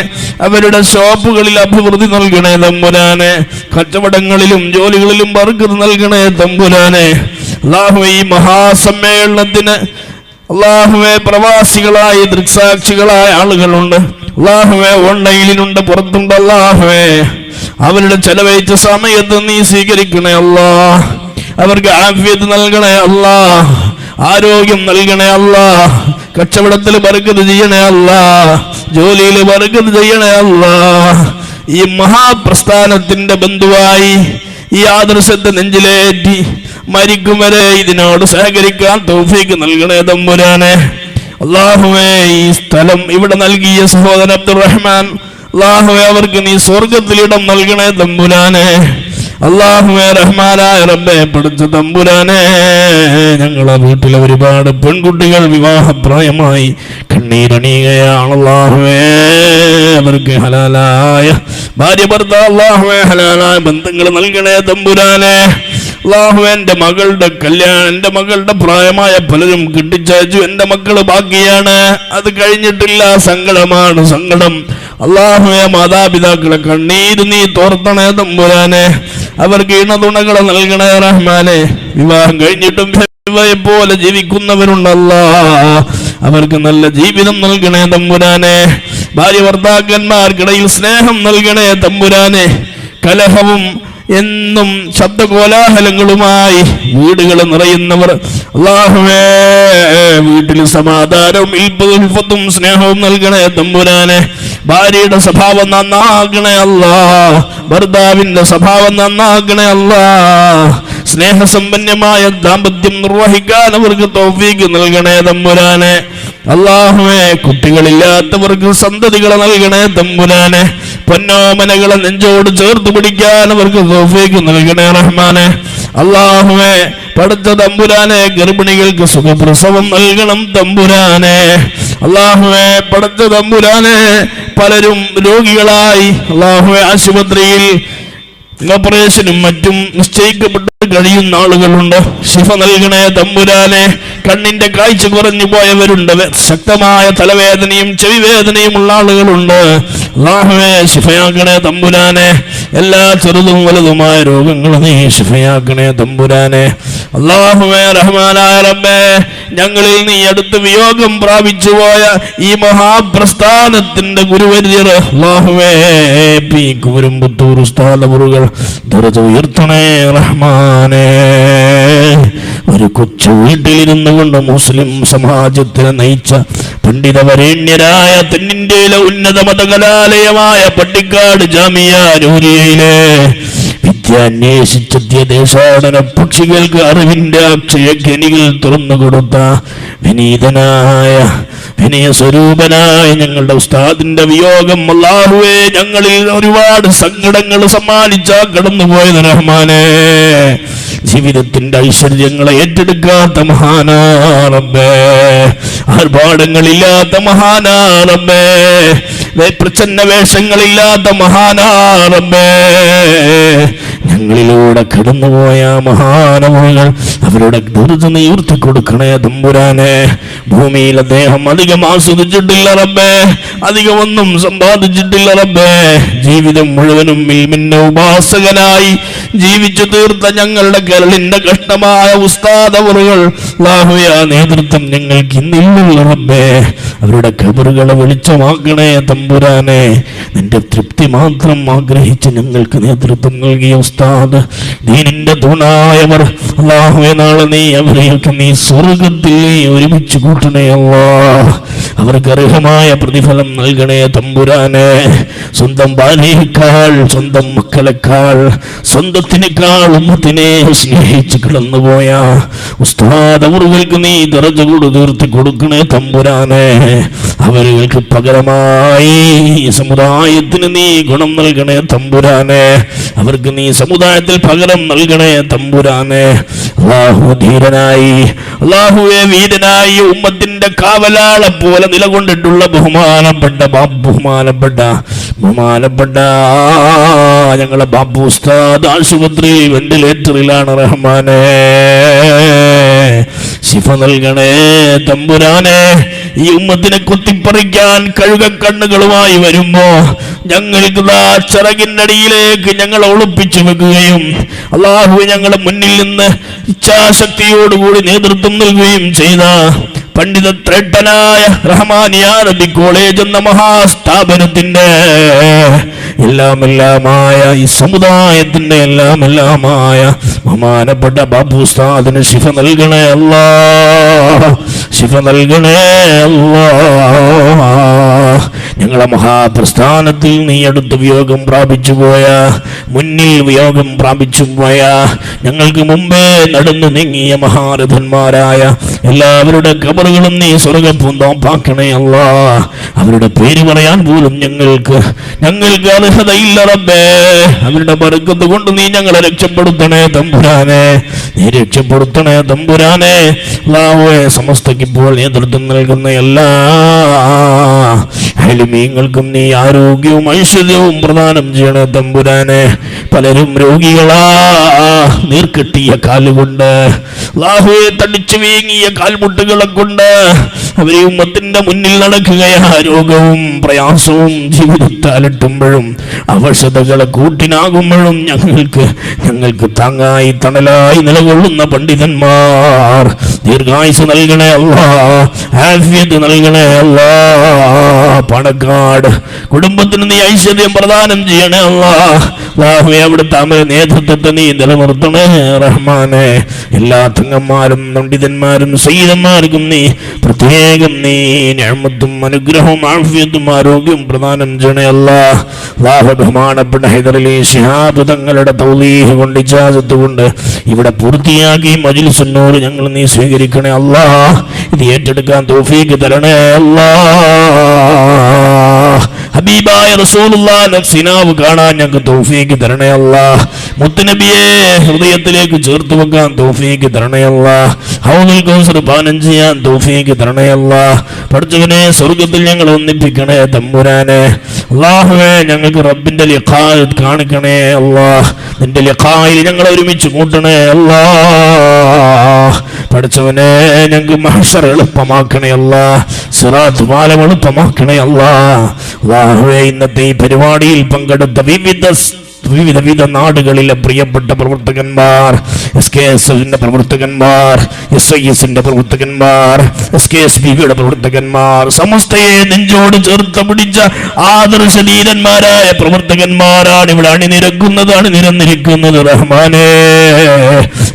അവരുടെ ഷോപ്പുകളിൽ അഭിവൃദ്ധി നൽകണേ തമ്പുരാനെ. കച്ചവടങ്ങളിലും ജോലികളിലും ബർക്കത്ത് നൽകണേ തമ്പുരാനെ. അല്ലാഹുവേ ഈ മഹാസമ്മേളനത്തിന് അല്ലാഹുവേ പ്രവാസികളായി ദൃക്സാക്ഷികളായ ആളുകളുണ്ട് അല്ലാഹുവേ. ഓൺലൈനിലുണ്ട്, പുറത്തുണ്ട് അല്ലാഹുവേ. അവരുടെ ചെലവഴിച്ച സമയത്ത് നീ സ്വീകരിക്കണേ അവർക്ക് ആഫിയത്ത് നൽകണേ ആരോഗ്യം നൽകണേ കച്ചവടത്തിൽ ബർക്കത്ത് ചെയ്യണേ ജോലിയിൽ ബർക്കത്ത് ചെയ്യണേ ഈ മഹാപ്രസ്ഥാനത്തിന്റെ ബന്ധുവായി ഈ ആദർശത്തെ നെഞ്ചിലേറ്റി മരിക്കും വരെ ഇതിനോട് സഹകരിക്കാൻ തൗഫീക്ക് നൽകണേ തമ്പുരാനെ. അല്ലാഹുവേ ഈ സ്ഥലം ഇവിടെ നൽകിയ സഹോദരൻ അബ്ദുറഹ്മാൻ അല്ലാഹുവേ അവർക്ക് നീ സ്വർഗത്തിലിടം നൽകണേ തമ്പുരാനെ. അല്ലാഹുവേ റഹ്മാനായ റബ്ബേ പഠിച്ച തമ്പുരാനെ, ഞങ്ങളെ വീട്ടിലെ ഒരുപാട് പെൺകുട്ടികൾ വിവാഹപ്രായമായി കണ്ണീരണിയുകയാണ് അല്ലാഹുവേ. അവർക്ക് ഹലാലായ ഭാര്യ ഭർത്താവ് അല്ലാഹുവേ ഹലാലായ ബന്ധങ്ങൾ നൽകണേ തമ്പുരാനെ. അല്ലാഹുവേ എൻ്റെ മകളുടെ കല്യാണം, എൻ്റെ മകളുടെ പ്രായമായ പലരും കിട്ടിച്ചയച്ചു. എൻ്റെ മക്കള് ബാക്കിയാണ്, അത് കഴിഞ്ഞിട്ടില്ല. സങ്കടമാണ് സങ്കടം. അല്ലാഹുവേ മാതാപിതാക്കളെ കണ്ണീര് നീ തോർത്തണേ തമ്പുരാനെ. അവർക്ക് ഇണതുണകളെ നൽകണേ റഹ്മാനെ. വിവാഹം കഴിഞ്ഞിട്ടും പോലെ ജീവിക്കുന്നവരുണ്ടല്ലോ, അവർക്ക് നല്ല ജീവിതം നൽകണേ തമ്പുരാനെ. ഭാര്യ ഭർത്താക്കന്മാർക്കിടയിൽ സ്നേഹം നൽകണേ തമ്പുരാനെ. കലഹവും എന്നും ശബ്ദകോലാഹലങ്ങളുമായി വീടുകൾ നിറയുന്നവർ അല്ലാഹുവേ വീട്ടിൽ സമാധാനവും ഇൽപ്പത്തും സ്നേഹവും നൽകണേ തമ്പുരാനെ. ഭാര്യയുടെ സ്വഭാവം നന്നാകണേ ഭർത്താവിന്റെ സ്വഭാവം നന്നാകണേ സ്നേഹസമ്പന്നമായ ദാമ്പത്യം നിർവഹിക്കാൻ അവർക്ക് തൗഫീക്ക് നൽകണേ തമ്പുരാനെ. അല്ലാഹുവേ കുട്ടികളില്ലാത്തവർക്ക് സന്തതികളെ നൽകണേ തമ്പുരാനെ. പൊന്നോമനകളെ നെഞ്ചോട് ചേർത്ത് പിടിക്കാൻ അവർക്ക് തൗഫീക്ക് നൽകണേ റഹ്മാനെ. അല്ലാഹുവേ പഠിച്ച തമ്പുരാനെ ഗർഭിണികൾക്ക് സുഖപ്രസവം നൽകണം തമ്പുരാനെ. അല്ലാഹുവേ പഠിച്ച തമ്പുരാനെ പലരും രോഗികളായി അല്ലാഹുവേ ആശുപത്രിയിൽ ഓപ്പറേഷനും മറ്റും നിശ്ചയിക്കപ്പെട്ട് കഴിയുന്ന ആളുകളുണ്ട്. ശിഫ നൽകണേ തമ്പുരാനെ. കണ്ണിന്റെ കാഴ്ച കുറഞ്ഞു പോയവരുണ്ട്. ശക്തമായ തലവേദനയും ചെവിവേദനയും ഉള്ള ആളുകളുണ്ട്. അല്ലാഹുവേ ശിഫയാക്കണേ തമ്പുരാനെ. എല്ലാ ചെറുതും വലുതുമായ രോഗങ്ങളും നീ ശിഫയാക്കണേ തമ്പുരാനെ. അല്ലാഹുവേ റഹ്മാനായ റബ്ബേ ഞങ്ങളിൽ നീ അടുത്ത് വിയോഗം പ്രാപിച്ചു പോയ ഈ മഹാപ്രസ്ഥാനത്തിന്റെ ഗുരുവര്യർ അല്ലാഹുവേ പി കുരുമ്പത്തൂർ ഉസ്താദവറുകൾ ദർജ ഉയർത്തണേ റഹ്മാനേ. ഒരു കൊച്ചു വീട്ടിലിരുന്നു കൊണ്ട് മുസ്ലിം സമാജത്തിനെ നയിച്ച പണ്ഡിതവരേണ്യരായ തെന്നിന്ത്യയിലെ ഉന്നത മതകലാലയമായ പട്ടിക്കാട് ജാമിയ നൂരിയയിലെ വിദ്യാന്വേഷിച്ചെത്തിയ ദേശാടന പക്ഷികൾക്ക് അറിവിന്റെ അക്ഷയഖനികൾ തുറന്നുകൊടുത്ത വിനയസ്വരൂപനായ ഞങ്ങളുടെ ഉസ്താദിന്റെ വിയോഗം അല്ലാഹുവേ ഞങ്ങളിൽ ഒരുപാട് സങ്കടങ്ങൾ സമ്മാനിച്ച കടന്നുപോയത് റഹ്മാനെ. ജീവിതത്തിന്റെ ഐശ്വര്യങ്ങളെ ഏറ്റെടുക്കാത്ത മഹാനാ റബ്ബേ, ആർഭാടങ്ങളില്ലാത്ത മഹാനാ റബ്ബേ, പ്രച്ഛന്ന വേഷങ്ങളില്ലാത്ത മഹാനാ റബ്ബേ, ഞങ്ങളിലൂടെ കടന്നുപോയ മഹാനവകൾ അവരുടെ ദുരിതം നീ ഉയർത്തി കൊടുക്കണേ തമ്പുരാനെ. ഭൂമിയിൽ അദ്ദേഹം അധികം ആസ്വദിച്ചിട്ടില്ല റബ്ബേ, അധികമൊന്നും സമ്പാദിച്ചിട്ടില്ല റബ്ബേ. ജീവിതം മുഴുവനും ഇൽമിന്റെ ഉപാസകനായി ജീവിച്ചു തീർത്ത ഞങ്ങളുടെ കരളിന്റെ കഷ്ടമായ ഉസ്താദ് അവറുകൾ അല്ലാഹുവേ, ആ നേതൃത്വം ഞങ്ങൾക്ക് ഇന്നില്ലല്ലോ റബ്ബേ. അവരുടെ ഖബറുകളെ വെളിച്ചമാക്കണേ തമ്പുരാനെ. നിന്റെ തൃപ്തി മാത്രം ആഗ്രഹിച്ച് ഞങ്ങൾക്ക് നേതൃത്വം നൽകിയ ഉസ്താദ്, ദീനിന്റെ തൂണായവർ അല്ലാഹുവേ, നാളെ നീ അവരെയൊക്കെ നീ സ്വർഗത്തിൽ നീ ഒരുമിച്ച് കൂട്ടണേ അല്ലാഹ്. അവർക്ക് അർഹമായ പ്രതിഫലം നൽകണേ തമ്പുരാനെ. സ്വന്തം ഭാര്യയേക്കാൾ, സ്വന്തം മക്കളെക്കാൾ, സ്വന്തത്തിനേക്കാൾ ഉമ്മത്തിനെ സ്നേഹിച്ച് കടന്നുപോയ ഉസ്താദ് അവർക്ക് നീ ദറജ തീർത്ത് കൊടുക്കണേ തമ്പുരാനെ. അവർക്ക് പകരമായി സമുദായത്തിന് നീ ഗുണം നൽകണേ തമ്പുരാനെ. അവർക്ക് നീ സമുദായത്തിൽ പകരം നൽകണേ തമ്പുരാനെ. അല്ലാഹു ധീരനായി, അല്ലാഹുവേ വീരനായി ഉമ്മത്തിന്റെ കാവലാളെ പോലെ നിലകൊണ്ടിട്ടുള്ള ബഹുമാനപ്പെട്ട ഞങ്ങളെ ബാബു ഉസ്താദ് ആശുപത്രി വെന്റിലേറ്ററിലാണ് റഹ്മാനെ. ശിഫ നൽകണേ തമ്പുരാനെ. ഈ ഉമ്മത്തിനെ കുത്തിപ്പറിക്കാൻ കഴുകക്കണ്ണുകളുമായി വരുമ്പോ ഞങ്ങൾക്ക് ചിറകിന്റെ അടിയിലേക്ക് ഞങ്ങളെ ഒളിപ്പിച്ചു വെക്കുകയും അല്ലാഹു ഞങ്ങളുടെ മുന്നിൽ നിന്ന് ഇച്ഛാശക്തിയോടുകൂടി നേതൃത്വം നൽകുകയും ചെയ്ത പണ്ഡിത ത്രേട്ടനായ റഹ്മാനിയ അറബി കോളേജ് എന്ന മഹാസ്ഥാപനത്തിന്റെ എല്ലാമായ ഈ സമുദായത്തിന്റെ എല്ലാമായ ബഹുമാനപ്പെട്ട ബാബു ഉസ്താദിന് ശിഫ നൽകണേ അല്ലാഹ്, ശിഫ നൽകണേ അല്ലാഹ്. ഞങ്ങളെ മഹാപ്രസ്ഥാനത്തിൽ നീ അടുത്ത് വിയോഗം പ്രാപിച്ചു പോയ, മുന്നിൽ വിയോഗം പ്രാപിച്ചു പോയ, ഞങ്ങൾക്ക് മുമ്പേ നടന്നു നീങ്ങിയ മഹാരഥന്മാരായ എല്ലാവരുടെ ഖബറുകളും നീ സ്വർഗ്ഗപൂന്തോപ്പാക്കണേ അല്ലാഹ്. അവരുടെ പേര് പറയാൻ പോലും ഞങ്ങൾക്ക് അർഹതയില്ല റബ്ബേ. അവരുടെ ബർക്കത്ത് കൊണ്ട് നീ ഞങ്ങളെ രക്ഷപ്പെടുത്തണേ തമ്പുരാനെ, നീ രക്ഷപ്പെടുത്തണേ തമ്പുരാനെ. അല്ലാഹുവേ, സമസ്തയ്ക്ക് ഇപ്പോൾ നേതൃത്വം നൽകുന്ന എല്ലാ ആലിമീങ്ങൾക്കും നീ ആരോഗ്യവും ഐശ്വര്യവും പ്രദാനം ചെയ്യണേ തമ്പുരാനെ. പലരും രോഗികളാ, നീർക്കെട്ടിയ കാലുകൊണ്ട്, അല്ലാഹുവേ തടിച്ചു വീങ്ങിയ കാൽമുട്ടുകളെ കൊണ്ട് അവരെ ഉമ്മത്തിന്റെ മുന്നിൽ നടക്കുകയാ. രോഗവും പ്രയാസവും ജീവിതത്താലിട്ടുമ്പോഴും അവശതകളെ കൂട്ടിനാകുമ്പോഴും ഞങ്ങൾക്ക് താങ്ങായി തണലായി നിലകൊള്ളുന്ന പണ്ഡിതന്മാർ ദീർഘായുസ് നൽകണേ അല്ലാഹ്, ആഫിയത്ത് നൽകണേ അല്ലാഹ്. പണക്കാട് കുടുംബത്തിന് നീ ഐശ്വര്യം പ്രദാനം ചെയ്യണേ അല്ലാഹ്. അല്ലാഹുവേ, അവിടുത്തെ അമര നേതൃത്വത്തെ നീ നിലനിർത്തണേ റഹ്മാനെ. എല്ലാ തങ്ങന്മാരും പണ്ഡിതന്മാരും സയ്യിദന്മാർക്കും നീ പ്രത്യേകം നീ നിഅമത്തും അനുഗ്രഹവും ആഫിയത്തും ആരോഗ്യവും പ്രദാനം ചെയ്യണേ അല്ലാഹ്. അല്ലാഹു ബഹുമാനപ്പെട്ട ഹൈദരലി ശിഹാബ് തങ്ങളുടെ തൗലീഹ് കൊണ്ട് ഇജാസത്ത് കൊണ്ട് ഇവിടെ പൂർത്തിയാക്കി മജ്ലിസുൻ നൂർ ഞങ്ങൾ നീ സ്വീകരിക്കണേ അല്ലാഹ്. ഇത് ഏറ്റെടുക്കാൻ തൗഫീഖ് തരണേ അല്ലാഹ്. ഹബീബായ റസൂലുള്ളാഹി നഫ്സിനാവ് കാണാൻ ഞങ്ങൾക്ക് തൗഫീഖ് തരണേ അല്ലാഹ്. മുത്തുനബിയെ ഹൃദയത്തിലേക്ക് ചേർത്ത് വെക്കാൻ തൗഫീഖ് തരണേ അല്ലാഹ്. ഹൗദുൽ കൗസർ പാനം ചെയ്യാൻ തൗഫീഖ് തരണേ അല്ലാഹ്. പഠിച്ചവനെ, സ്വർഗ്ഗത്തിൽ ഞങ്ങൾ ഒന്നിപ്പിക്കണേ തമ്പുരാനെ. അല്ലാഹുവേ, ഞങ്ങൾക്ക് റബ്ബിന്റെ ലിഖാ കാണിക്കണേ അല്ലാഹ്. നിന്റെ ലിഖായിൽ ഞങ്ങളെ ഒരുമിച്ച് കൂട്ടണേ അല്ലാഹ്. പഠിച്ചവനെ, ഞങ്ങൾക്ക് മഹ്ശർ എളുപ്പമാക്കണേ അല്ലാഹ്, സിറാത്ത് പാലം എളുപ്പമാക്കണേ അല്ലാഹ്. അല്ലാഹുവേ, ഇന്നത്തെ ഈ പരിപാടിയിൽ പങ്കെടുത്ത വിവിധ നാടുകളിലെ പ്രിയപ്പെട്ട പ്രവർത്തകന്മാർ, SKSന്റെ പ്രവർത്തകന്മാർ, SISന്റെ പ്രവർത്തകന്മാർ, SKSBയുടെ പ്രവർത്തകന്മാർ, സമസ്തയെ നെഞ്ചോട് ചേർത്ത് പിടിച്ച ആദർശധീരന്മാരായ പ്രവർത്തകന്മാരാണ് ഇവിടെ നിരന്നിരിക്കുന്നത് റഹ്മാനേ.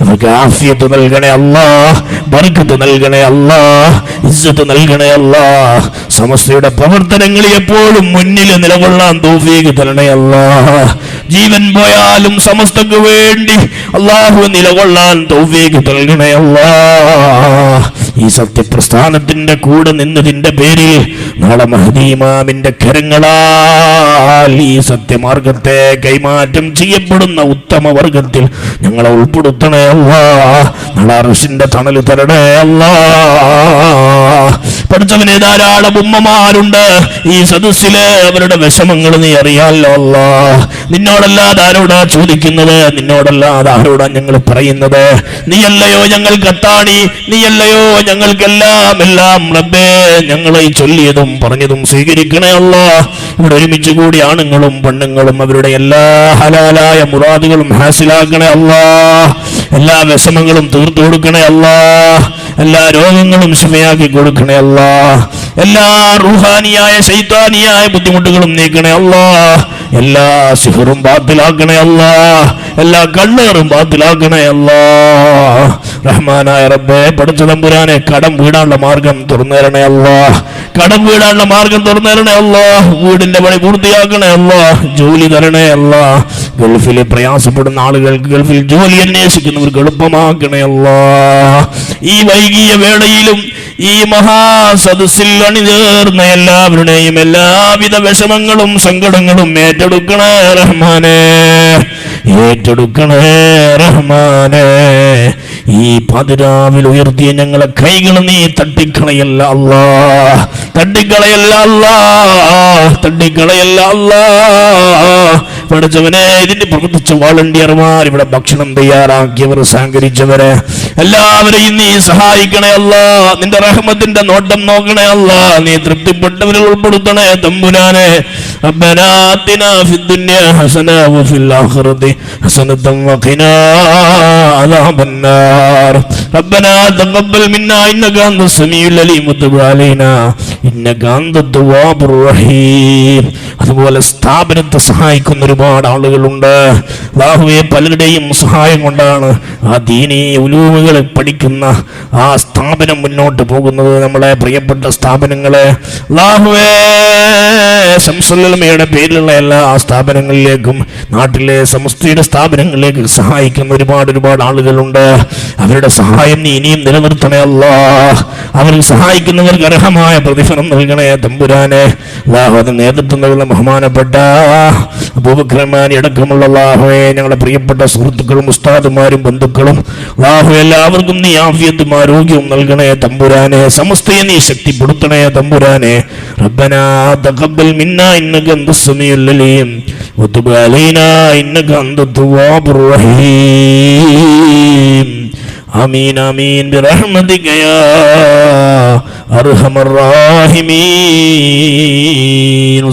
അവർക്ക് ആഫിയത്ത് നൽകണേ അല്ലാഹ്, ബർക്കത്ത് നൽകണേ അല്ലാഹ്, ഇസ്സത്ത് നൽകണേ അല്ലാഹ്. സമസ്തയുടെ പ്രവർത്തനങ്ങളിൽ എപ്പോഴും മുന്നിൽ നിലകൊള്ളാൻ തൗഫീഖ് തരണേ അല്ലാഹ്. ജീവൻ പോയാലും സമസ്തക്ക് വേണ്ടി അല്ലാഹു നിലകൊള്ളാൻ തൗഫീഖ് നൽകണേ അല്ലാഹ്. ഈ സത്യപ്രസ്ഥാനത്തിന്റെ കൂടെ നിന്നതിന്റെ പേരിൽ നാളെ മഹ്ദി ഇമാമിന്റെ കരങ്ങളാൽ ഈ സത്യമാർഗത്തെ കൈമാറ്റം ചെയ്യപ്പെടുന്ന ഉത്തമ വർഗത്തിൽ ഞങ്ങളെ ഉൾപ്പെടുത്തണേ അല്ലാഹ്. നാളെ അർശിന്റെ തണല് തരണേ അല്ലാഹ്. പഠിച്ചവനെ ധാരാളം ഉമ്മമാരുണ്ട് ഈ സദസ്സില്, അവരുടെ വിഷമങ്ങൾ നീ അറിയാലോ അല്ലാ. നിന്നോടല്ലാതെ ആരോടാ ചോദിക്കുന്നത്? നിന്നോടല്ലാതെ ആരോടാ ഞങ്ങൾ പറയുന്നത്? നീയല്ലയോ ഞങ്ങൾക്ക് അത്താണി, നീയല്ലയോ ഞങ്ങൾക്കെല്ലാം എല്ലാം. റബ്ബേ, ഞങ്ങളെ ചൊല്ലിയതും പറഞ്ഞതും സ്വീകരിക്കണേ അല്ലാ. ഇവിടെ ഒരുമിച്ച് കൂടി ആണുങ്ങളും പെണ്ണുങ്ങളും അവരുടെ എല്ലാ ഹലാലായ മുറാദുകളും ഹാസിലാക്കണേ അല്ലാ. എല്ലാ വിഷമങ്ങളും തീർത്തു കൊടുക്കണേ അല്ലാ. എല്ലാ രോഗങ്ങളും ശിഫയാക്കി കൊടുക്കണേ അല്ലാ. എല്ലാ റൂഹാനിയായ ശൈത്താനിയായ ബുദ്ധിമുട്ടുകളും നീക്കണേ അല്ലാ. എല്ലാ സിഹറും ബാത്തിലാക്കണേ അല്ലാ. എല്ലാ കണ്ണേറും ബാത്തിലാക്കണേ അല്ലാ. റഹ്മാനായ റബ്ബേ, പഠിച്ച തമ്പുരാനെ കടം വീടാനുള്ള മാർഗം തുറന്നു തരണേ അല്ലാ. കടം വീടാനുള്ള മാർഗം തുറന്നു തരണേ അല്ലാ. വീടിന്റെ പണി പൂർത്തിയാക്കണേ അല്ലാ. ജോലി തരണേ അല്ലാ. ഗൾഫിൽ പ്രയാസപ്പെടുന്ന ആളുകൾക്ക് ഗൾഫിൽ ജോലി അന്വേഷിക്കുന്നവർക്ക് എളുപ്പമാക്കണേ അല്ലാ. ഈ വൈകിയ വേളയിലും ഈ മഹാസദസ്സിൽ അണിചേർന്ന എല്ലാവരുടെയും എല്ലാവിധ വിഷമങ്ങളും സങ്കടങ്ങളും ഏറ്റെടുക്കണേ റഹ്മാനേ, ഏറ്റെടുക്കണേ റഹ്മാനേ. ഈ പതിരാവിൽ ഉയർത്തിയ ഞങ്ങളെ കൈകൾ നീ തട്ടിക്കളയല്ല അല്ലാ, തട്ടിക്കളയല്ല അല്ലാ, തട്ടിക്കളയല്ല അല്ലാ. പഠിച്ചവനെ, ഇതിന് പ്രവർത്തിച്ച വാളണ്ടിയർമാർ, ഇവിടെ ഭക്ഷണം തയ്യാറാക്കിയവർ, സഹകരിച്ചവരെ എല്ലാവരെയും നീ സഹായിക്കണേ അല്ലാ. നിന്റെ റഹ്മത്തിന്റെ നോട്ടം നോക്കണേ അല്ലാ. നീ തൃപ്തിപ്പെട്ടവരിൽ ഉൾപ്പെടുത്തണേ തമ്പുരാനെ. റബ്ബനാ ആതിനാ ഫിദ്ദുനിയ ഹസന വഫിൽ ആഖിറതി ഹസനതൻ വഖിനാ അദാബന്നാർ. റബ്ബനാ തഖബ്ബൽ മിന്നാ ഇന്നക അൻതസ് സമീഉൽ അലീം വതുബ് അലൈനാ ഇന്നക അൻതത് തവ്വാബുർ റഹീം. അതുപോലെ സ്ഥാപനത്തെ സഹായിക്കുന്ന ഒരുപാട് ആളുകളുണ്ട്. അല്ലാഹുവേ, പലരുടെയും സഹായം കൊണ്ടാണ് ആ ദീനീ ഉലൂമുകൾ പഠിക്കുന്ന ആ സ്ഥാപനം മുന്നോട്ട് പോകുന്നത്. നമ്മളെ പ്രിയപ്പെട്ട സ്ഥാപനങ്ങളെ അല്ലാഹുവേ, ശംസുൽ-ഉലമയുടെ പേരിലുള്ള എല്ലാ സ്ഥാപനങ്ങളിലേക്കും നാട്ടിലെ സമസ്തയുടെ സ്ഥാപനങ്ങളിലേക്ക് സഹായിക്കുന്ന ഒരുപാട് ആളുകളുണ്ട്. അവരുടെ സഹായം നീ ഇനിയും നിലനിർത്തണേ അല്ലാ. അവർ സഹായിക്കുന്നവർക്ക് അർഹമായ പ്രതിഫലം നൽകണേ തമ്പുരാനെ. അല്ലാഹു അതിന് നേതൃത്വം നൽകുന്ന ബഹുമാനപ്പെട്ട അബൂബക്കർ റഹ്മാനി അടക്കമുള്ള അല്ലാഹുവേ, ഞങ്ങളുടെ പ്രിയപ്പെട്ട സുഹൃത്തുക്കളും ഉസ്താദുമാരും ബന്ധുക്കളും അല്ലാഹു, എല്ലാവർക്കും നീ ആഫിയത്തും ആരോഗ്യവും നൽകണേ തമ്പുരാനെ. സമസ്തയെ നീ ശക്തിപ്പെടുത്തണേ തമ്പുരാനെ. റബ്ബനാ തഖബ്ബൽ മിന്നാ ഇന്നക അൻതസ് സമീഉൽ അലീം വതുബ് അലൈനാ ഇന്നക അൻതത് തവ്വാബുർ റഹീം. ആമീൻ ആമീൻ ബിറഹ്മതിക യാ അർഹമർ റഹീമീൻ.